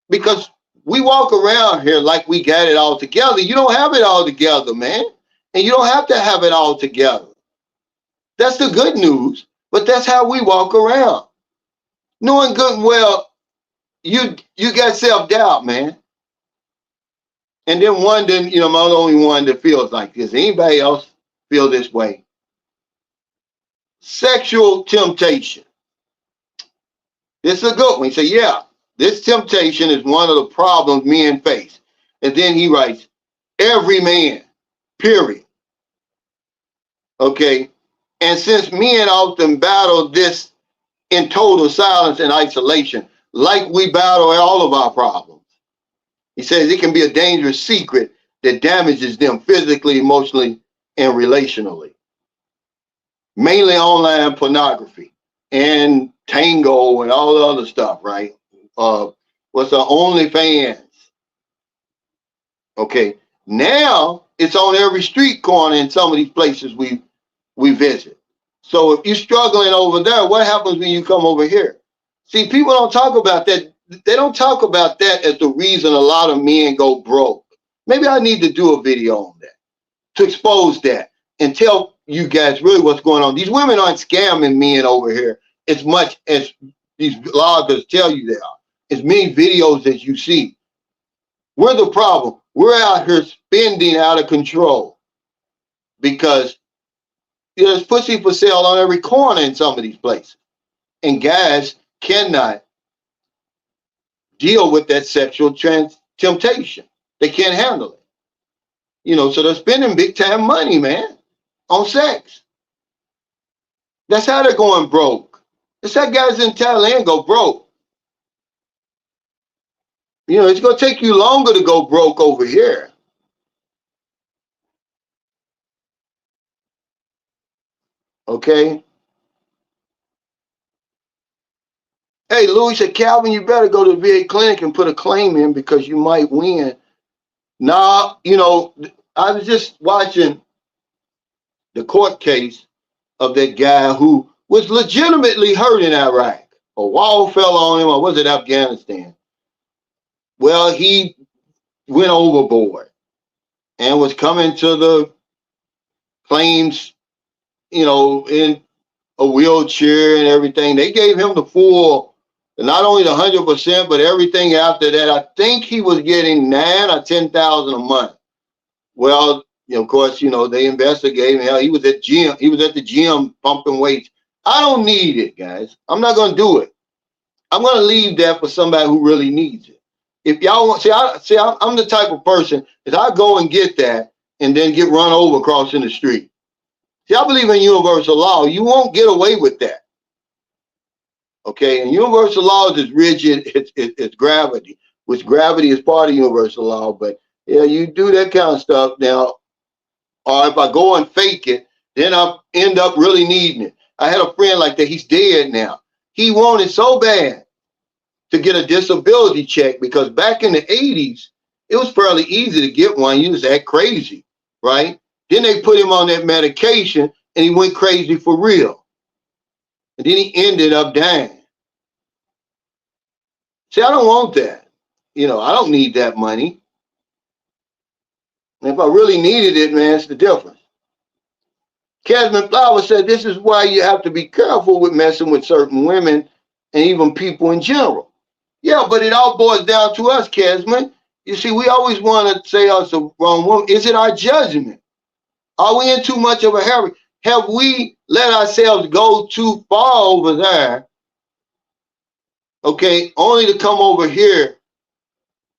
Because we walk around here like we got it all together. You don't have it all together, man. And you don't have to have it all together. That's the good news. But that's how we walk around. Knowing good and well, you got self-doubt, man. And then wondering, I'm the only one that feels like this. Anybody else feel this way? Sexual temptation. This is a good one. He said, yeah, this temptation is one of the problems men face. And then he writes, every man, period. Okay. And since men often battle this in total silence and isolation, like we battle all of our problems, he says it can be a dangerous secret that damages them physically, emotionally, and relationally. Mainly online pornography and tango and all the other stuff, right? What's the OnlyFans? Okay. Now it's on every street corner in some of these places we visit. So if you're struggling over there, what happens when you come over here? See, people don't talk about that. They don't talk about that as the reason a lot of men go broke. Maybe I need to do a video on that to expose that and tell you guys really what's going on. These women aren't scamming men over here as much as these bloggers tell you they are. As many videos as you see. We're the problem. We're out here spending out of control because there's pussy for sale on every corner in some of these places. And guys cannot deal with that sexual temptation. They can't handle it. So they're spending big time money, man, on sex. That's how they're going broke. That's how guys in Thailand go broke. It's going to take you longer to go broke over here. Okay? Hey, Louis said, Calvin, you better go to the VA clinic and put a claim in because you might win. Nah, I was just watching the court case of that guy who was legitimately hurt in Iraq. A wall fell on him, or was it Afghanistan? Well, he went overboard and was coming to the claims, in a wheelchair and everything. They gave him the full, not only the 100%, but everything after that. I think he was getting $9,000 or $10,000 a month. Well, of course, they investigated him. He was at the gym pumping weights. I don't need it, guys. I'm not going to do it. I'm going to leave that for somebody who really needs it. If y'all want, I'm the type of person that I go and get that and then get run over crossing the street. See, I believe in universal law. You won't get away with that. Okay, and universal law is rigid. It's gravity, which gravity is part of universal law. But yeah, you do that kind of stuff now. Or if I go and fake it, then I end up really needing it. I had a friend like that. He's dead now. He wanted so bad to get a disability check because back in the 80s, it was fairly easy to get one. You just act crazy, right? Then they put him on that medication and he went crazy for real. And then he ended up dying. See, I don't want that. I don't need that money. And if I really needed it, man, it's the difference. Casman Flower said, this is why you have to be careful with messing with certain women and even people in general. Yeah, but it all boils down to us, Casman. You see, we always want to say us the wrong woman. Is it our judgment? Are we in too much of a hurry? Have we let ourselves go too far over there, okay, only to come over here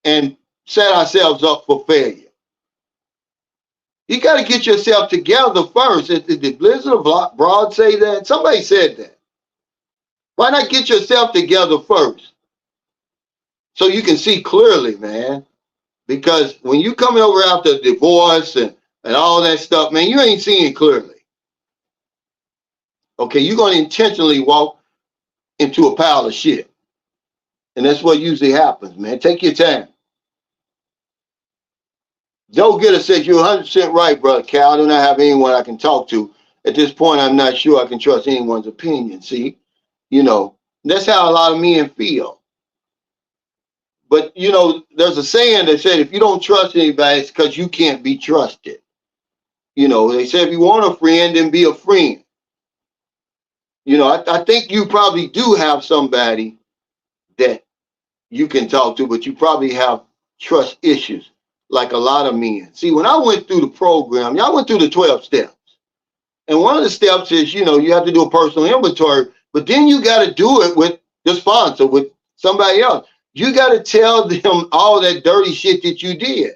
and set ourselves up for failure? You got to get yourself together first. Did Blizzard of Broad say that? Somebody said that. Why not get yourself together first? So you can see clearly, man. Because when you coming over after divorce and all that stuff, man, you ain't seeing clearly. Okay, you're going to intentionally walk into a pile of shit. And that's what usually happens, man. Take your time. Joe Gitter says, you're 100% right, brother Cal. I do not have anyone I can talk to. At this point, I'm not sure I can trust anyone's opinion. See, that's how a lot of men feel. But, there's a saying that said, if you don't trust anybody, it's because you can't be trusted. They say if you want a friend, then be a friend. I think you probably do have somebody that you can talk to, but you probably have trust issues like a lot of men. See, when I went through the program, I went through the 12 steps. And one of the steps is, you have to do a personal inventory, but then you got to do it with the sponsor, with somebody else. You got to tell them all that dirty shit that you did.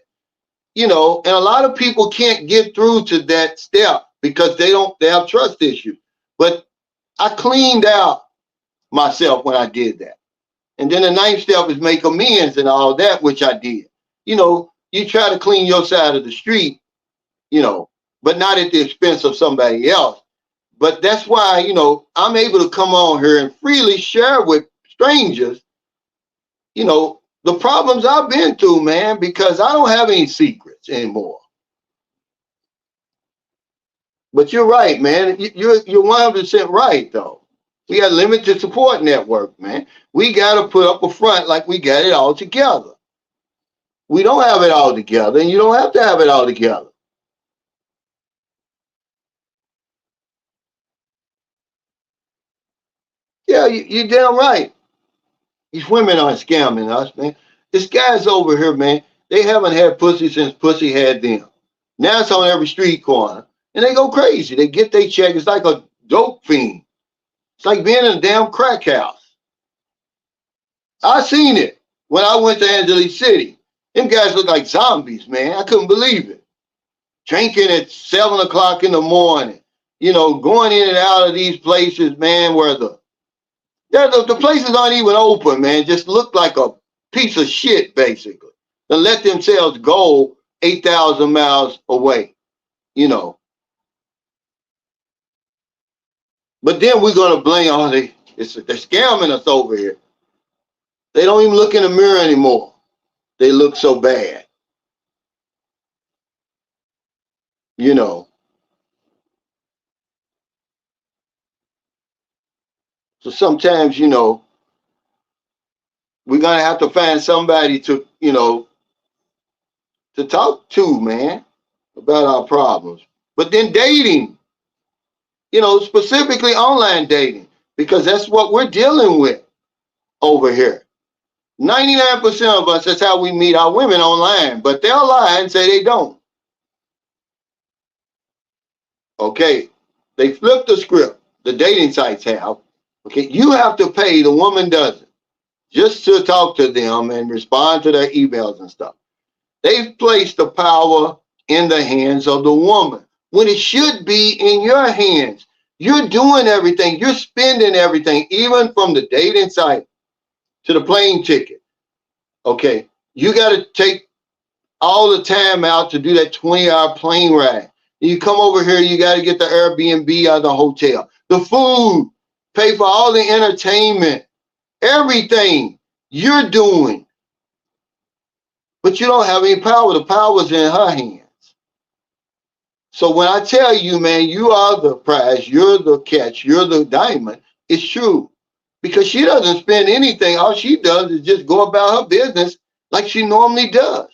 And a lot of people can't get through to that step because they have trust issues. But I cleaned out myself when I did that. And then the 9th step is make amends and all that, which I did. You try to clean your side of the street, but not at the expense of somebody else. But that's why, I'm able to come on here and freely share with strangers, the problems I've been through, man, because I don't have any secrets anymore. But you're right, man. You're 100% right, though. We got limited support network, man. We got to put up a front like we got it all together. We don't have it all together, and you don't have to have it all together. Yeah, you're damn right. These women aren't scamming us, man. This guy's over here, man. They haven't had pussy since pussy had them. Now it's on every street corner, and they go crazy. They get their check. It's like a dope fiend. It's like being in a damn crack house. I seen it when I went to Angeles City. Them guys look like zombies, man. I couldn't believe it. Drinking at 7 o'clock in the morning. You know, going in and out of these places, man, where the places aren't even open, man. Just look like a piece of shit, basically. They let themselves go 8,000 miles away, you know. But then we're going to blame, they're scamming us over here. They don't even look in the mirror anymore. They look so bad. You know. So sometimes, you know, we're going to have to find somebody to, you know, to talk to, man, about our problems. But then dating, you know, specifically online dating, because that's what we're dealing with over here. 99% of us, that's how we meet our women online, but they'll lie and say they don't. Okay, they flip the script. The dating sites have. Okay, you have to pay, the woman doesn't, just to talk to them and respond to their emails and stuff. They've placed the power in the hands of the woman when it should be in your hands. You're doing everything. You're spending everything, even from the dating site to the plane ticket. Okay, you got to take all the time out to do that 20-hour plane ride. You come over here, you got to get the Airbnb out of the hotel. The food, pay for all the entertainment, everything you're doing. But you don't have any power. The power's in her hands. So when I tell you, man, you are the prize, you're the catch, you're the diamond, it's true. Because she doesn't spend anything. All she does is just go about her business like she normally does.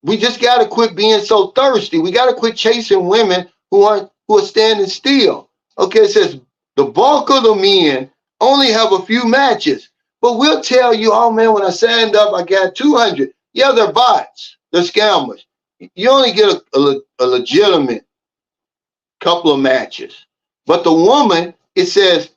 We just got to quit being so thirsty. We got to quit chasing women who are standing still. Okay, it says the bulk of the men only have a few matches. But we'll tell you, oh man, when I signed up, I got 200. Yeah, they're bots. They're scammers. You only get a legitimate couple of matches. But the woman, it says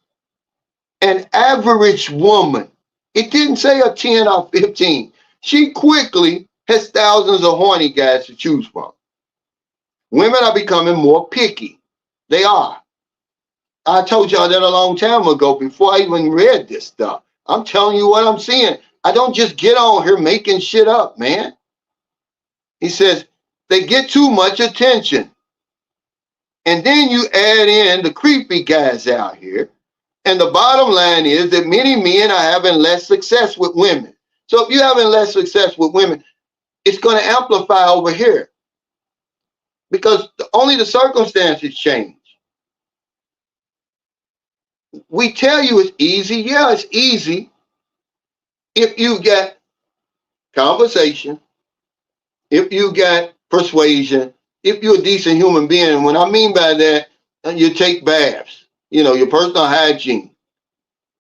an average woman. It didn't say a 10 or 15. She quickly has thousands of horny guys to choose from. Women are becoming more picky. They are. I told y'all that a long time ago before I even read this stuff. I'm telling you what I'm seeing. I don't just get on here making shit up, man. He says they get too much attention. And then you add in the creepy guys out here. And the bottom line is that many men are having less success with women. So if you're having less success with women, it's going to amplify over here. Because only the circumstances change. We tell you it's easy. Yeah, it's easy if you get conversation, if you got persuasion, if you're a decent human being. And what I mean by that, you take baths, you know, your personal hygiene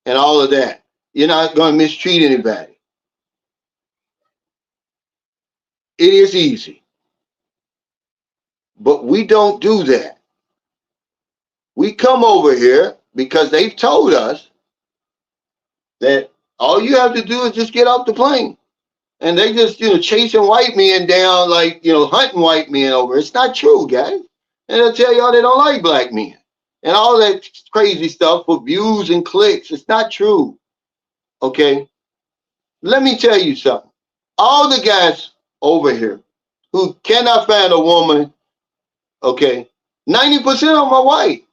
and all of that. You're not going to mistreat anybody. It is easy. But we don't do that. We come over here because they've told us that all you have to do is just get off the plane. And they just, you know, chasing white men down like, you know, hunting white men over. It's not true, guys. And they'll tell y'all they don't like black men. And all that crazy stuff for views and clicks. It's not true. Okay? Let me tell you something. All the guys over here who cannot find a woman, okay, 90% of them are white.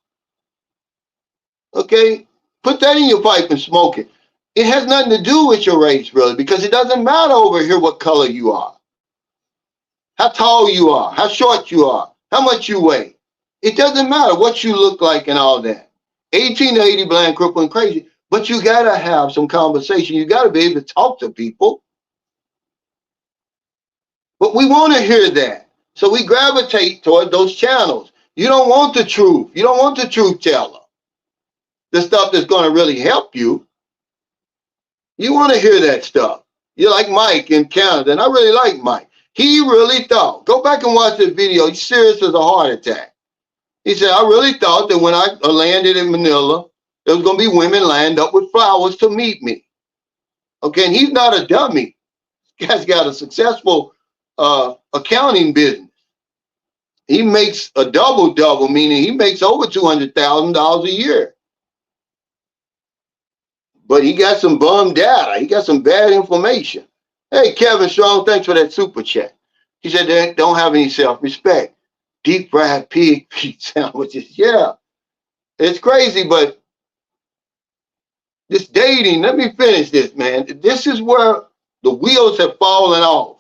Okay? Put that in your pipe and smoke it. It has nothing to do with your race, really, because it doesn't matter over here what color you are, how tall you are, how short you are, how much you weigh. It doesn't matter what you look like and all that. 1880, blind, crippled, and crazy. But you got to have some conversation. You got to be able to talk to people. But we want to hear that. So we gravitate toward those channels. You don't want the truth. You don't want the truth teller. The stuff that's going to really help you. You want to hear that stuff. You're like Mike in Canada, and I really like Mike. He really thought, go back and watch this video. He's serious as a heart attack. He said, I really thought that when I landed in Manila, there was going to be women lined up with flowers to meet me. Okay, and he's not a dummy. This guy's got a successful accounting business. He makes a double, meaning he makes over $200,000 a year. But he got some bum data. He got some bad information. Hey, Kevin Strong, thanks for that super chat. He said they don't have any self-respect. Deep fried pig feet sandwiches. Yeah, it's crazy, but this dating, let me finish this, man. This is where the wheels have fallen off.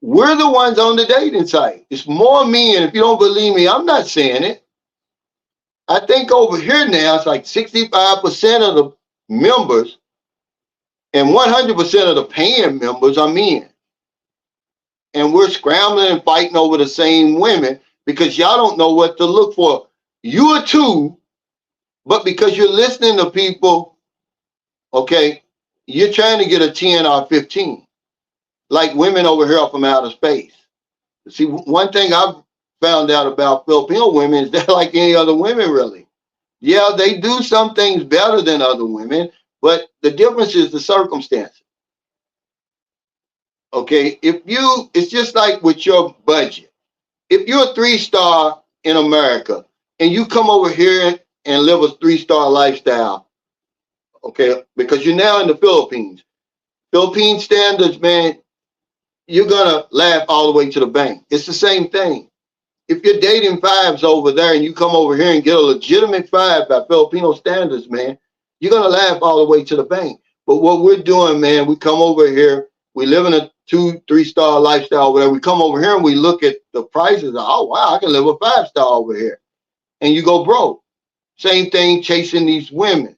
We're the ones on the dating site. It's more men. If you don't believe me, I'm not saying it. I think over here now, it's like 65% of the members and 100% of the paying members are men. And we're scrambling and fighting over the same women because y'all don't know what to look for. You are too, but because you're listening to people, okay, you're trying to get a 10 or 15, like women over here from outer space. See, one thing I've found out about Filipino women is they're like any other women, really. Yeah, they do some things better than other women, but the difference is the circumstances. Okay, it's just like with your budget. If you're a 3-star in America and you come over here and live a 3-star lifestyle, okay, because you're now in the Philippines. Philippine standards, man, you're gonna laugh all the way to the bank. It's the same thing. If you're dating fives over there and you come over here and get a legitimate 5 by Filipino standards, man, you're gonna laugh all the way to the bank. But what we're doing, man, we come over here, we live in a 2-3-star lifestyle, whatever. We come over here and we look at the prices. Oh, wow, I can live a 5-star over here. And you go broke. Same thing chasing these women.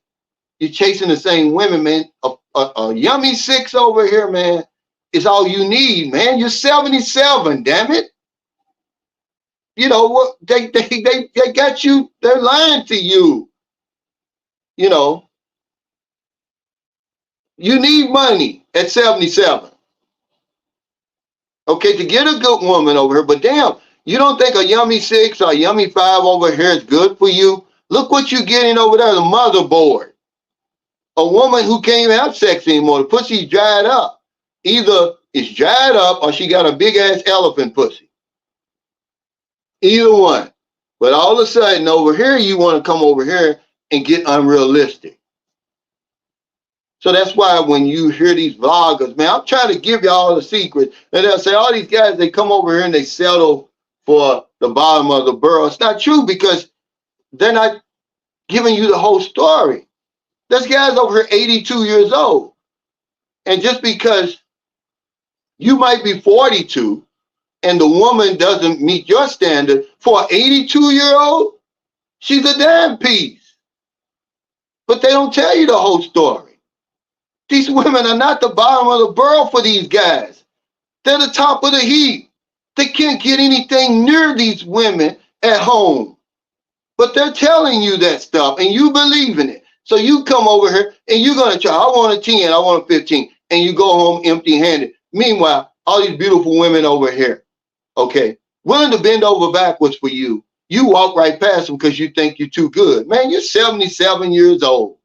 You're chasing the same women, man. A yummy 6 over here, man, is all you need, man. You're 77, damn it. You know what? They got you. They're lying to you. You know, you need money at 77. Okay, to get a good woman over here, but damn, you don't think a yummy 6 or a yummy 5 over here is good for you? Look what you're getting over there, the motherboard. A woman who can't even have sex anymore. The pussy's dried up. Either it's dried up or she got a big ass elephant pussy. Either one. But all of a sudden over here, you want to come over here and get unrealistic. So that's why when you hear these vloggers, man, I'm trying to give y'all the secret. And they'll say, all these guys, they come over here and they settle for the bottom of the barrel. It's not true because they're not giving you the whole story. This guy's over here 82 years old. And just because you might be 42 and the woman doesn't meet your standard, for an 82-year-old, she's a damn piece. But they don't tell you the whole story. These women are not the bottom of the barrel for these guys. They're the top of the heap. They can't get anything near these women at home. But they're telling you that stuff and you believe in it. So you come over here and you're going to try, I want a 10, I want a 15. And you go home empty-handed. Meanwhile, all these beautiful women over here, okay, willing to bend over backwards for you. You walk right past them because you think you're too good. Man, you're 77 years old.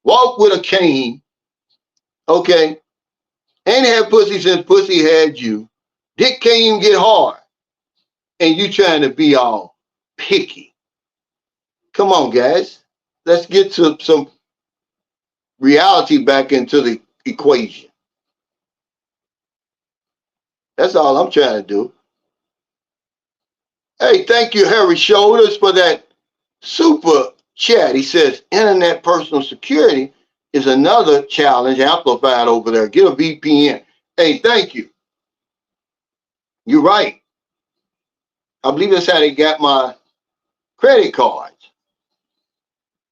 Walk with a cane. Okay, ain't had pussy since pussy had you. Dick can't even get hard. And you trying to be all picky. Come on, guys. Let's get to some reality back into the equation. That's all I'm trying to do. Hey, thank you, Harry Shoulders, for that super chat. He says, internet personal security is another challenge amplified over there. Get a VPN. Hey, thank you. You're right. I believe that's how they got my credit cards.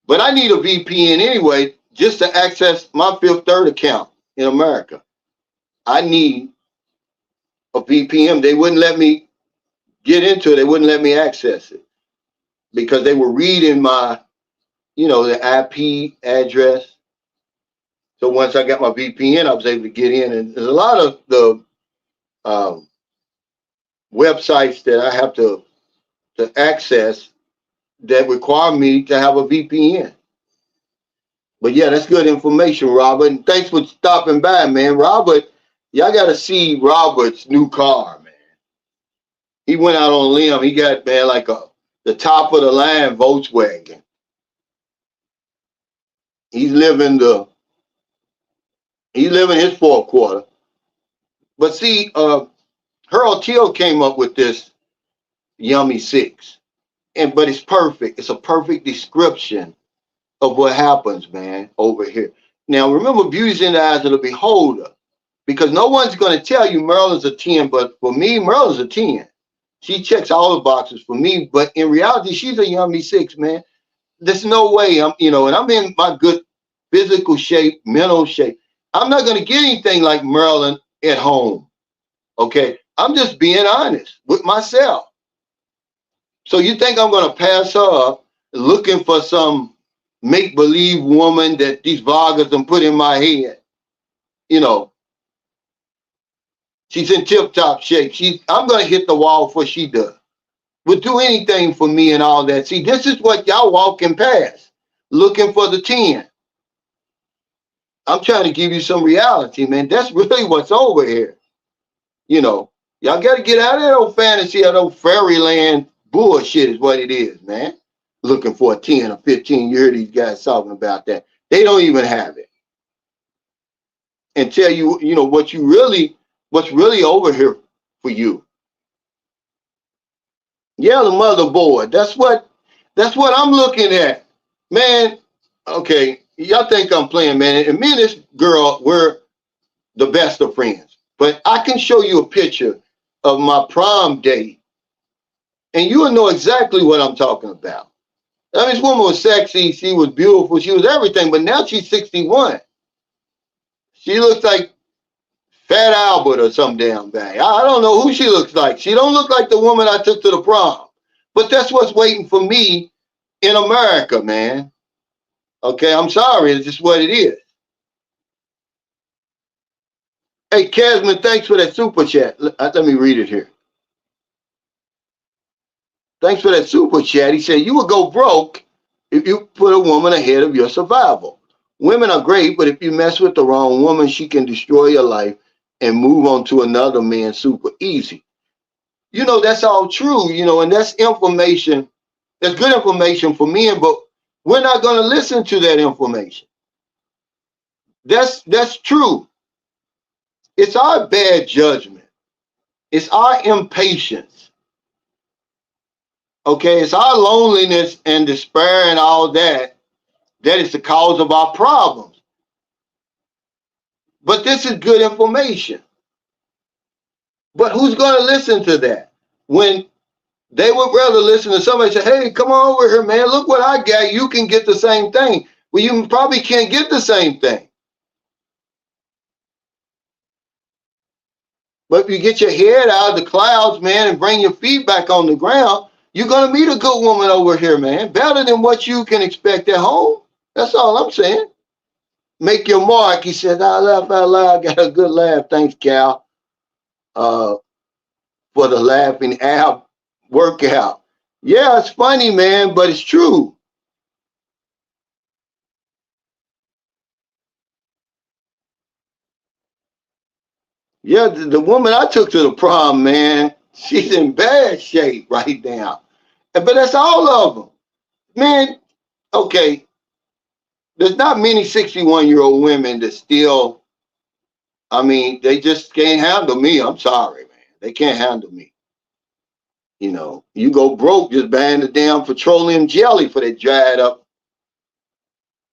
But I need a VPN anyway just to access my Fifth Third account in America. I need a VPN. They wouldn't let me get into it. They wouldn't let me access it because they were reading my, the IP address. So once I got my VPN, I was able to get in. And there's a lot of the websites that I have to access that require me to have a VPN. But yeah, that's good information, Robert. And thanks for stopping by, man. Robert, y'all got to see Robert's new car, man. He went out on a limb. He got, man, like the top of the line Volkswagen. He's living his fourth quarter. But see, Harold Teal came up with this Yummy 6. But it's perfect. It's a perfect description of what happens, man, over here. Now, remember, beauty's in the eyes of the beholder, because no one's going to tell you Maryland's a 10, but for me, Maryland's a 10. She checks all the boxes for me, but in reality, she's a Yummy 6, man. There's no way and I'm in my good physical shape, mental shape. I'm not going to get anything like Maryland at home, okay? I'm just being honest with myself. So you think I'm going to pass her up looking for some make-believe woman that these Vargas done put in my head? She's in tip-top shape. I'm going to hit the wall before she does. Would do anything for me and all that. See, this is what y'all walking past, looking for the 10. I'm trying to give you some reality, man. That's really what's over here. Y'all got to get out of that old fantasy, that old fairyland bullshit is what it is, man. Looking for a 10 or 15. You hear these guys talking about that. They don't even have it. And tell you, what's really over here for you. Yeah, the motherboard. That's what I'm looking at. Man, okay, y'all think I'm playing, man. And me and this girl, we're the best of friends. But I can show you a picture of my prom date, and you will know exactly what I'm talking about. I mean, this woman was sexy. She was beautiful. She was everything. But now she's 61. She looks like Fat Albert or some damn bag. I don't know who she looks like. She don't look like the woman I took to the prom. But that's what's waiting for me in America, man. Okay, I'm sorry. It's just what it is. Hey, Casman, thanks for that super chat. Let me read it here. Thanks for that super chat. He said, you will go broke if you put a woman ahead of your survival. Women are great, but if you mess with the wrong woman, she can destroy your life and move on to another man super easy. That's all true, and that's information. That's good information for men, but we're not going to listen to that information. That's true. It's our bad judgment. It's our impatience. Okay, it's our loneliness and despair and all that is the cause of our problems. But this is good information. But who's going to listen to that when they would rather listen to somebody say, hey, come on over here, man. Look what I got. You can get the same thing. Well, you probably can't get the same thing. But if you get your head out of the clouds, man, and bring your feet back on the ground, you're going to meet a good woman over here, man. Better than what you can expect at home. That's all I'm saying. Make your mark. He said, I laugh out loud. Got a good laugh. Thanks, Cal, for the laughing ab workout. Yeah, it's funny, man, but it's true. Yeah, the woman I took to the prom, man, she's in bad shape right now. But that's all of them. Man, okay, there's not many 61-year-old women that still, they just can't handle me. I'm sorry, man. They can't handle me. You go broke just buying the damn petroleum jelly for that dried up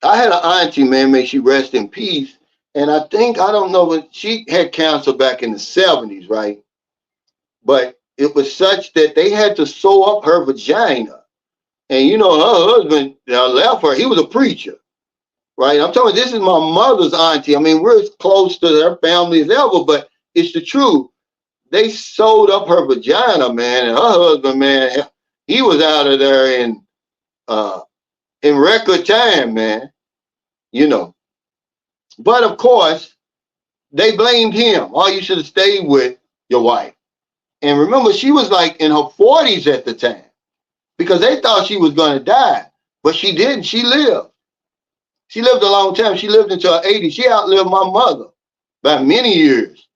I had an auntie, man, may she rest in peace. And I think, I don't know, when she had cancer back in the 70s, right? But it was such that they had to sew up her vagina. And, you know, her husband left her. He was a preacher, right? I'm telling you, this is my mother's auntie. I mean, we're as close to her family as ever, but it's the truth. They sewed up her vagina, man, and her husband, man, he was out of there in record time, man, you know. But of course, they blamed him. Oh, you should have stayed with your wife. And remember, she was like in her 40s at the time because they thought she was going to die, but she didn't. She lived. She lived a long time. She lived until her 80s. She outlived my mother by many years.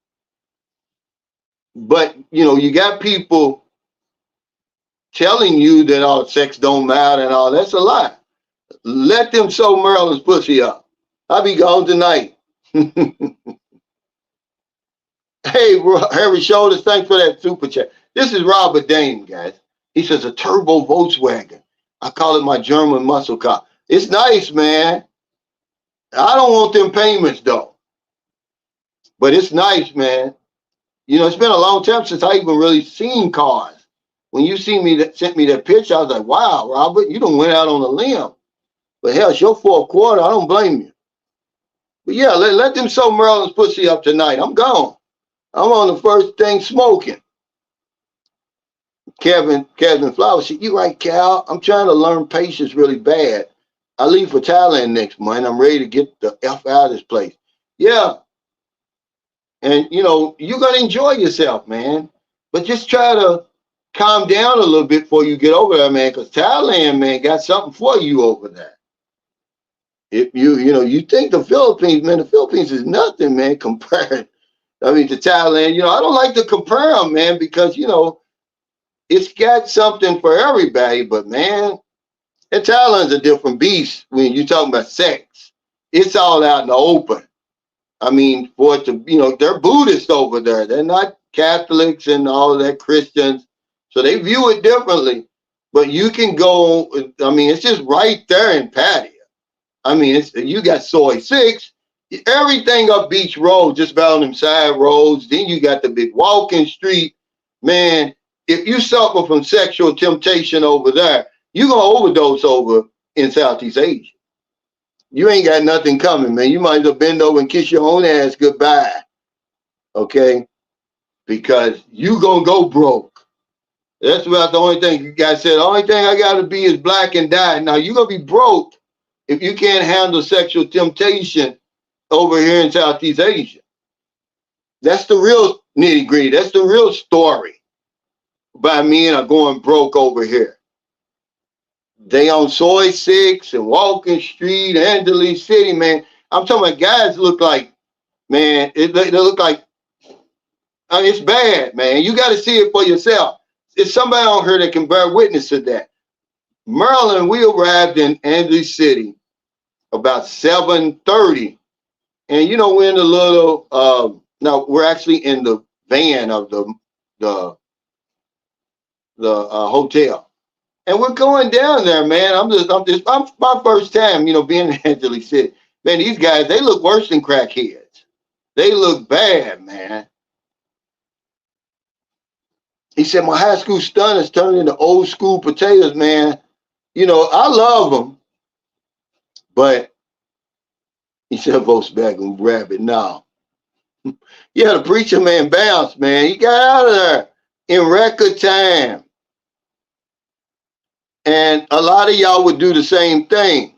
But, you know, you got people telling you that all sex don't matter and all. That's a lie. Let them sew Maryland's pussy up. I'll be gone tonight. Hey, Harry Shoulders, thanks for that super chat. This is Robert Dane, guys. He says a turbo Volkswagen. I call it my German muscle car. It's nice, man. I don't want them payments, though. But it's nice, man. You know, it's been a long time since I even really seen cars. When you sent me that picture, I was like, wow, Robert, you done went out on a limb. But hell, it's your fourth quarter. I don't blame you. But yeah, let them sew Maryland's pussy up tonight. I'm gone. I'm on the first thing smoking. Kevin Flowers said, you right, Cal. I'm trying to learn patience really bad. I leave for Thailand next month. I'm ready to get the F out of this place. Yeah. And, you know, you're going to enjoy yourself, man. But just try to calm down a little bit before you get over there, man, because Thailand, man, got something for you over there. If you think the Philippines, man, the Philippines is nothing, man, compared, to Thailand. You know, I don't like to compare them, man, because, you know, it's got something for everybody, but, man, and Thailand's a different beast when you're talking about sex. It's all out in the open. I mean, for it to, you know, they're Buddhists over there. They're not Catholics and all of that, Christians. So they view it differently. But you can go, I mean, it's just right there in Patio. I mean, you got Soy 6, everything up Beach Road, just about on them side roads. Then you got the big walking street. Man, if you suffer from sexual temptation over there, you're going to overdose over in Southeast Asia. You ain't got nothing coming, man. You might as well bend over and kiss your own ass goodbye, okay? Because you going to go broke. That's about the only thing you guys said. The only thing I got to be is black and die. Now, you're going to be broke if you can't handle sexual temptation over here in Southeast Asia. That's the real nitty-gritty. That's the real story by men are going broke over here. They on Soy 6 and Walking Street, Angeles City, man. I'm talking about guys look like, man, they look like, I mean, it's bad, man. You got to see it for yourself. It's somebody on here that can bear witness to that. Maryland, we arrived in Angeles City about 7:30. And, you know, we're in the little, now we're actually in the van of the hotel. And we're going down there, man. I'm my first time, you know, being in Angeles City. Man, these guys, they look worse than crackheads. They look bad, man. He said, my high school stunners turned into old school potatoes, man. You know, I love them. But he said, Volkswagen Rabbit, no. Yeah, the preacher man bounced, man. He got out of there in record time. And a lot of y'all would do the same thing.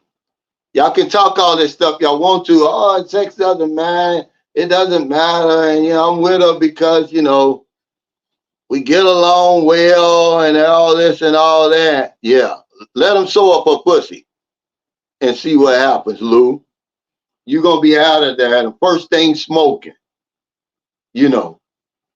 Y'all can talk all this stuff y'all want to. Oh, sex doesn't matter. It doesn't matter. And, you know, I'm with her because, you know, we get along well and all this and all that. Yeah. Let them sew up her pussy and see what happens, Lou. You're going to be out of there. The first thing smoking. You know,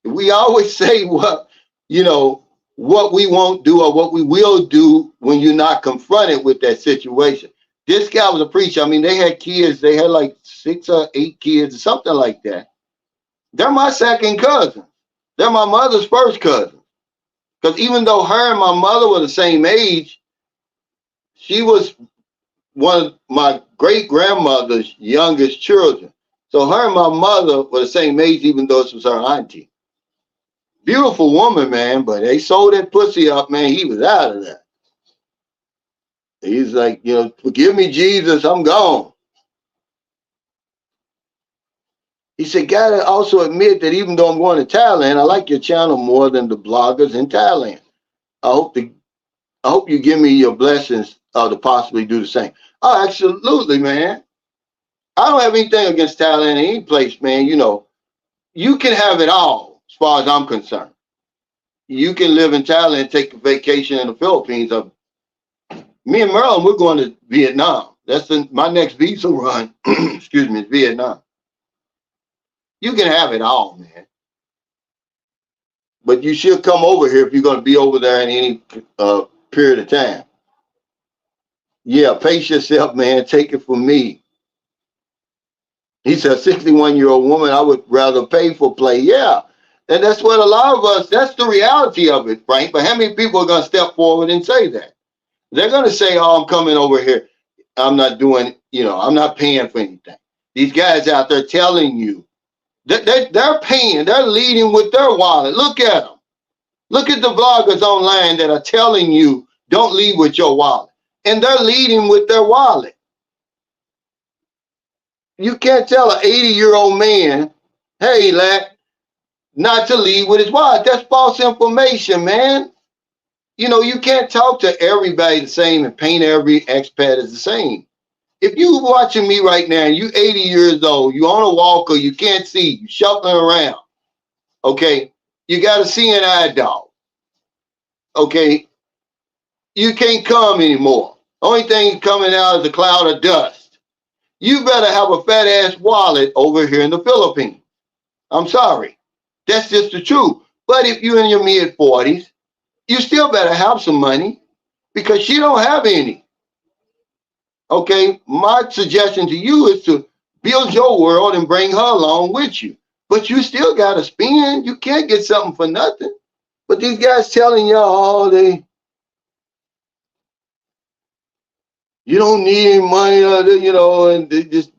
we always say what, you know, what we won't do or what we will do when you're not confronted with that situation. This guy was a preacher. I mean, they had kids. They had like 6 or 8 kids or something like that. They're my second cousin. They're my mother's first cousin. Because even though her and my mother were the same age, she was one of my great-grandmother's youngest children. So her and my mother were the same age, even though this was her auntie. Beautiful woman, man, but they sold that pussy up, man. He was out of there. He's like, you know, forgive me, Jesus, I'm gone. He said, gotta also admit that even though I'm going to Thailand, I like your channel more than the bloggers in Thailand. I hope you give me your blessings to possibly do the same. Oh, absolutely, man. I don't have anything against Thailand in any place, man. You know, you can have it all as far as I'm concerned. You can live in Thailand, take a vacation in the Philippines. Me and Merlin, we're going to Vietnam. That's my next visa run. Excuse me, is Vietnam. You can have it all, man. But you should come over here if you're going to be over there in any period of time. Yeah, pace yourself, man. Take it from me. He said, 61-year-old woman, I would rather pay for play. Yeah. And that's what a lot of us, that's the reality of it, Frank. But how many people are going to step forward and say that? They're going to say, oh, I'm coming over here. I'm not doing, you know, I'm not paying for anything. These guys out there telling you that they're paying, they're leading with their wallet. Look at them. Look at the bloggers online that are telling you don't lead with your wallet. And they're leading with their wallet. You can't tell an 80-year-old man, hey, lad, not to lead with his wallet. That's false information, man. You know, you can't talk to everybody the same and paint every expat as the same. If you watching me right now and you 80 years old, you on a walker, you can't see, you shuffling around, okay? You got a seeing eye dog, okay? You can't come anymore. Only thing coming out is a cloud of dust. You better have a fat ass wallet over here in the Philippines. I'm sorry. That's just the truth. But if you're in your mid 40s, you still better have some money because she don't have any. Okay, my suggestion to you is to build your world and bring her along with you. But you still got to spend. You can't get something for nothing. But these guys telling y'all, you don't need any money, you know, and they just,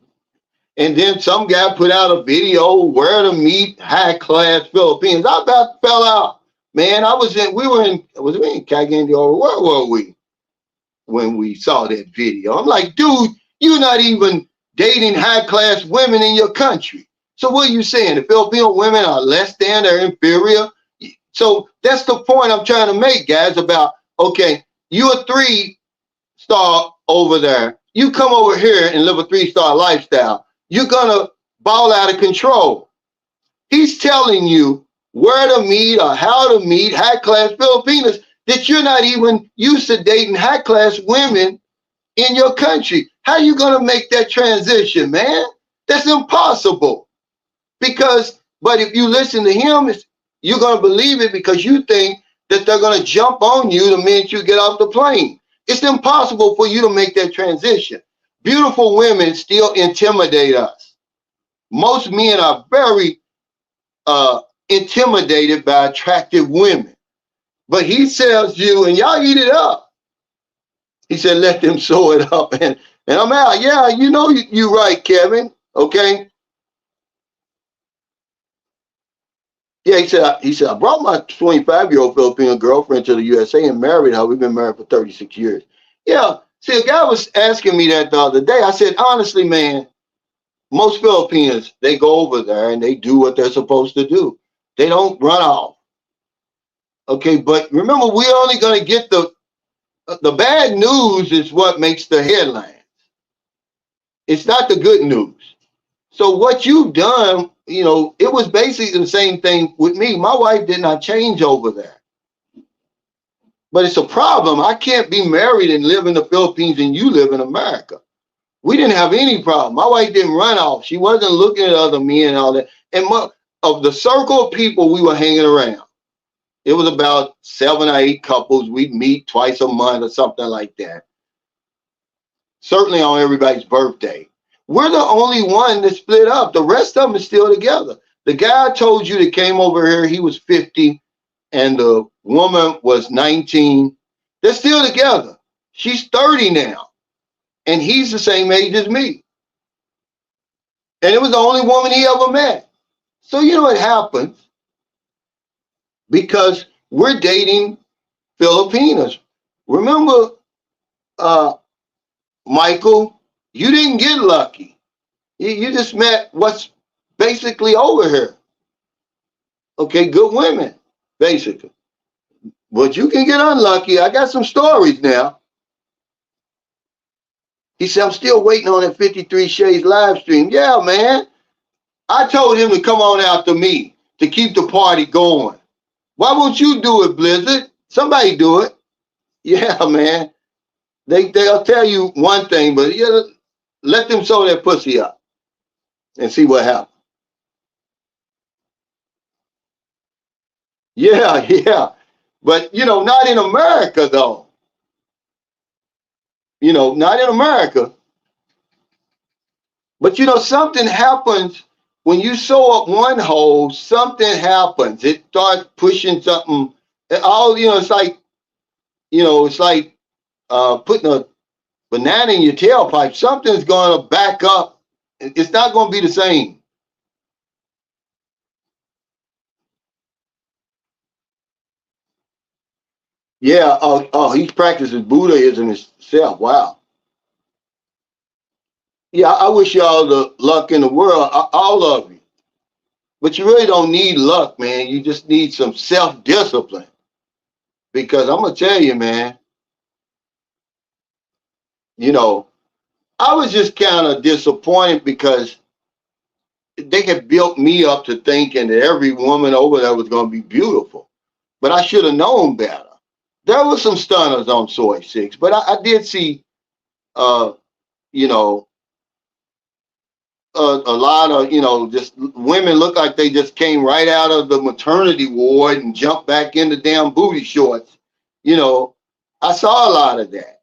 and then some guy put out a video where to meet high-class Filipinos. I about fell out. Man, was we in Cagayan or where were we when we saw that video? I'm like, dude, you're not even dating high-class women in your country. So what are you saying? The Filipino women are less than, they're inferior? So that's the point I'm trying to make, guys, about, okay, you're a 3-star over there. You come over here and live a 3-star lifestyle. You're going to ball out of control. He's telling you where to meet or how to meet high-class Filipinas that you're not even used to dating high-class women in your country. How are you going to make that transition, man? That's impossible. But if you listen to him, you're going to believe it because you think that they're going to jump on you the minute you get off the plane. It's impossible for you to make that transition. Beautiful women still intimidate us. Most men are very intimidated by attractive women. But he sells you, and y'all eat it up. He said, let them sew it up. And I'm out. Yeah, you know you're right, Kevin. Okay. Yeah, he said, I brought my 25-year-old Filipino girlfriend to the USA and married her. We've been married for 36 years. Yeah. See, a guy was asking me that the other day. I said, honestly, man, most Filipinos, they go over there and they do what they're supposed to do. They don't run off. Okay, but remember, we're only going to get the bad news is what makes the headlines. It's not the good news. So what you've done, you know, it was basically the same thing with me. My wife did not change over there. But it's a problem. I can't be married and live in the Philippines and you live in America. We didn't have any problem. My wife didn't run off. She wasn't looking at other men and all that. And of the circle of people we were hanging around, it was about 7 or 8 couples. We'd meet twice a month or something like that. Certainly on everybody's birthday. We're the only one that split up. The rest of them is still together. The guy I told you that came over here, he was 50, and the woman was 19. They're still together. She's 30 now. and he's the same age as me. And it was the only woman he ever met. So you know what happens, because we're dating Filipinas. Remember, Michael, you didn't get lucky. You just met what's basically over here. Okay, good women, basically. But you can get unlucky. I got some stories now. He said, I'm still waiting on that 53 Shades live stream. Yeah, man. I told him to come on after me to keep the party going. Why won't you do it, Blizzard? Somebody do it. Yeah, man. They'll tell you one thing, but yeah, let them sew their pussy up and see what happens. Yeah, yeah. But, not in America, though. Not in America. But, something happens when you sew up one hole, something happens. It starts pushing something. It's like, putting a banana in your tailpipe. Something's going to back up. It's not going to be the same. Yeah. He practices Buddhism himself. Wow. Yeah, I wish y'all the luck in the world, all of you. But you really don't need luck, man. You just need some self-discipline. Because I'm going to tell you, man, I was just kind of disappointed because they had built me up to thinking that every woman over there was going to be beautiful. But I should have known better. There were some stunners on Soy 6, but I did see, you know, a lot of, just women look like they just came right out of the maternity ward and jumped back into damn booty shorts. I saw a lot of that.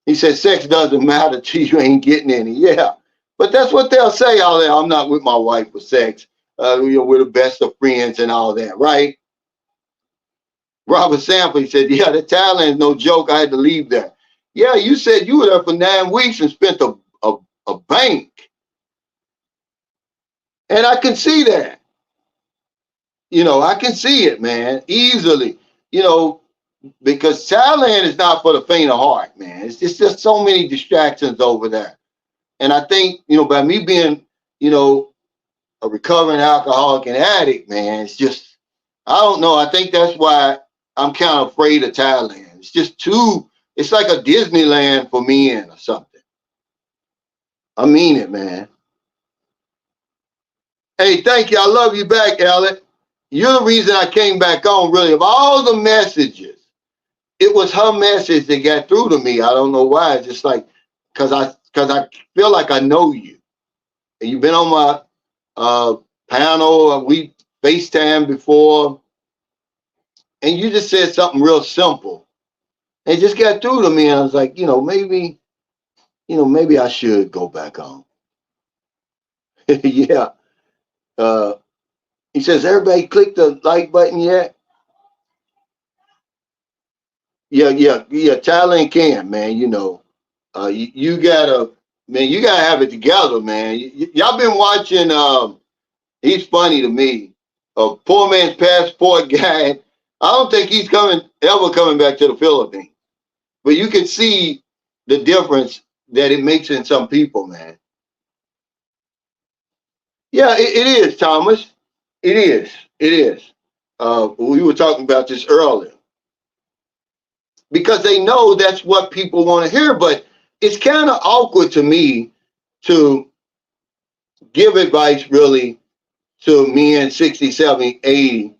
He said, sex doesn't matter to you, ain't getting any. Yeah. But that's what they'll say all that. I'm not with my wife for sex. We're the best of friends and all that, right? Robert Sample, he said, yeah, the Thailand is no joke. I had to leave there. Yeah, you said you were there for 9 weeks and spent a bank. And I can see that. I can see it, man, easily. Because Thailand is not for the faint of heart, man. It's just so many distractions over there. And I think, by me being, a recovering alcoholic and addict, man, it's just, I don't know. I think that's why I'm kind of afraid of Thailand. It's just it's like a Disneyland for men or something. I mean it, man. Hey, thank you. I love you back, Alec. You're the reason I came back on, really. Of all the messages, it was her message that got through to me. I don't know why. It's just like, because I feel like I know you. And you've been on my panel. We FaceTime before. And you just said something real simple. It just got through to me. And I was like, maybe I should go back on. Yeah. He says, everybody click the like button yet? Yeah. Thailand can, man. You gotta have it together, man. Y'all been watching. He's funny to me. Poor Man's Passport guy. I don't think he's ever coming back to the Philippines. But you can see the difference that it makes in some people, man. Yeah, it is, Thomas. It is. It is. We were talking about this earlier. Because they know that's what people want to hear. But it's kind of awkward to me to give advice, really, to men 60, 70, 80,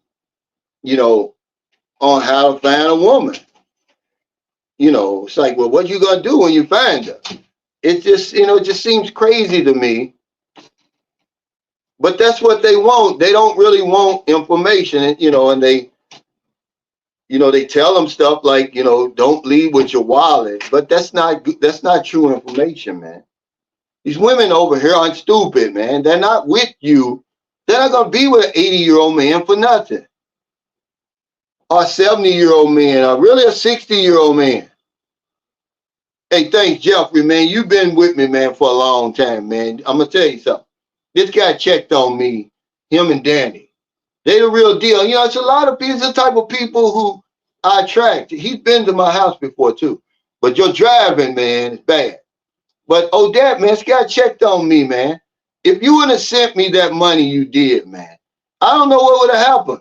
on how to find a woman. It's like, well, what you going to do when you find her? It just, it just seems crazy to me. But that's what they want. They don't really want information, and they, they tell them stuff like, don't leave with your wallet. But that's not true information, man. These women over here aren't stupid, man. They're not with you. They're not going to be with an 80-year-old man for nothing. Or a 70-year-old man, or really a 60-year-old man. Hey, thanks, Jeffrey, man. You've been with me, man, for a long time, man. I'm gonna tell you something. This guy checked on me, him and Danny. They the real deal. You know, it's a lot of people, it's the type of people who I attract. He's been to my house before too. But your driving, man, is bad. But Odette, man, this guy checked on me, man. If you wouldn't have sent me that money you did, man, I don't know what would have happened.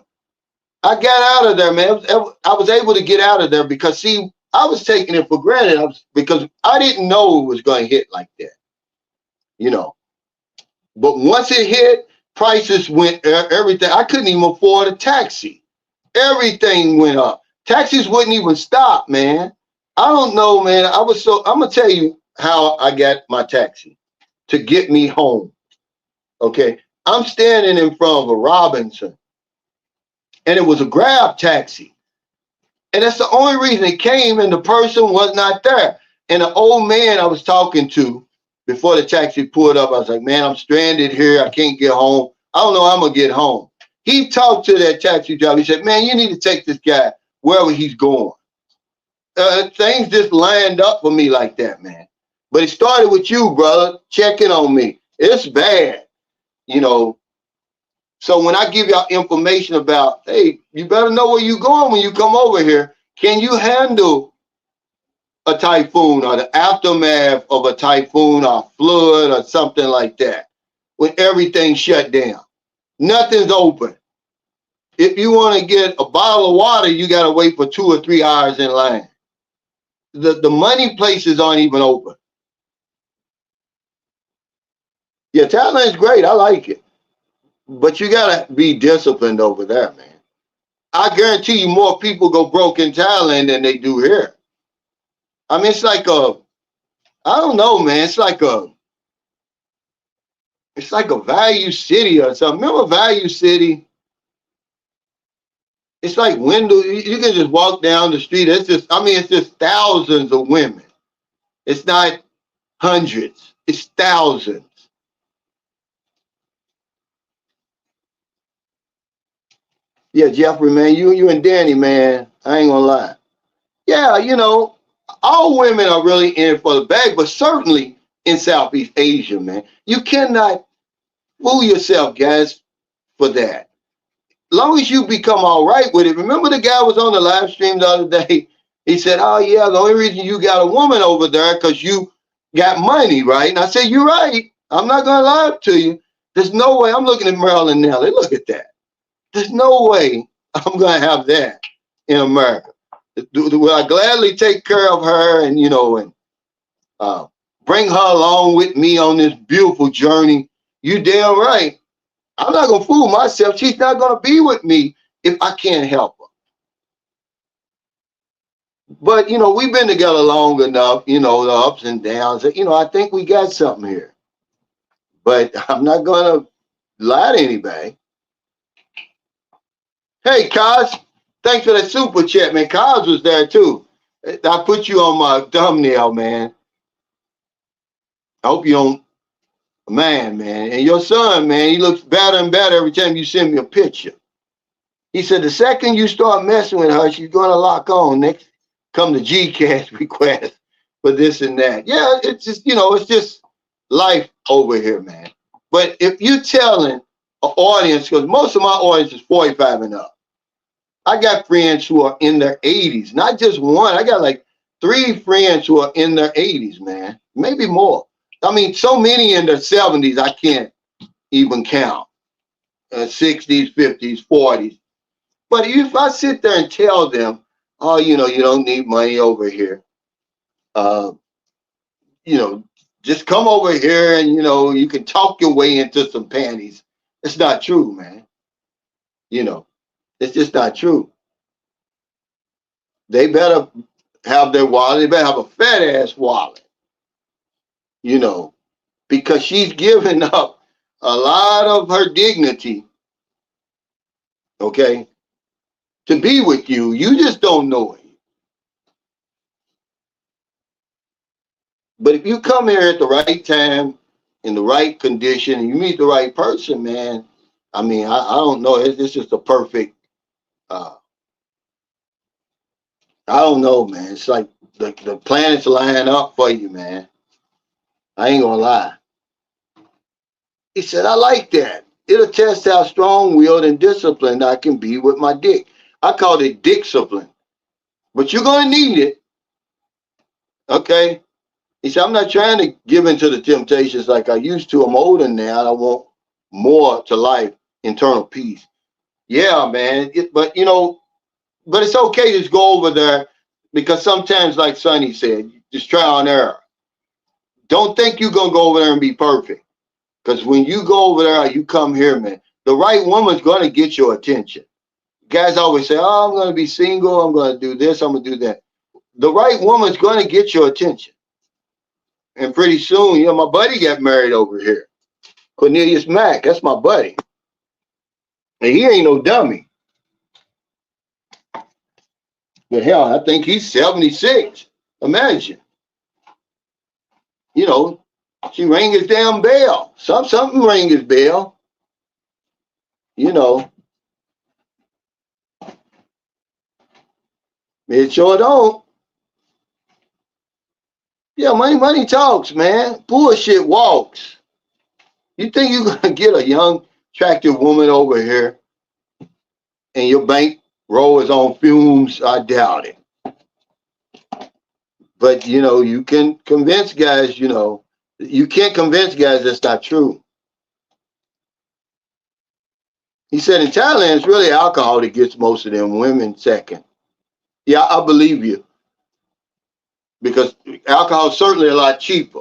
I got out of there, man. I was able to get out of there because, see, I was taking it for granted because I didn't know it was going to hit like that, you know. But once it hit, prices went, everything. I couldn't even afford a taxi. Everything went up. Taxis wouldn't even stop, man. I don't know, man. I'm going to tell you how I got my taxi to get me home. Okay. I'm standing in front of a Robinson, and it was a Grab taxi. And that's the only reason it came, and the person was not there. And the old man I was talking to before the taxi pulled up, I was like, man, I'm stranded here. I can't get home. I don't know how I'm going to get home. He talked to that taxi driver. He said, man, you need to take this guy wherever he's going. Things just lined up for me like that, man. But it started with you, brother, checking on me. It's bad, you know. So when I give y'all information about, hey, you better know where you're going when you come over here. Can you handle a typhoon or the aftermath of a typhoon or a flood or something like that when everything's shut down? Nothing's open. If you want to get a bottle of water, you got to wait for 2 or 3 hours in line. The money places aren't even open. Yeah, Thailand's great. I like it. But you got to be disciplined over there, man. I guarantee you more people go broke in Thailand than they do here. I mean, it's like I don't know, man. It's like a value city or something. Remember Value City? It's like window. You can just walk down the street. It's just thousands of women. It's not hundreds. It's thousands. Yeah, Jeffrey, man, you and Danny, man, I ain't gonna lie. Yeah, you know, all women are really in for the bag, but certainly in Southeast Asia, man. You cannot fool yourself, guys, for that. Long as you become all right with it. Remember the guy was on the live stream the other day? He said, oh, yeah, the only reason you got a woman over there because you got money, right? And I said, you're right. I'm not going to lie to you. There's no way. I'm looking at Marilyn Nelly. Look at that. There's no way I'm going to have that in America. Will I gladly take care of her and, you know, and bring her along with me on this beautiful journey? You damn right. I'm not going to fool myself. She's not going to be with me if I can't help her. But, you know, we've been together long enough, you know, the ups and downs. You know, I think we got something here. But I'm not going to lie to anybody. Hey, Kaz, thanks for that super chat, man. Kaz was there, too. I put you on my thumbnail, man. I hope you don't, man. And your son, man, he looks better and better every time you send me a picture. He said the second you start messing with her, she's going to lock on. Next, come the G-Cash request for this and that. Yeah, it's just, you know, it's just life over here, man. But if you're telling an audience, because most of my audience is 45 and up, I got friends who are in their 80s, not just one. I got like 3 friends who are in their 80s, man, maybe more. I mean, so many in their 70s, I can't even count. 60s, 50s, 40s. But if I sit there and tell them, oh, you know, you don't need money over here, you know, just come over here and, you know, you can talk your way into some panties. It's not true, man. You know, it's just not true. They better have their wallet. They better have a fat ass wallet, you know, because she's giving up a lot of her dignity, okay, to be with you. You just don't know it. But if you come here at the right time, in the right condition, and you meet the right person, man, I mean, I don't know. It's just a perfect, I don't know, man. It's like the planets line up for you, man. I ain't gonna lie. He said, I like that. It'll test how strong-willed and disciplined I can be with my dick. I call it dick discipline. But you're gonna need it. Okay? He said, I'm not trying to give into the temptations like I used to. I'm older now and I want more to life, internal peace. Yeah, man. But it's okay to just go over there because sometimes, like Sonny said, just trial and error. Don't think you're going to go over there and be perfect. Because when you go over there, you come here, man, the right woman's going to get your attention. Guys always say, oh, I'm going to be single. I'm going to do this. I'm going to do that. The right woman's going to get your attention. And pretty soon, my buddy got married over here. Cornelius Mack, that's my buddy. And he ain't no dummy. But hell, I think he's 76. Imagine. She rang his damn bell. Something rang his bell. It sure don't. Yeah, money talks, man. Bullshit walks. You think you're going to get a young, attractive woman over here and your bank roll is on fumes? I doubt it. But, you can convince guys, you can't convince guys that's not true. He said in Thailand, it's really alcohol that gets most of them women second. Yeah, I believe you. Because alcohol is certainly a lot cheaper.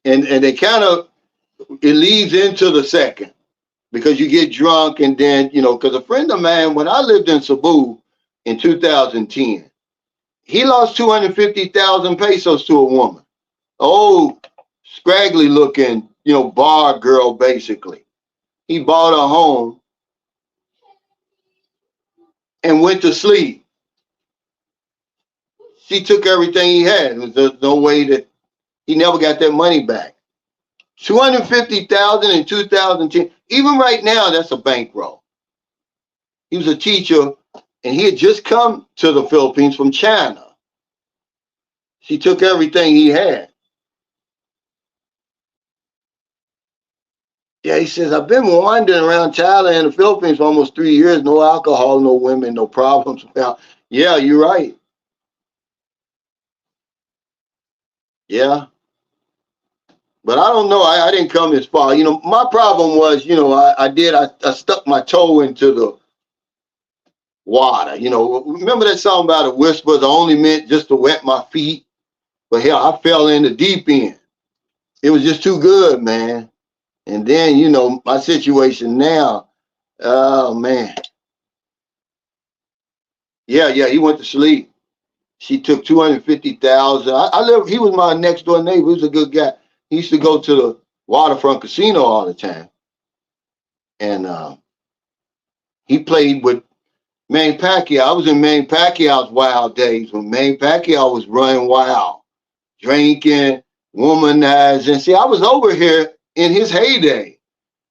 And they it leads into the second. Because you get drunk and then, because a friend of mine, when I lived in Cebu in 2010, he lost 250,000 pesos to a woman. Old, scraggly looking, bar girl, basically. He bought her home and went to sleep. She took everything he had. There's no way that he never got that money back. 250,000 in 2010. Even right now, that's a bankroll. He was a teacher, and he had just come to the Philippines from China. She took everything he had. Yeah, he says, I've been wandering around Thailand and the Philippines for almost 3 years. No alcohol, no women, no problems. Now, yeah, you're right. Yeah. But I don't know. I didn't come this far. My problem was, I stuck my toe into the water. Remember that song about the whispers? I only meant just to wet my feet. But hell, I fell in the deep end. It was just too good, man. And then, my situation now, oh, man. Yeah, he went to sleep. She took 250,000. He was my next door neighbor. He was a good guy. He used to go to the waterfront casino all the time. And he played with Manny Pacquiao. I was in Manny Pacquiao's wild days when Manny Pacquiao was running wild, drinking, womanizing. See, I was over here in his heyday.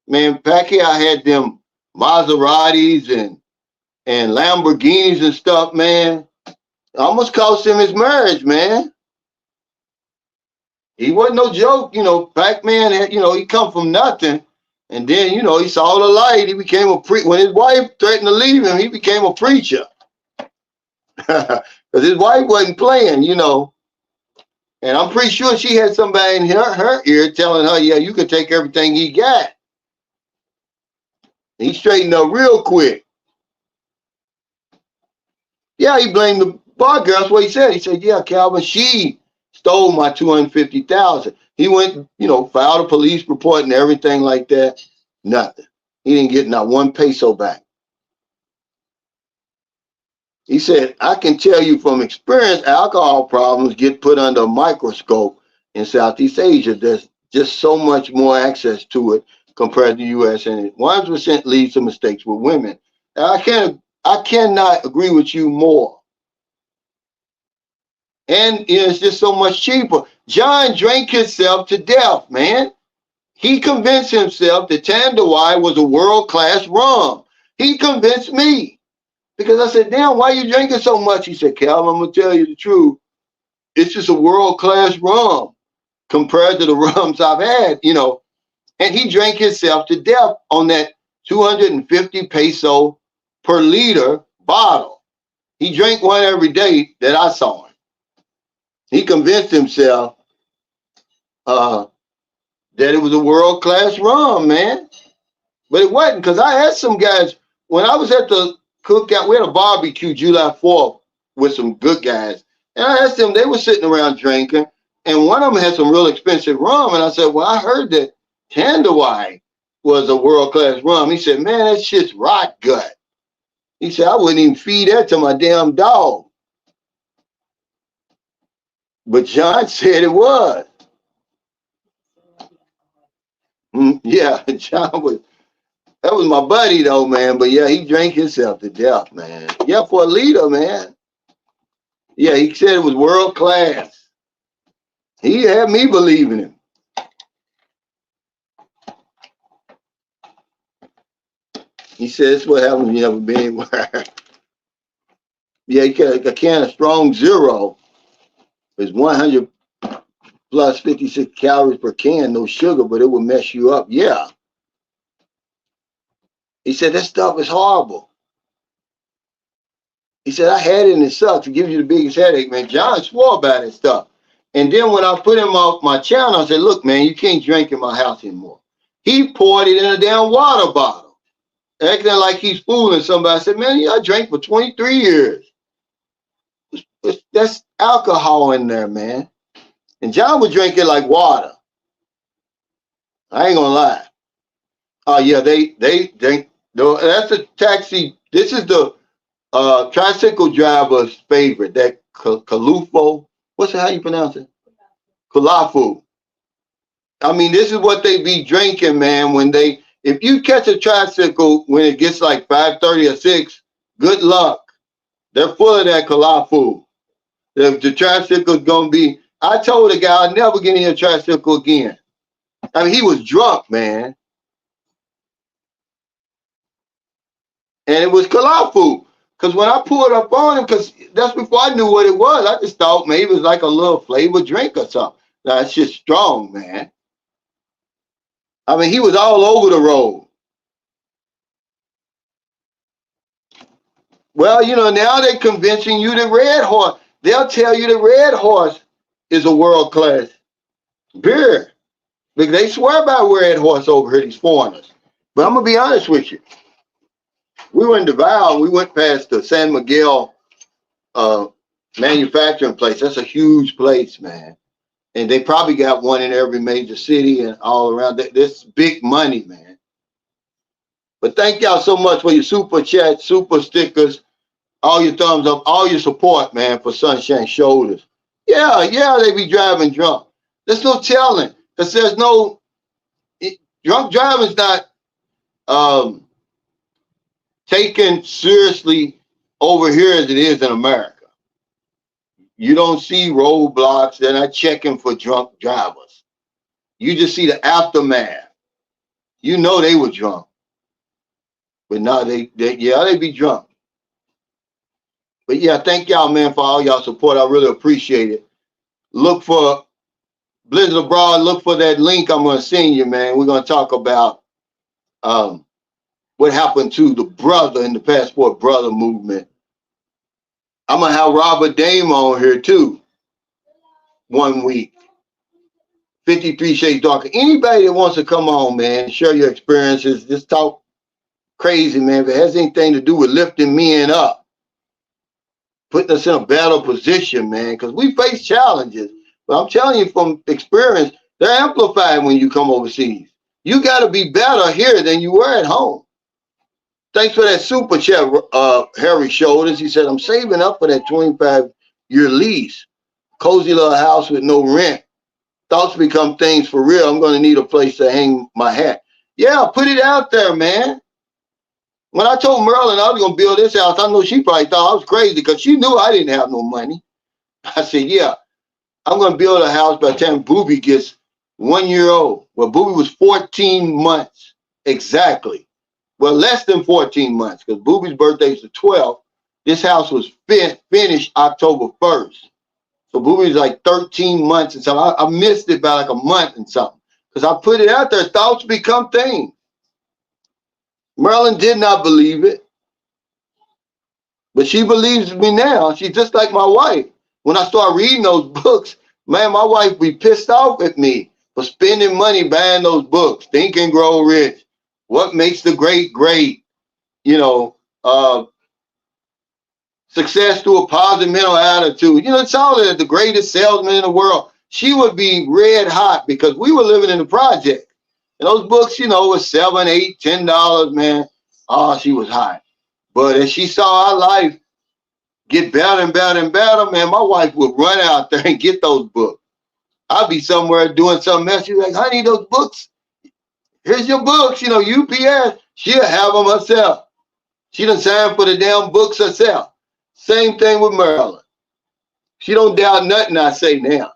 Man, Pacquiao had them Maseratis and Lamborghinis and stuff, man. Almost cost him his marriage, man. He wasn't no joke, Pac-Man had, he come from nothing. And then, he saw the light. He became when his wife threatened to leave him, he became a preacher. Because his wife wasn't playing, And I'm pretty sure she had somebody in her ear telling her, yeah, you can take everything he got. He straightened up real quick. Yeah, he blamed the bar girl. That's what he said. He said, yeah, Calvin, she stole my 250,000. He went, filed a police report and everything like that. Nothing. He didn't get not one peso back. He said, I can tell you from experience, alcohol problems get put under a microscope in Southeast Asia. There's just so much more access to it compared to the U.S. and it 100% leads to mistakes with women. And I cannot agree with you more. And it's just so much cheaper. John drank himself to death, man. He convinced himself that Tanduay was a world-class rum. He convinced me. Because I said, damn, why you drinking so much? He said, Calvin, I'm going to tell you the truth. It's just a world-class rum compared to the rums I've had, you know. And he drank himself to death on that 250 peso per liter bottle. He drank one every day that I saw him. He convinced himself that it was a world-class rum, man. But it wasn't, because I had some guys, when I was at the cookout, we had a barbecue July 4th with some good guys. And I asked them, they were sitting around drinking, and one of them had some real expensive rum. And I said, well, I heard that Tandawai was a world-class rum. He said, man, that shit's rot gut. He said, I wouldn't even feed that to my damn dog. But John said it was. Yeah, John was. That was my buddy though, man. But yeah, he drank himself to death, man. Yeah, for a leader, man. Yeah, he said it was world class. He had me believing him. He said, "That's what happens when you never been anywhere." Yeah, a can of Strong Zero is 100 plus 56 calories per can, no sugar, but it will mess you up. Yeah. He said, that stuff is horrible. He said, I had it and it sucks. It gives you the biggest headache, man. John swore about that stuff. And then when I put him off my channel, I said, look, man, you can't drink in my house anymore. He poured it in a damn water bottle, acting like he's fooling somebody. I said, man, I drank for 23 years. That's alcohol in there, man. And John was drinking like water. I ain't gonna lie. Oh yeah, they drink. That's a taxi. This is the tricycle driver's favorite. That Kalufo. What's how you pronounce it? Kalafu. I mean, this is what they be drinking, man. When they, if you catch a tricycle when it gets like 5:30 or 6, good luck. They're full of that Kalafu. The tricycle's gonna be. I told the guy I'd never get in a tricycle again. I mean, he was drunk, man. And it was Kalafu. Because when I pulled up on him, because that's before I knew what it was, I just thought maybe it was like a little flavored drink or something. Now, it's just strong, man. I mean, he was all over the road. Well, you know, now they're convincing you that Red Horse, they'll tell you that Red Horse is a world-class beer. Because they swear by Red Horse over here, these foreigners. But I'm going to be honest with you. We were in Davao, we went past the San Miguel manufacturing place. That's a huge place, man. And they probably got one in every major city and all around. This big money, man. But thank y'all so much for your super chat, super stickers, all your thumbs up, all your support, man, for Sunshine Shoulders. Yeah, they be driving drunk. There's no telling, because there's no, drunk driving's not taken seriously over here as it is in America. You don't see roadblocks. They're not checking for drunk drivers. You just see the aftermath. You know they were drunk. But now they be drunk. But yeah, thank y'all, man, for all y'all support. I really appreciate it. Look for Blizzard Abroad. Look for that link I'm going to send you, man. We're going to talk about what happened to the brother in the Passport Brother movement. I'm going to have Robert Dame on here, too, 1 week. 53 Shades Darker. Anybody that wants to come on, man, share your experiences, just talk crazy, man. If it has anything to do with lifting men up, putting us in a better position, man, because we face challenges. But I'm telling you from experience, they're amplified when you come overseas. You got to be better here than you were at home. Thanks for that super chat, Harry Shoulders. He said, I'm saving up for that 25-year lease. Cozy little house with no rent. Thoughts become things for real. I'm going to need a place to hang my hat. Yeah, put it out there, man. When I told Merlin I was going to build this house, I know she probably thought I was crazy because she knew I didn't have no money. I said, yeah, I'm going to build a house by the time Booby gets 1 year old. Well, Booby was 14 months exactly well, less than 14 months, because Booby's birthday is the 12th. This house was finished October 1st. So Booby's like 13 months and something. I missed it by like a month and something. Because I put it out there, thoughts become things. Marilyn did not believe it. But she believes me now. She's just like my wife. When I start reading those books, man, my wife be pissed off at me for spending money buying those books. Think and Grow Rich. What makes the great great? You know, success through a positive mental attitude. You know, it's all the greatest salesman in the world. She would be red hot because we were living in the project. And those books, you know, was $7, $8, $10, man. Oh, she was hot. But as she saw our life get better and better and better, man, my wife would run out there and get those books. I'd be somewhere doing something else. She'd be like, honey, those books, here's your books, you know, UPS. She'll have them herself. She done signed for the damn books herself. Same thing with Marilyn. She don't doubt nothing I say now.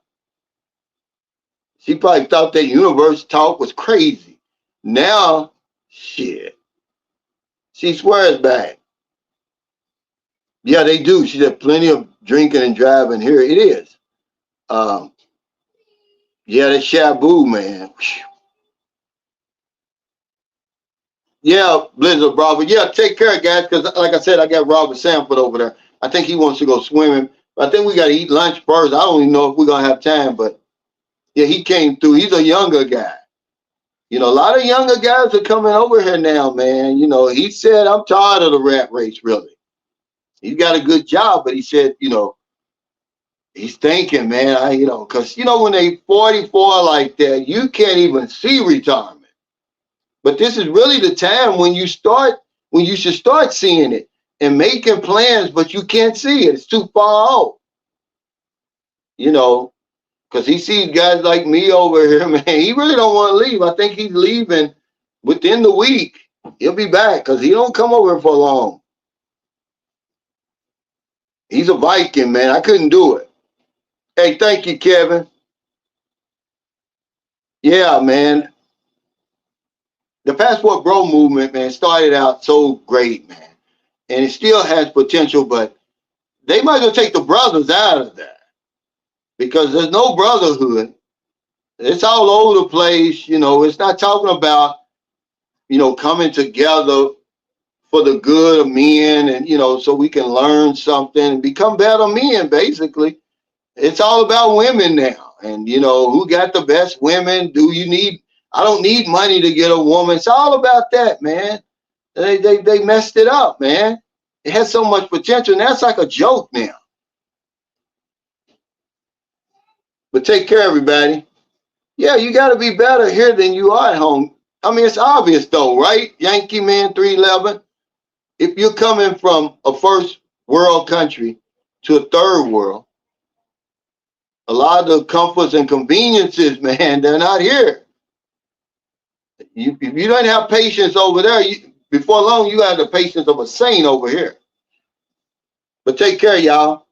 She probably thought that universe talk was crazy. Now, shit. She swears back. Yeah, they do. She said plenty of drinking and driving here. It is. Yeah, that Shabu, man. Yeah, Blizzard, Bravo. Yeah, take care, guys, because like I said, I got Robert Sanford over there. I think he wants to go swimming. I think we got to eat lunch first. I don't even know if we're going to have time, but yeah, he came through. He's a younger guy. You know, a lot of younger guys are coming over here now, man. You know, he said, I'm tired of the rat race, really. He's got a good job, but he said, you know, he's thinking, man, you know, because, you know, when they 44 like that, you can't even see retirement. But this is really the time when you should start seeing it and making plans, but you can't see it. It's too far out. You know, because he sees guys like me over here, man. He really don't want to leave. I think he's leaving within the week. He'll be back because he don't come over for long. He's a Viking, man. I couldn't do it. Hey, thank you, Kevin. Yeah, man. The Passport Bro movement, man, started out so great, man. And it still has potential, but they might as well take the brothers out of that because there's no brotherhood. It's all over the place. You know, it's not talking about, you know, coming together for the good of men and, you know, so we can learn something and become better men, basically. It's all about women now. And, you know, who got the best women? I don't need money to get a woman. It's all about that, man. They messed it up, man. It has so much potential, and that's like a joke now. But take care, everybody. Yeah, you got to be better here than you are at home. I mean, it's obvious, though, right? Yankee Man 311. If you're coming from a first world country to a third world, a lot of the comforts and conveniences, man, they're not here. If you don't have patience over there, before long, you have the patience of a saint over here. But take care, y'all.